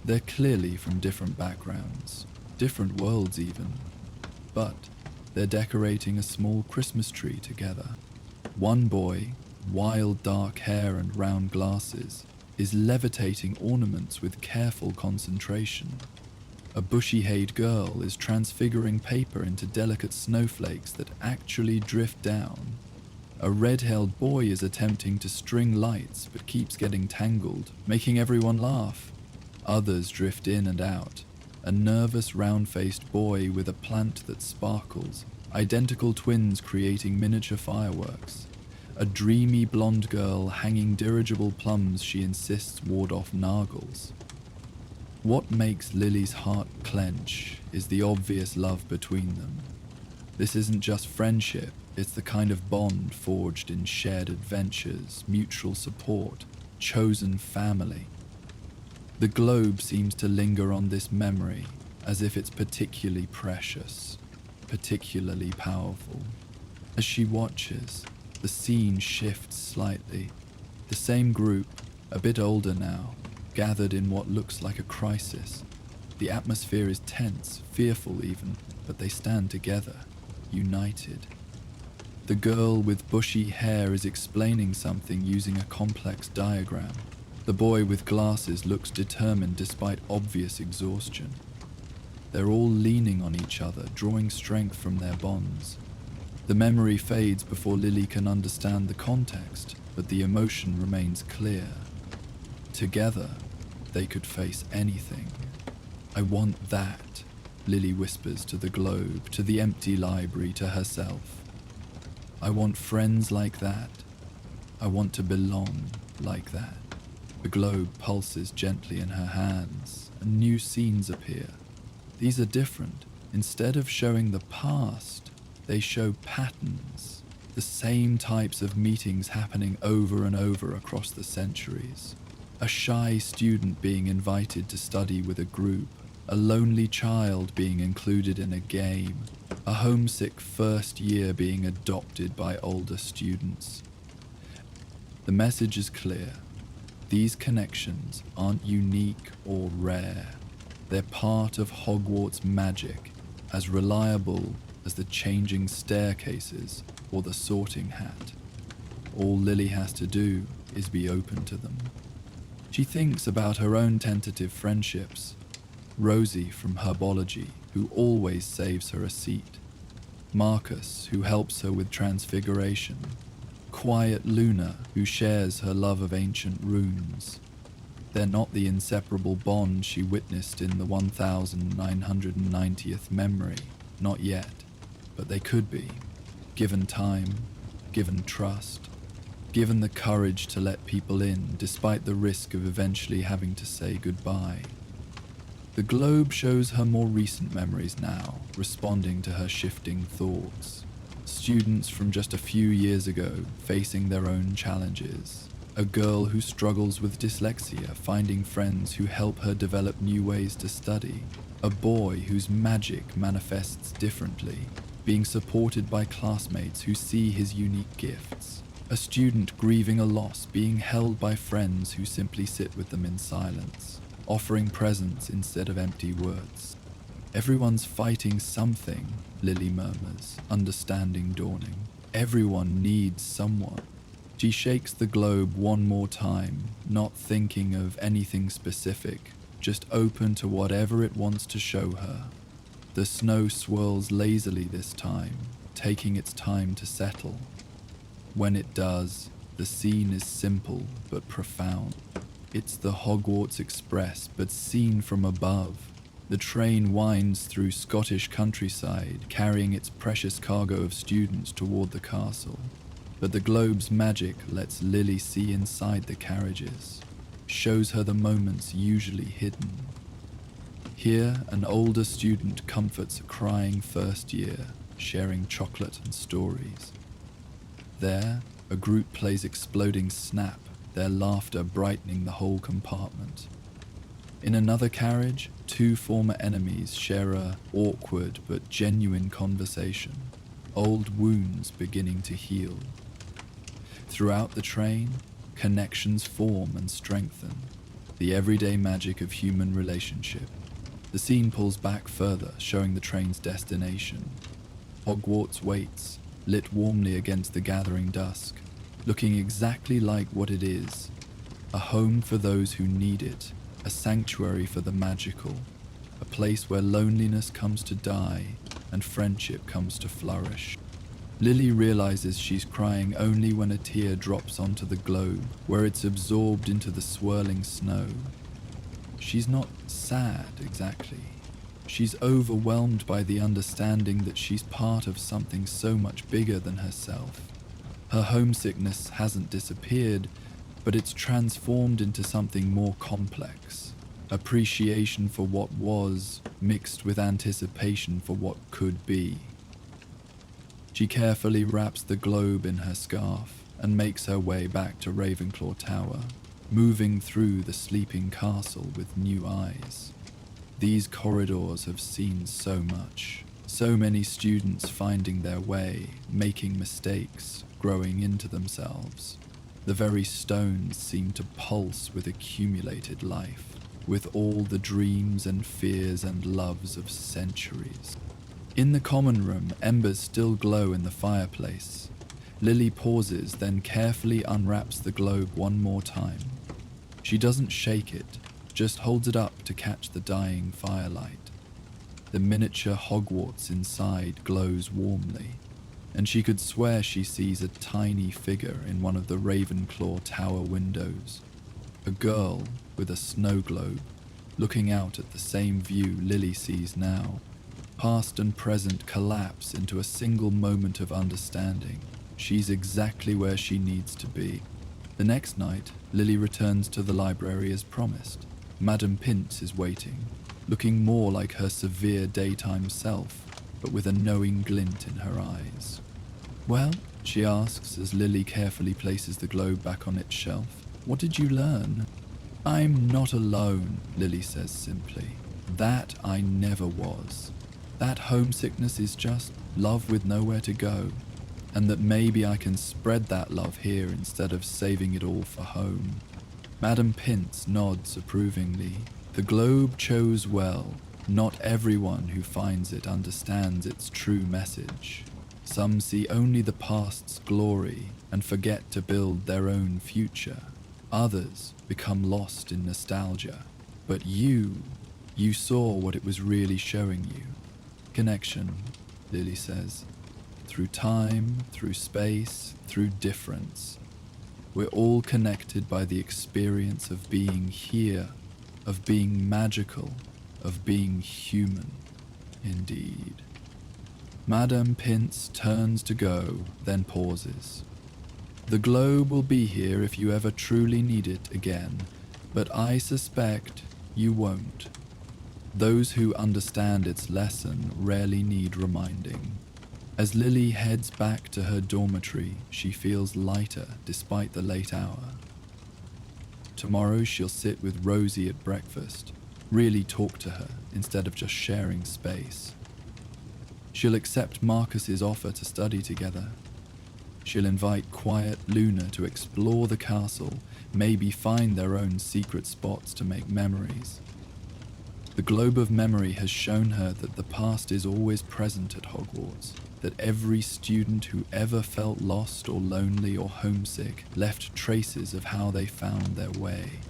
Speaker 1: They're clearly from different backgrounds, different worlds even, but they're decorating a small Christmas tree together. One boy, wild dark hair and round glasses, is levitating ornaments with careful concentration. A bushy-haired girl is transfiguring paper into delicate snowflakes that actually drift down. A red-haired boy is attempting to string lights but keeps getting tangled, making everyone laugh. Others drift in and out. A nervous round-faced boy with a plant that sparkles, identical twins creating miniature fireworks. A dreamy blonde girl hanging dirigible plums she insists ward off nargles. What makes Lily's heart clench is the obvious love between them. This isn't just friendship, it's the kind of bond forged in shared adventures, mutual support, chosen family. The globe seems to linger on this memory as if it's particularly precious, particularly powerful. As she watches, the scene shifts slightly. The same group, a bit older now, gathered in what looks like a crisis. The atmosphere is tense, fearful even, but they stand together, united. The girl with bushy hair is explaining something using a complex diagram. The boy with glasses looks determined despite obvious exhaustion. They're all leaning on each other, drawing strength from their bonds. The memory fades before Lily can understand the context, but the emotion remains clear. Together, they could face anything. I want that, Lily whispers to the globe, to the empty library, to herself. I want friends like that. I want to belong like that. The globe pulses gently in her hands, and new scenes appear. These are different. Instead of showing the past, they show patterns, the same types of meetings happening over and over across the centuries. A shy student being invited to study with a group, a lonely child being included in a game, a homesick first year being adopted by older students. The message is clear. These connections aren't unique or rare. They're part of Hogwarts magic, as reliable as the changing staircases or the sorting hat. All Lily has to do is be open to them. She thinks about her own tentative friendships. Rosie from herbology, who always saves her a seat. Marcus, who helps her with transfiguration. Quiet Luna, who shares her love of ancient runes. They're not the inseparable bond she witnessed in the 1990th memory, not yet, but they could be, given time, given trust, given the courage to let people in despite the risk of eventually having to say goodbye. The globe shows her more recent memories now, responding to her shifting thoughts. Students from just a few years ago facing their own challenges. A girl who struggles with dyslexia finding friends who help her develop new ways to study. A boy whose magic manifests differently, being supported by classmates who see his unique gifts. A student grieving a loss being held by friends who simply sit with them in silence, offering presents instead of empty words. Everyone's fighting something, Lily murmurs, understanding dawning. Everyone needs someone. She shakes the globe one more time, not thinking of anything specific, just open to whatever it wants to show her. The snow swirls lazily this time, taking its time to settle. When it does, the scene is simple but profound. It's the Hogwarts Express, but seen from above. The train winds through Scottish countryside, carrying its precious cargo of students toward the castle. But the globe's magic lets Lily see inside the carriages, shows her the moments usually hidden. Here, an older student comforts a crying first year, sharing chocolate and stories. There, a group plays exploding Snap, their laughter brightening the whole compartment. In another carriage, two former enemies share a awkward but genuine conversation, old wounds beginning to heal. Throughout the train, connections form and strengthen, the everyday magic of human relationship. The scene pulls back further, showing the train's destination. Hogwarts waits, lit warmly against the gathering dusk, looking exactly like what it is, a home for those who need it, a sanctuary for the magical, a place where loneliness comes to die and friendship comes to flourish. Lily realizes she's crying only when a tear drops onto the globe, where it's absorbed into the swirling snow. She's not sad, exactly. She's overwhelmed by the understanding that she's part of something so much bigger than herself. Her homesickness hasn't disappeared, but it's transformed into something more complex. Appreciation for what was, mixed with anticipation for what could be. She carefully wraps the globe in her scarf and makes her way back to Ravenclaw Tower, moving through the sleeping castle with new eyes. These corridors have seen so much, so many students finding their way, making mistakes, growing into themselves. The very stones seem to pulse with accumulated life, with all the dreams and fears and loves of centuries. In the common room, embers still glow in the fireplace. Lily pauses, then carefully unwraps the globe one more time. She doesn't shake it, just holds it up to catch the dying firelight. The miniature Hogwarts inside glows warmly, and she could swear she sees a tiny figure in one of the Ravenclaw Tower windows. A girl with a snow globe, looking out at the same view Lily sees now. Past and present collapse into a single moment of understanding. She's exactly where she needs to be. The next night, Lily returns to the library as promised. Madame Pince is waiting. looking more like her severe daytime self, but with a knowing glint in her eyes. "Well," she asks as Lily carefully places the globe back on its shelf, "what did you learn?" "I'm not alone," Lily says simply. "That I never was. That homesickness is just love with nowhere to go, and that maybe I can spread that love here instead of saving it all for home." Madam Pince nods approvingly. The globe chose well. Not everyone who finds it understands its true message. Some see only the past's glory and forget to build their own future. Others become lost in nostalgia. But you saw what it was really showing you. Connection, Lily says. Through time, through space, through difference. We're all connected by the experience of being here, of being magical, of being human. Indeed. Madame Pince turns to go, then pauses. "The globe will be here if you ever truly need it again, but I suspect you won't. Those who understand its lesson rarely need reminding." As Lily heads back to her dormitory, she feels lighter despite the late hour. Tomorrow she'll sit with Rosie at breakfast, really talk to her instead of just sharing space. She'll accept Marcus's offer to study together. She'll invite quiet Luna to explore the castle, maybe find their own secret spots to make memories. The globe of memory has shown her that the past is always present at Hogwarts, that every student who ever felt lost or lonely or homesick left traces of how they found their way.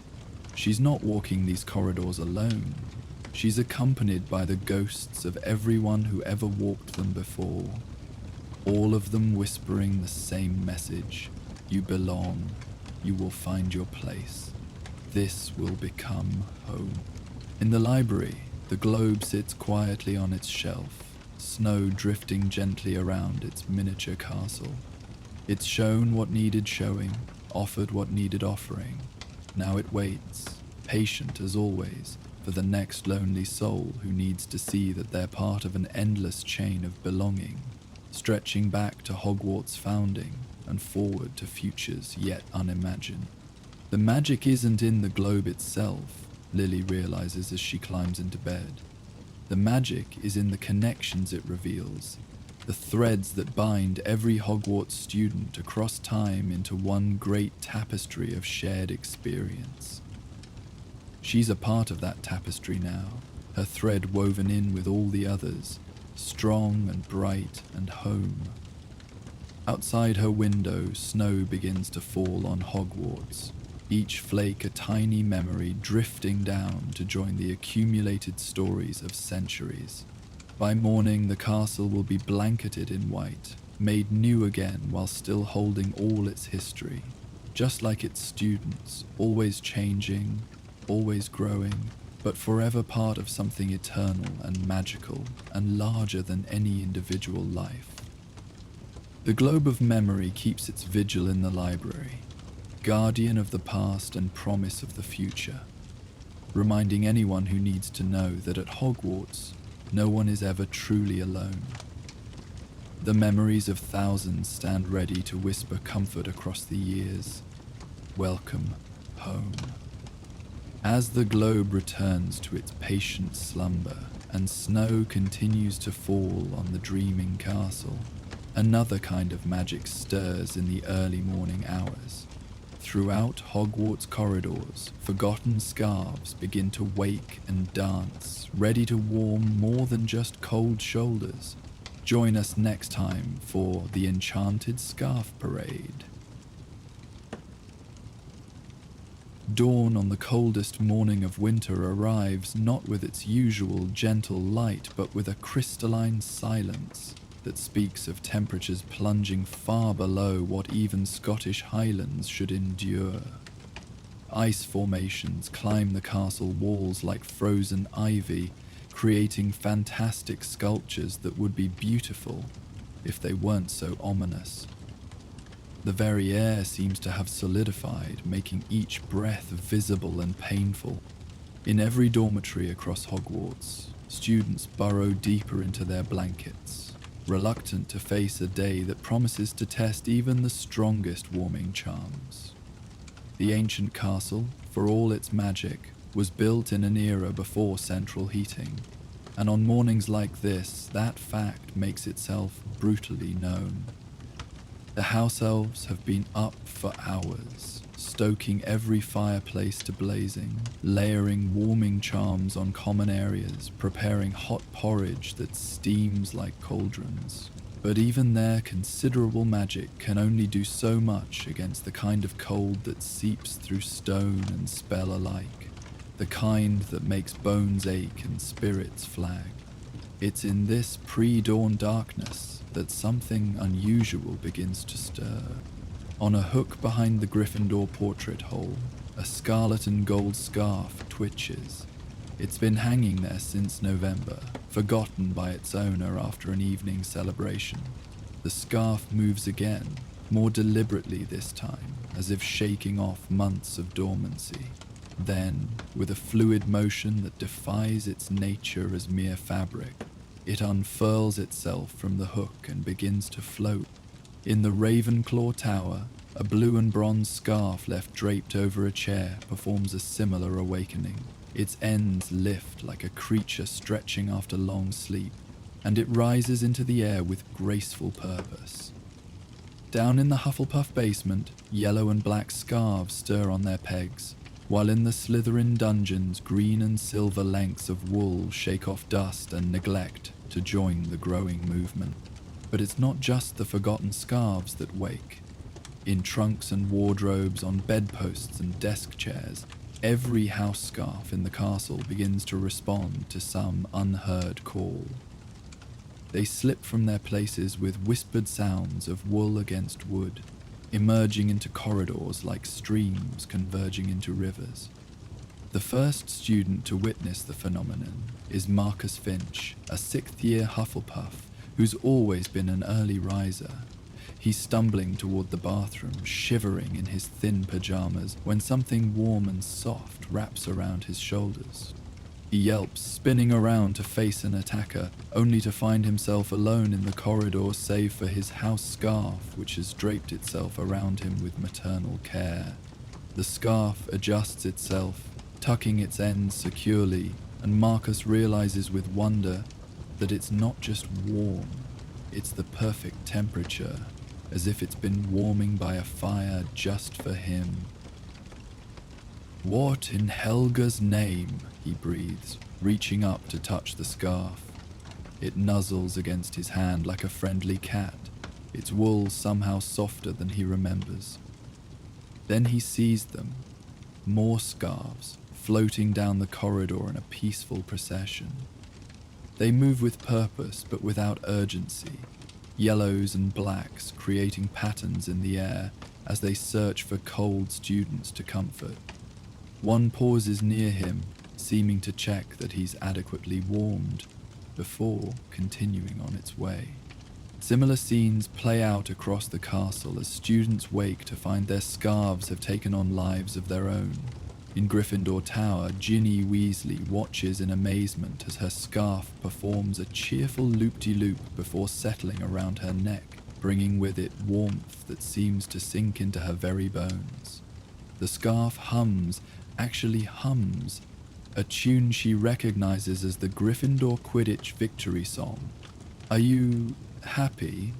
Speaker 1: She's not walking these corridors alone. She's accompanied by the ghosts of everyone who ever walked them before, all of them whispering the same message: you belong, you will find your place. This will become home. In the library, the globe sits quietly on its shelf, snow drifting gently around its miniature castle. It's shown what needed showing, offered what needed offering. Now it waits, patient as always, for the next lonely soul who needs to see that they're part of an endless chain of belonging, stretching back to Hogwarts' founding and forward to futures yet unimagined. The magic isn't in the globe itself, Lily realizes as she climbs into bed. The magic is in the connections it reveals, the threads that bind every Hogwarts student across time into one great tapestry of shared experience. She's a part of that tapestry now, her thread woven in with all the others, strong and bright and home. Outside her window, snow begins to fall on Hogwarts, each flake a tiny memory drifting down to join the accumulated stories of centuries. By morning, the castle will be blanketed in white, made new again while still holding all its history, just like its students, always changing, always growing, but forever part of something eternal and magical and larger than any individual life. The globe of memory keeps its vigil in the library, guardian of the past and promise of the future, reminding anyone who needs to know that at Hogwarts, no one is ever truly alone. The memories of thousands stand ready to whisper comfort across the years. Welcome home. As the globe returns to its patient slumber and snow continues to fall on the dreaming castle, another kind of magic stirs in the early morning hours. Throughout Hogwarts corridors, forgotten scarves begin to wake and dance, ready to warm more than just cold shoulders. Join us next time for the Enchanted Scarf Parade. Dawn on the coldest morning of winter arrives not with its usual gentle light, but with a crystalline silence that speaks of temperatures plunging far below what even Scottish Highlands should endure. Ice formations climb the castle walls like frozen ivy, creating fantastic sculptures that would be beautiful if they weren't so ominous. The very air seems to have solidified, making each breath visible and painful. In every dormitory across Hogwarts, students burrow deeper into their blankets, reluctant to face a day that promises to test even the strongest warming charms. The ancient castle, for all its magic, was built in an era before central heating, and on mornings like this, that fact makes itself brutally known. The house elves have been up for hours, stoking every fireplace to blazing, layering warming charms on common areas, preparing hot porridge that steams like cauldrons. But even their considerable magic can only do so much against the kind of cold that seeps through stone and spell alike, the kind that makes bones ache and spirits flag. It's in this pre-dawn darkness that something unusual begins to stir. On a hook behind the Gryffindor portrait hole, a scarlet and gold scarf twitches. It's been hanging there since November, forgotten by its owner after an evening celebration. The scarf moves again, more deliberately this time, as if shaking off months of dormancy. Then, with a fluid motion that defies its nature as mere fabric, it unfurls itself from the hook and begins to float. In the Ravenclaw Tower, a blue and bronze scarf left draped over a chair performs a similar awakening. Its ends lift like a creature stretching after long sleep, and it rises into the air with graceful purpose. Down in the Hufflepuff basement, yellow and black scarves stir on their pegs, while in the Slytherin dungeons, green and silver lengths of wool shake off dust and neglect to join the growing movement. But it's not just the forgotten scarves that wake. In trunks and wardrobes, on bedposts and desk chairs, every house scarf in the castle begins to respond to some unheard call. They slip from their places with whispered sounds of wool against wood, emerging into corridors like streams converging into rivers. The first student to witness the phenomenon is Marcus Finch, a 6th-year Hufflepuff who's always been an early riser. He's stumbling toward the bathroom, shivering in his thin pajamas, when something warm and soft wraps around his shoulders. He yelps, spinning around to face an attacker, only to find himself alone in the corridor save for his house scarf, which has draped itself around him with maternal care. The scarf adjusts itself, tucking its ends securely, and Marcus realizes with wonder that it's not just warm, it's the perfect temperature, as if it's been warming by a fire just for him. "What in Helga's name?" he breathes, reaching up to touch the scarf. It nuzzles against his hand like a friendly cat, its wool somehow softer than he remembers. Then he sees them, more scarves, floating down the corridor in a peaceful procession. They move with purpose but without urgency, yellows and blacks creating patterns in the air as they search for cold students to comfort. One pauses near him, seeming to check that he's adequately warmed, before continuing on its way. Similar scenes play out across the castle as students wake to find their scarves have taken on lives of their own. In Gryffindor Tower, Ginny Weasley watches in amazement as her scarf performs a cheerful loop-de-loop before settling around her neck, bringing with it warmth that seems to sink into her very bones. The scarf hums, actually hums, a tune she recognizes as the Gryffindor Quidditch victory song. "Are you happy?"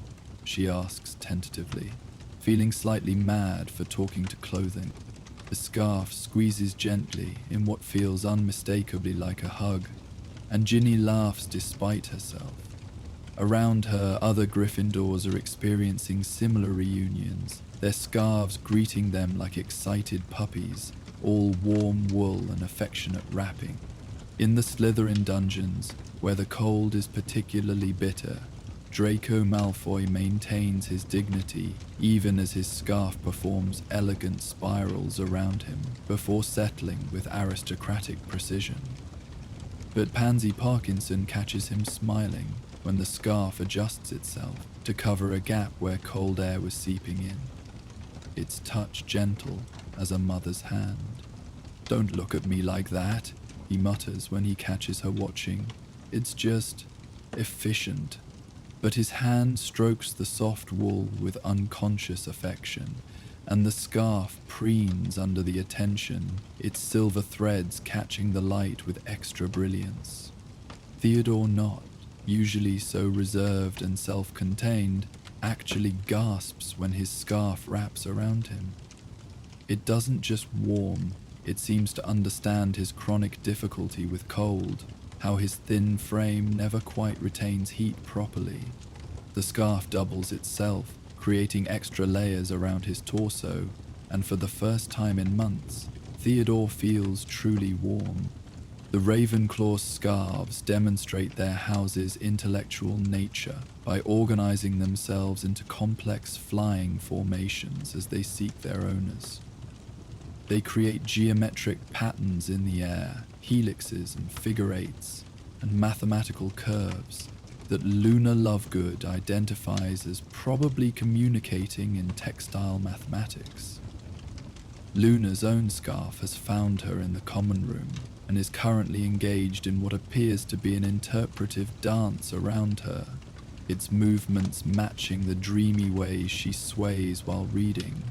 Speaker 1: she asks tentatively, feeling slightly mad for talking to clothing. The scarf squeezes gently in what feels unmistakably like a hug, and Ginny laughs despite herself. Around her, other Gryffindors are experiencing similar reunions, their scarves greeting them like excited puppies, all warm wool and affectionate wrapping. In the Slytherin dungeons, where the cold is particularly bitter, Draco Malfoy maintains his dignity even as his scarf performs elegant spirals around him before settling with aristocratic precision. But Pansy Parkinson catches him smiling when the scarf adjusts itself to cover a gap where cold air was seeping in. Its touch gentle as a mother's hand. "Don't look at me like that," he mutters when he catches her watching. It's just efficient. But his hand strokes the soft wool with unconscious affection, and the scarf preens under the attention, its silver threads catching the light with extra brilliance. Theodore Knott, usually so reserved and self-contained, actually gasps when his scarf wraps around him. It doesn't just warm, it seems to understand his chronic difficulty with cold, how his thin frame never quite retains heat properly. The scarf doubles itself, creating extra layers around his torso, and for the first time in months, Theodore feels truly warm. The Ravenclaw scarves demonstrate their house's intellectual nature by organizing themselves into complex flying formations as they seek their owners. They create geometric patterns in the air, helixes and figure eights, and mathematical curves that Luna Lovegood identifies as probably communicating in textile mathematics. Luna's own scarf has found her in the common room and is currently engaged in what appears to be an interpretive dance around her, its movements matching the dreamy ways she sways while reading.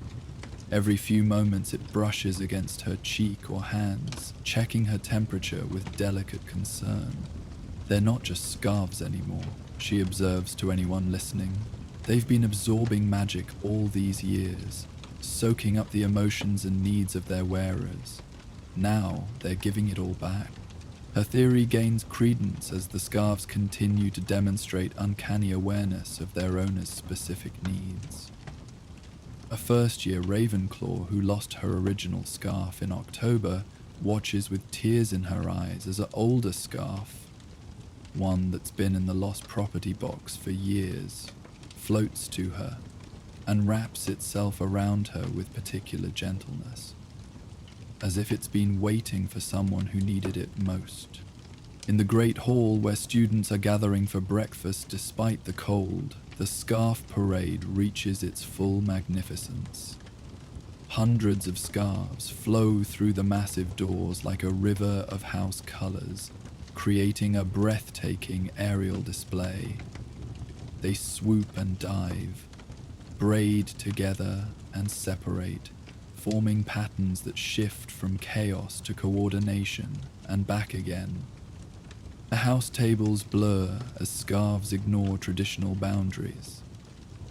Speaker 1: Every few moments it brushes against her cheek or hands, checking her temperature with delicate concern. They're not just scarves anymore, she observes to anyone listening. They've been absorbing magic all these years, soaking up the emotions and needs of their wearers. Now they're giving it all back. Her theory gains credence as the scarves continue to demonstrate uncanny awareness of their owner's specific needs. A first-year Ravenclaw who lost her original scarf in October watches with tears in her eyes as an older scarf, one that's been in the lost property box for years, floats to her and wraps itself around her with particular gentleness, as if it's been waiting for someone who needed it most. In the Great Hall where students are gathering for breakfast despite the cold, the scarf parade reaches its full magnificence. Hundreds of scarves flow through the massive doors like a river of house colors, creating a breathtaking aerial display. They swoop and dive, braid together and separate, forming patterns that shift from chaos to coordination and back again. The house tables blur as scarves ignore traditional boundaries.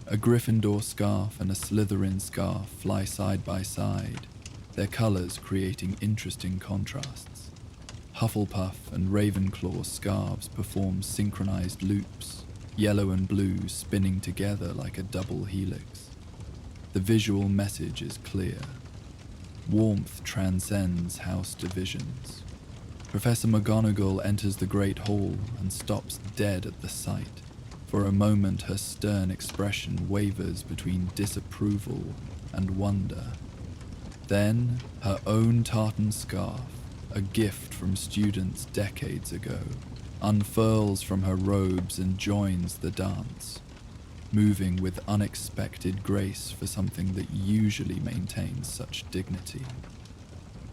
Speaker 1: A Gryffindor scarf and a Slytherin scarf fly side by side, their colors creating interesting contrasts. Hufflepuff and Ravenclaw scarves perform synchronized loops, yellow and blue spinning together like a double helix. The visual message is clear. Warmth transcends house divisions. Professor McGonagall enters the Great Hall and stops dead at the sight. For a moment her stern expression wavers between disapproval and wonder. Then her own tartan scarf, a gift from students decades ago, unfurls from her robes and joins the dance, moving with unexpected grace for something that usually maintains such dignity.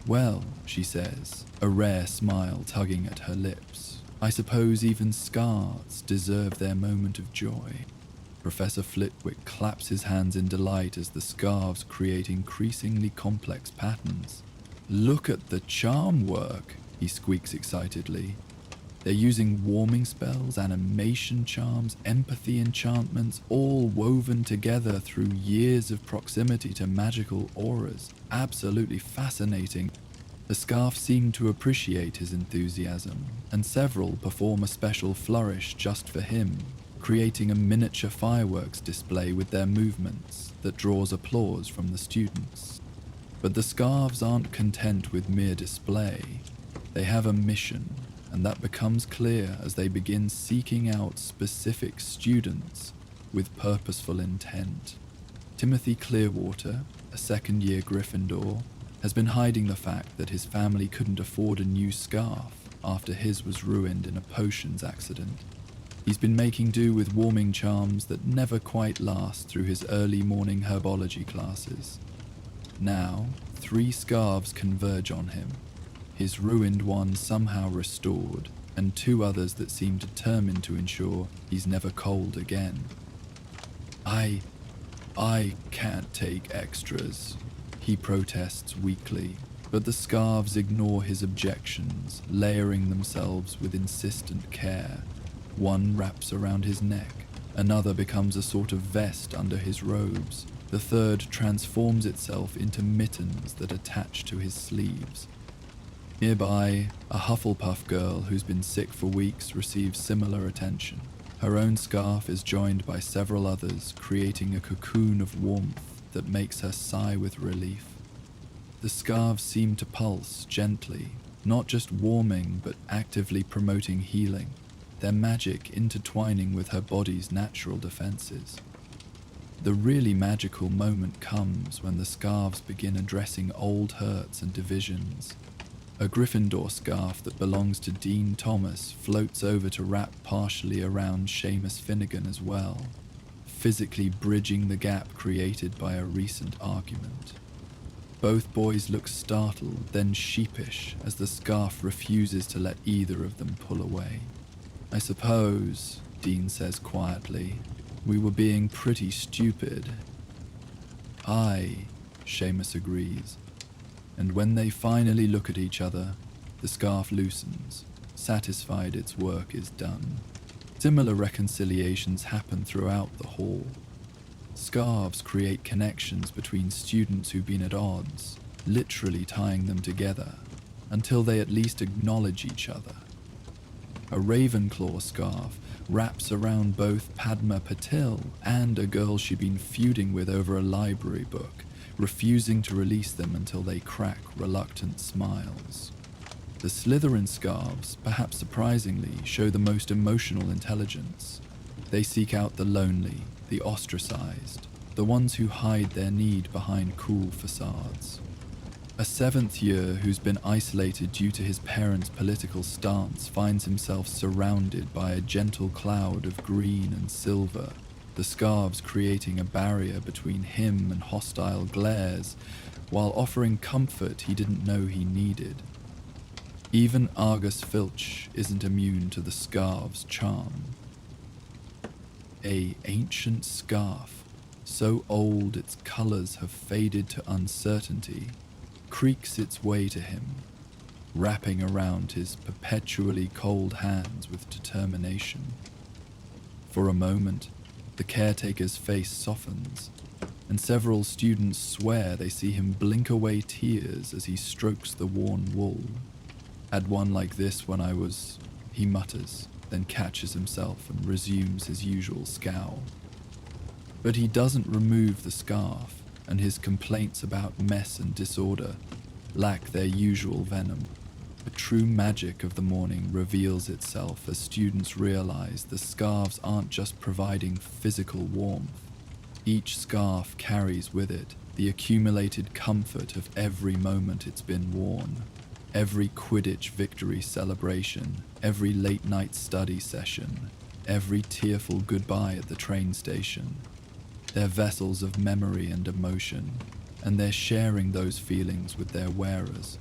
Speaker 1: "Well," she says, a rare smile tugging at her lips, "I suppose even scarves deserve their moment of joy." Professor Flitwick claps his hands in delight as the scarves create increasingly complex patterns. "Look at the charm work," he squeaks excitedly. They're using warming spells, animation charms, empathy enchantments, all woven together through years of proximity to magical auras. Absolutely fascinating. The scarf seem to appreciate his enthusiasm, and several perform a special flourish just for him, creating a miniature fireworks display with their movements that draws applause from the students. But the scarves aren't content with mere display. They have a mission, and that becomes clear as they begin seeking out specific students with purposeful intent. Timothy Clearwater, a second-year Gryffindor, has been hiding the fact that his family couldn't afford a new scarf after his was ruined in a potions accident. He's been making do with warming charms that never quite last through his early morning herbology classes. Now, 3 scarves converge on him. his ruined one somehow restored, and 2 others that seem determined to ensure he's never cold again. I can't take extras, he protests weakly, but the scarves ignore his objections, layering themselves with insistent care. One wraps around his neck, another becomes a sort of vest under his robes, the third transforms itself into mittens that attach to his sleeves. Nearby, a Hufflepuff girl who's been sick for weeks receives similar attention. Her own scarf is joined by several others, creating a cocoon of warmth that makes her sigh with relief. The scarves seem to pulse gently, not just warming but actively promoting healing, their magic intertwining with her body's natural defenses. The really magical moment comes when the scarves begin addressing old hurts and divisions. A Gryffindor scarf that belongs to Dean Thomas floats over to wrap partially around Seamus Finnegan as well, physically bridging the gap created by a recent argument. Both boys look startled, then sheepish, as the scarf refuses to let either of them pull away. I suppose, Dean says quietly, we were being pretty stupid. Aye, Seamus agrees. And when they finally look at each other, the scarf loosens, satisfied its work is done. Similar reconciliations happen throughout the hall. Scarves create connections between students who've been at odds, literally tying them together, until they at least acknowledge each other. A Ravenclaw scarf wraps around both Padma Patil and a girl she'd been feuding with over a library book, refusing to release them until they crack reluctant smiles. The Slytherin scarves, perhaps surprisingly, show the most emotional intelligence. They seek out the lonely, the ostracized, the ones who hide their need behind cool facades. A 7th year who's been isolated due to his parents' political stance finds himself surrounded by a gentle cloud of green and silver, the scarves creating a barrier between him and hostile glares, while offering comfort he didn't know he needed. Even Argus Filch isn't immune to the scarves' charm. A ancient scarf, so old its colors have faded to uncertainty, creaks its way to him, wrapping around his perpetually cold hands with determination. For a moment, the caretaker's face softens, and several students swear they see him blink away tears as he strokes the worn wool. Had one like this when I was, he mutters, then catches himself and resumes his usual scowl. But he doesn't remove the scarf, and his complaints about mess and disorder lack their usual venom. The true magic of the morning reveals itself as students realize the scarves aren't just providing physical warmth. Each scarf carries with it the accumulated comfort of every moment it's been worn, every Quidditch victory celebration, every late-night study session, every tearful goodbye at the train station. They're vessels of memory and emotion, and they're sharing those feelings with their wearers.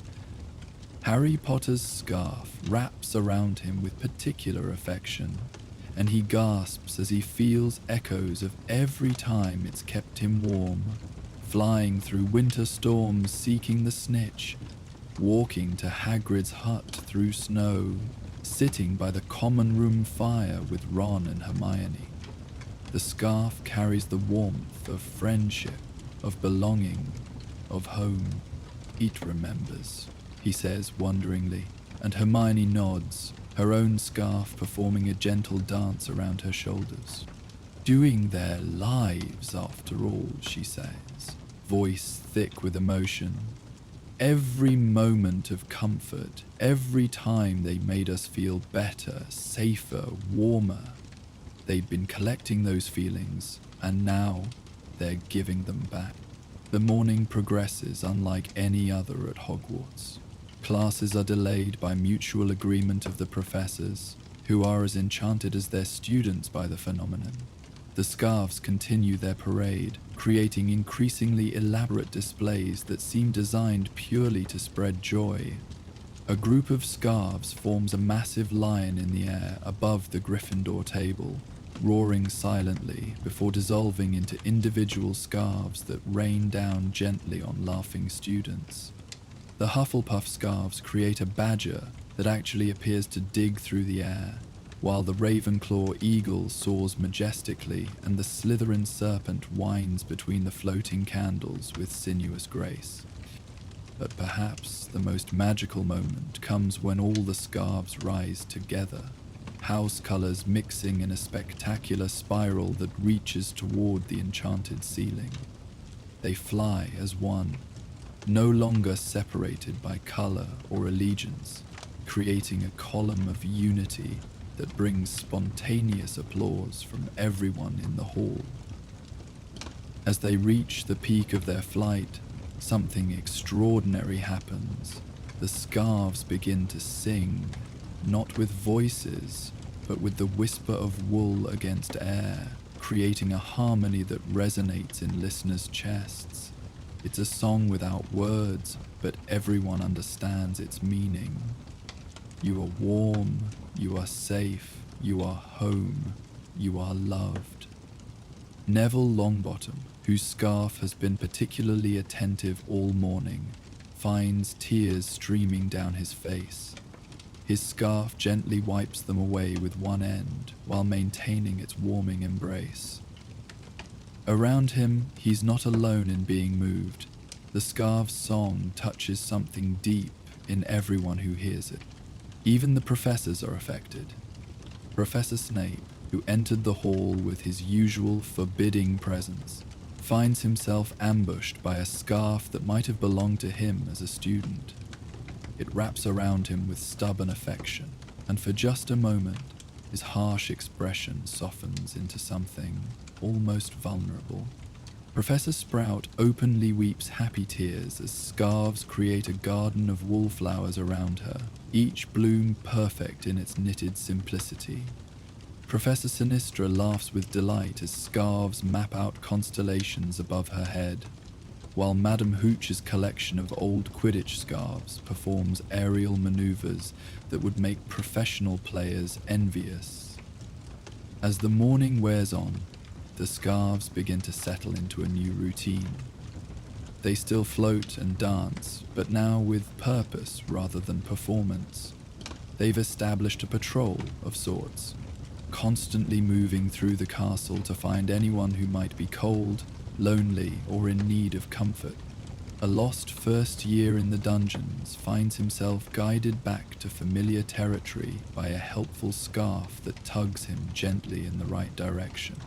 Speaker 1: Harry Potter's scarf wraps around him with particular affection, and he gasps as he feels echoes of every time it's kept him warm, flying through winter storms seeking the snitch, walking to Hagrid's hut through snow, sitting by the common room fire with Ron and Hermione. The scarf carries the warmth of friendship, of belonging, of home. It remembers, he says wonderingly, and Hermione nods, her own scarf performing a gentle dance around her shoulders. Doing their lives, after all, she says, voice thick with emotion. Every moment of comfort, every time they made us feel better, safer, warmer. They'd been collecting those feelings, and now they're giving them back. The morning progresses unlike any other at Hogwarts. Classes are delayed by mutual agreement of the professors, who are as enchanted as their students by the phenomenon. The scarves continue their parade, creating increasingly elaborate displays that seem designed purely to spread joy. A group of scarves forms a massive lion in the air above the Gryffindor table, roaring silently before dissolving into individual scarves that rain down gently on laughing students. The Hufflepuff scarves create a badger that actually appears to dig through the air, while the Ravenclaw eagle soars majestically and the Slytherin serpent winds between the floating candles with sinuous grace. But perhaps the most magical moment comes when all the scarves rise together, house colors mixing in a spectacular spiral that reaches toward the enchanted ceiling. They fly as one, no longer separated by color or allegiance, creating a column of unity that brings spontaneous applause from everyone in the hall. As they reach the peak of their flight, something extraordinary happens. The scarves begin to sing, not with voices, but with the whisper of wool against air, creating a harmony that resonates in listeners' chests. It's a song without words, but everyone understands its meaning. You are warm, you are safe, you are home, you are loved. Neville Longbottom, whose scarf has been particularly attentive all morning, finds tears streaming down his face. His scarf gently wipes them away with one end while maintaining its warming embrace. Around him, he's not alone in being moved. The scarf's song touches something deep in everyone who hears it. Even the professors are affected. Professor Snape, who entered the hall with his usual forbidding presence, finds himself ambushed by a scarf that might have belonged to him as a student. It wraps around him with stubborn affection, and for just a moment, his harsh expression softens into something almost vulnerable. Professor Sprout openly weeps happy tears as scarves create a garden of wallflowers around her, each bloom perfect in its knitted simplicity. Professor Sinistra laughs with delight as scarves map out constellations above her head, while Madame Hooch's collection of old Quidditch scarves performs aerial maneuvers that would make professional players envious. As the morning wears on, the scarves begin to settle into a new routine. They still float and dance, but now with purpose rather than performance. They've established a patrol of sorts, constantly moving through the castle to find anyone who might be cold, lonely, or in need of comfort. A lost first year in the dungeons finds himself guided back to familiar territory by a helpful scarf that tugs him gently in the right direction.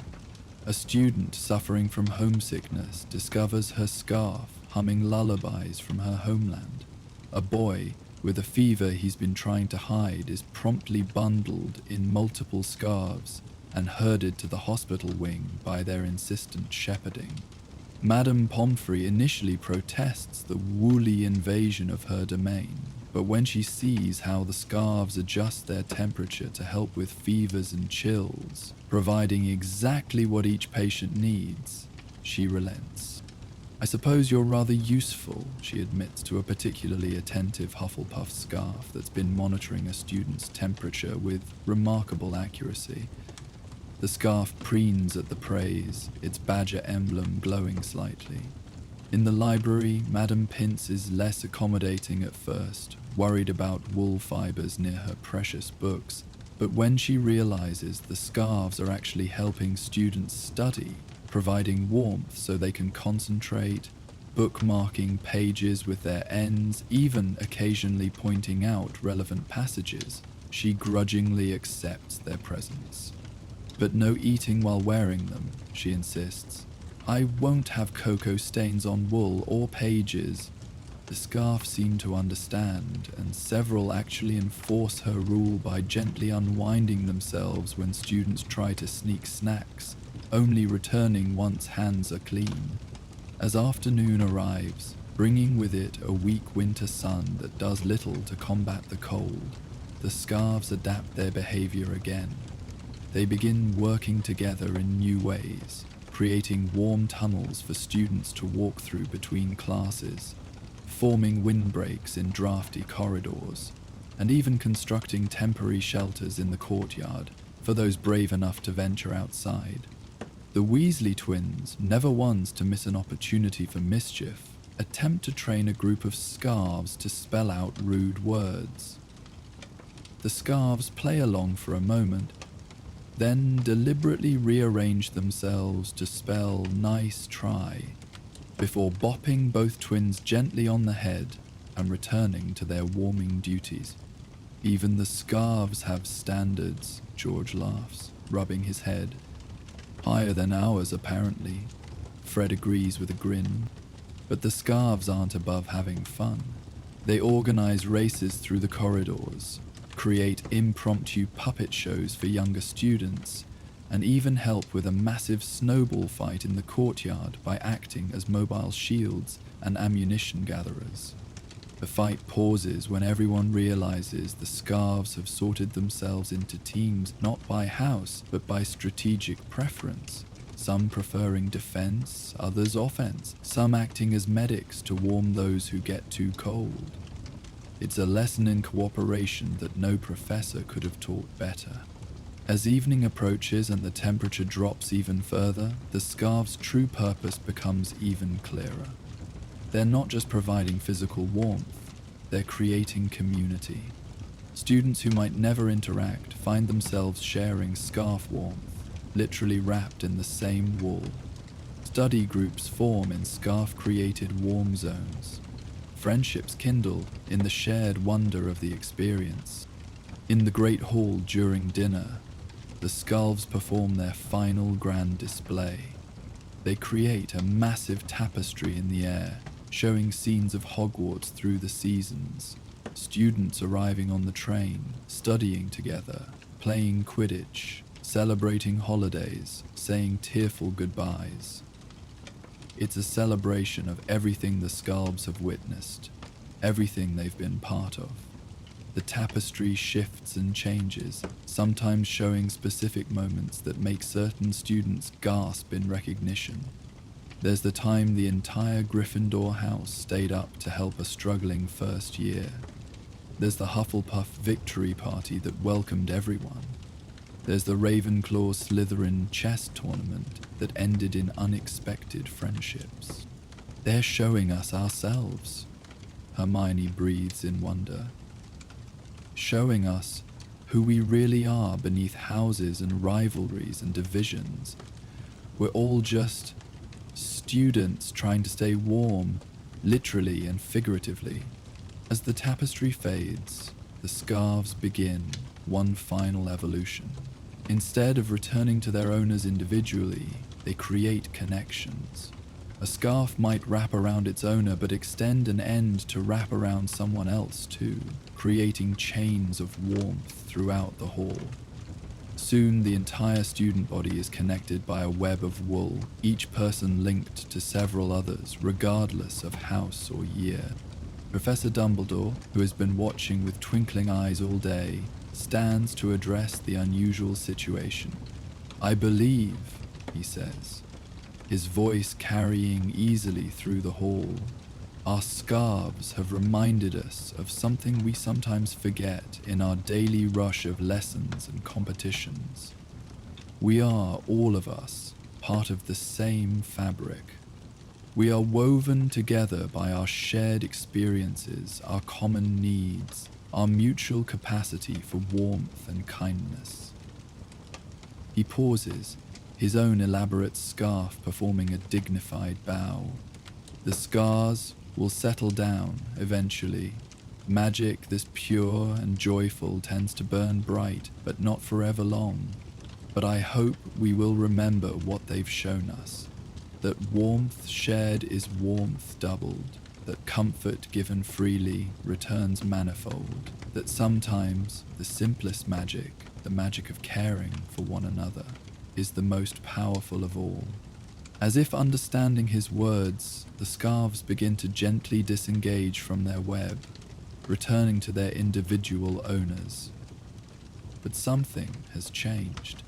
Speaker 1: A student suffering from homesickness discovers her scarf humming lullabies from her homeland. A boy with a fever he's been trying to hide is promptly bundled in multiple scarves and herded to the hospital wing by their insistent shepherding. Madame Pomfrey initially protests the woolly invasion of her domain, but when she sees how the scarves adjust their temperature to help with fevers and chills, providing exactly what each patient needs, she relents. "I suppose you're rather useful," she admits to a particularly attentive Hufflepuff scarf that's been monitoring a student's temperature with remarkable accuracy. The scarf preens at the praise, its badger emblem glowing slightly. In the library, Madame Pince is less accommodating at first, worried about wool fibers near her precious books, but when she realizes the scarves are actually helping students study, providing warmth so they can concentrate, bookmarking pages with their ends, even occasionally pointing out relevant passages, she grudgingly accepts their presence. "But no eating while wearing them," she insists. "I won't have cocoa stains on wool or pages." The scarf seem to understand, and several actually enforce her rule by gently unwinding themselves when students try to sneak snacks, only returning once hands are clean. As afternoon arrives, bringing with it a weak winter sun that does little to combat the cold, the scarves adapt their behavior again. They begin working together in new ways, creating warm tunnels for students to walk through between classes, forming windbreaks in drafty corridors, and even constructing temporary shelters in the courtyard for those brave enough to venture outside. The Weasley twins, never ones to miss an opportunity for mischief, attempt to train a group of scarves to spell out rude words. The scarves play along for a moment, then deliberately rearrange themselves to spell "nice try," before bopping both twins gently on the head and returning to their warming duties. Even the scarves have standards, George laughs, rubbing his head. Higher than ours, apparently. Fred agrees with a grin. But the scarves aren't above having fun. They organize races through the corridors, create impromptu puppet shows for younger students, and even help with a massive snowball fight in the courtyard by acting as mobile shields and ammunition gatherers. The fight pauses when everyone realizes the scarves have sorted themselves into teams not by house, but by strategic preference. Some preferring defense, others offense, some acting as medics to warm those who get too cold. It's a lesson in cooperation that no professor could have taught better. As evening approaches and the temperature drops even further, the scarves' true purpose becomes even clearer. They're not just providing physical warmth, they're creating community. Students who might never interact find themselves sharing scarf warmth, literally wrapped in the same wool. Study groups form in scarf-created warm zones. Friendships kindle in the shared wonder of the experience. In the Great Hall during dinner, the scarves perform their final grand display. They create a massive tapestry in the air, showing scenes of Hogwarts through the seasons. Students arriving on the train, studying together, playing Quidditch, celebrating holidays, saying tearful goodbyes. It's a celebration of everything the scarves have witnessed, everything they've been part of. The tapestry shifts and changes, sometimes showing specific moments that make certain students gasp in recognition. There's the time the entire Gryffindor house stayed up to help a struggling first year. There's the Hufflepuff victory party that welcomed everyone. There's the Ravenclaw-Slytherin chess tournament that ended in unexpected friendships. They're showing us ourselves, Hermione breathes in wonder. Showing us who we really are beneath houses and rivalries and divisions. We're all just students trying to stay warm, literally and figuratively. As the tapestry fades, the scarves begin one final evolution. Instead of returning to their owners individually, they create connections. A scarf might wrap around its owner, but extend an end to wrap around someone else too, creating chains of warmth throughout the hall. Soon, the entire student body is connected by a web of wool, each person linked to several others, regardless of house or year. Professor Dumbledore, who has been watching with twinkling eyes all day, stands to address the unusual situation. "I believe," he says, his voice carrying easily through the hall, "our scarves have reminded us of something we sometimes forget in our daily rush of lessons and competitions. We are, all of us, part of the same fabric. We are woven together by our shared experiences, our common needs, our mutual capacity for warmth and kindness." He pauses, his own elaborate scarf performing a dignified bow. The scars will settle down eventually. Magic this pure and joyful tends to burn bright, but not forever long. But I hope we will remember what they've shown us. That warmth shared is warmth doubled. That comfort given freely returns manifold. That sometimes the simplest magic, the magic of caring for one another, is the most powerful of all. As if understanding his words, the scarves begin to gently disengage from their web, returning to their individual owners. But something has changed.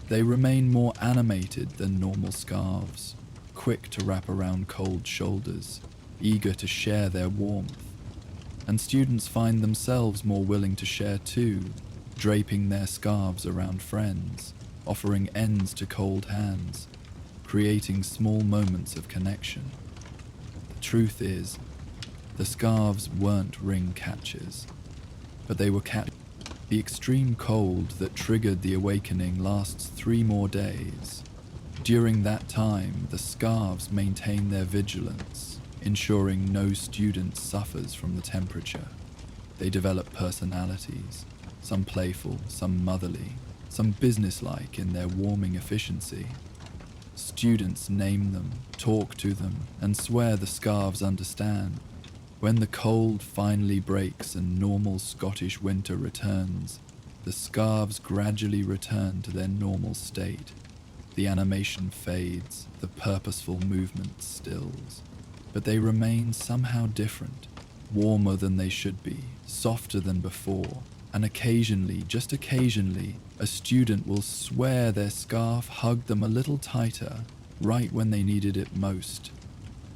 Speaker 1: They remain more animated than normal scarves, quick to wrap around cold shoulders, eager to share their warmth. And students find themselves more willing to share too, draping their scarves around friends, offering ends to cold hands, creating small moments of connection. The truth is, the scarves weren't ring catchers, but they were catchers. The extreme cold that triggered the awakening lasts 3 more days. During that time, the scarves maintain their vigilance, ensuring no student suffers from the temperature. They develop personalities, some playful, some motherly, some businesslike in their warming efficiency. Students name them, talk to them, and swear the scarves understand. When the cold finally breaks and normal Scottish winter returns, the scarves gradually return to their normal state. The animation fades, the purposeful movement stills, but they remain somehow different, warmer than they should be, softer than before, and occasionally, just occasionally, a student will swear their scarf hugged them a little tighter, right when they needed it most.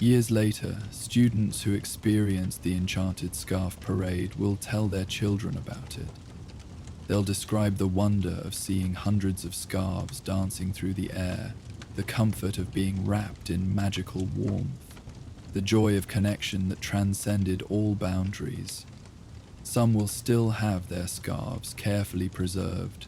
Speaker 1: Years later, students who experienced the Enchanted Scarf Parade will tell their children about it. They'll describe the wonder of seeing hundreds of scarves dancing through the air, the comfort of being wrapped in magical warmth, the joy of connection that transcended all boundaries. Some will still have their scarves carefully preserved,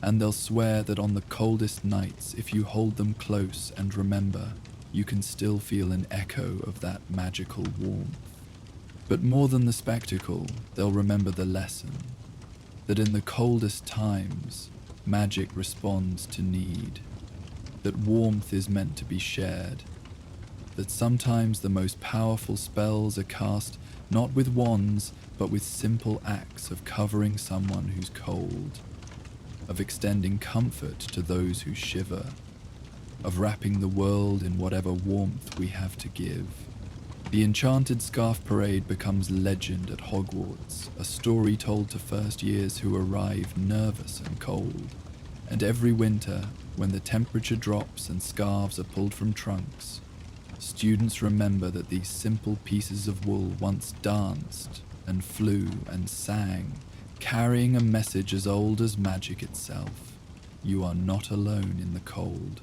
Speaker 1: and they'll swear that on the coldest nights, if you hold them close and remember, you can still feel an echo of that magical warmth. But more than the spectacle, they'll remember the lesson, that in the coldest times, magic responds to need, that warmth is meant to be shared, that sometimes the most powerful spells are cast not with wands, but with simple acts of covering someone who's cold, of extending comfort to those who shiver, of wrapping the world in whatever warmth we have to give. The Enchanted Scarf Parade becomes legend at Hogwarts, a story told to first years who arrive nervous and cold. And every winter, when the temperature drops and scarves are pulled from trunks, students remember that these simple pieces of wool once danced and flew and sang, carrying a message as old as magic itself. You are not alone in the cold.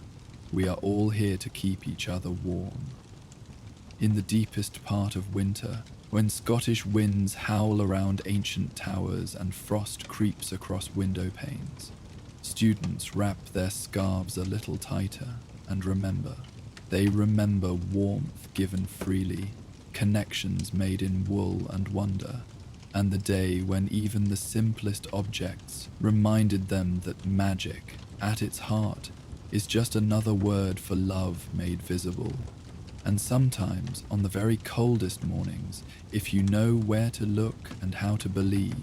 Speaker 1: We are all here to keep each other warm. In the deepest part of winter, when Scottish winds howl around ancient towers and frost creeps across window panes, students wrap their scarves a little tighter and remember. They remember warmth given freely, connections made in wool and wonder, and the day when even the simplest objects reminded them that magic, at its heart, is just another word for love made visible. And sometimes, on the very coldest mornings, if you know where to look and how to believe,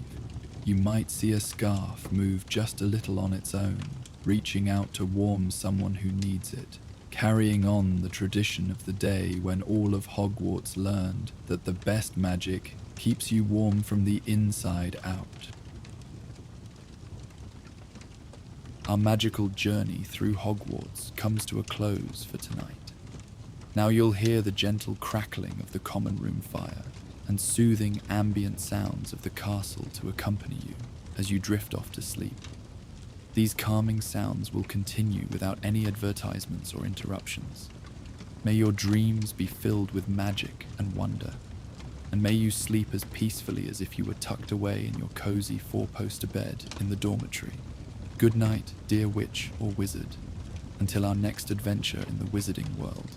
Speaker 1: you might see a scarf move just a little on its own, reaching out to warm someone who needs it, carrying on the tradition of the day when all of Hogwarts learned that the best magic keeps you warm from the inside out. Our magical journey through Hogwarts comes to a close for tonight. Now you'll hear the gentle crackling of the common room fire and soothing ambient sounds of the castle to accompany you as you drift off to sleep. These calming sounds will continue without any advertisements or interruptions. May your dreams be filled with magic and wonder, and may you sleep as peacefully as if you were tucked away in your cozy 4-poster bed in the dormitory. Good night, dear witch or wizard, until our next adventure in the wizarding world.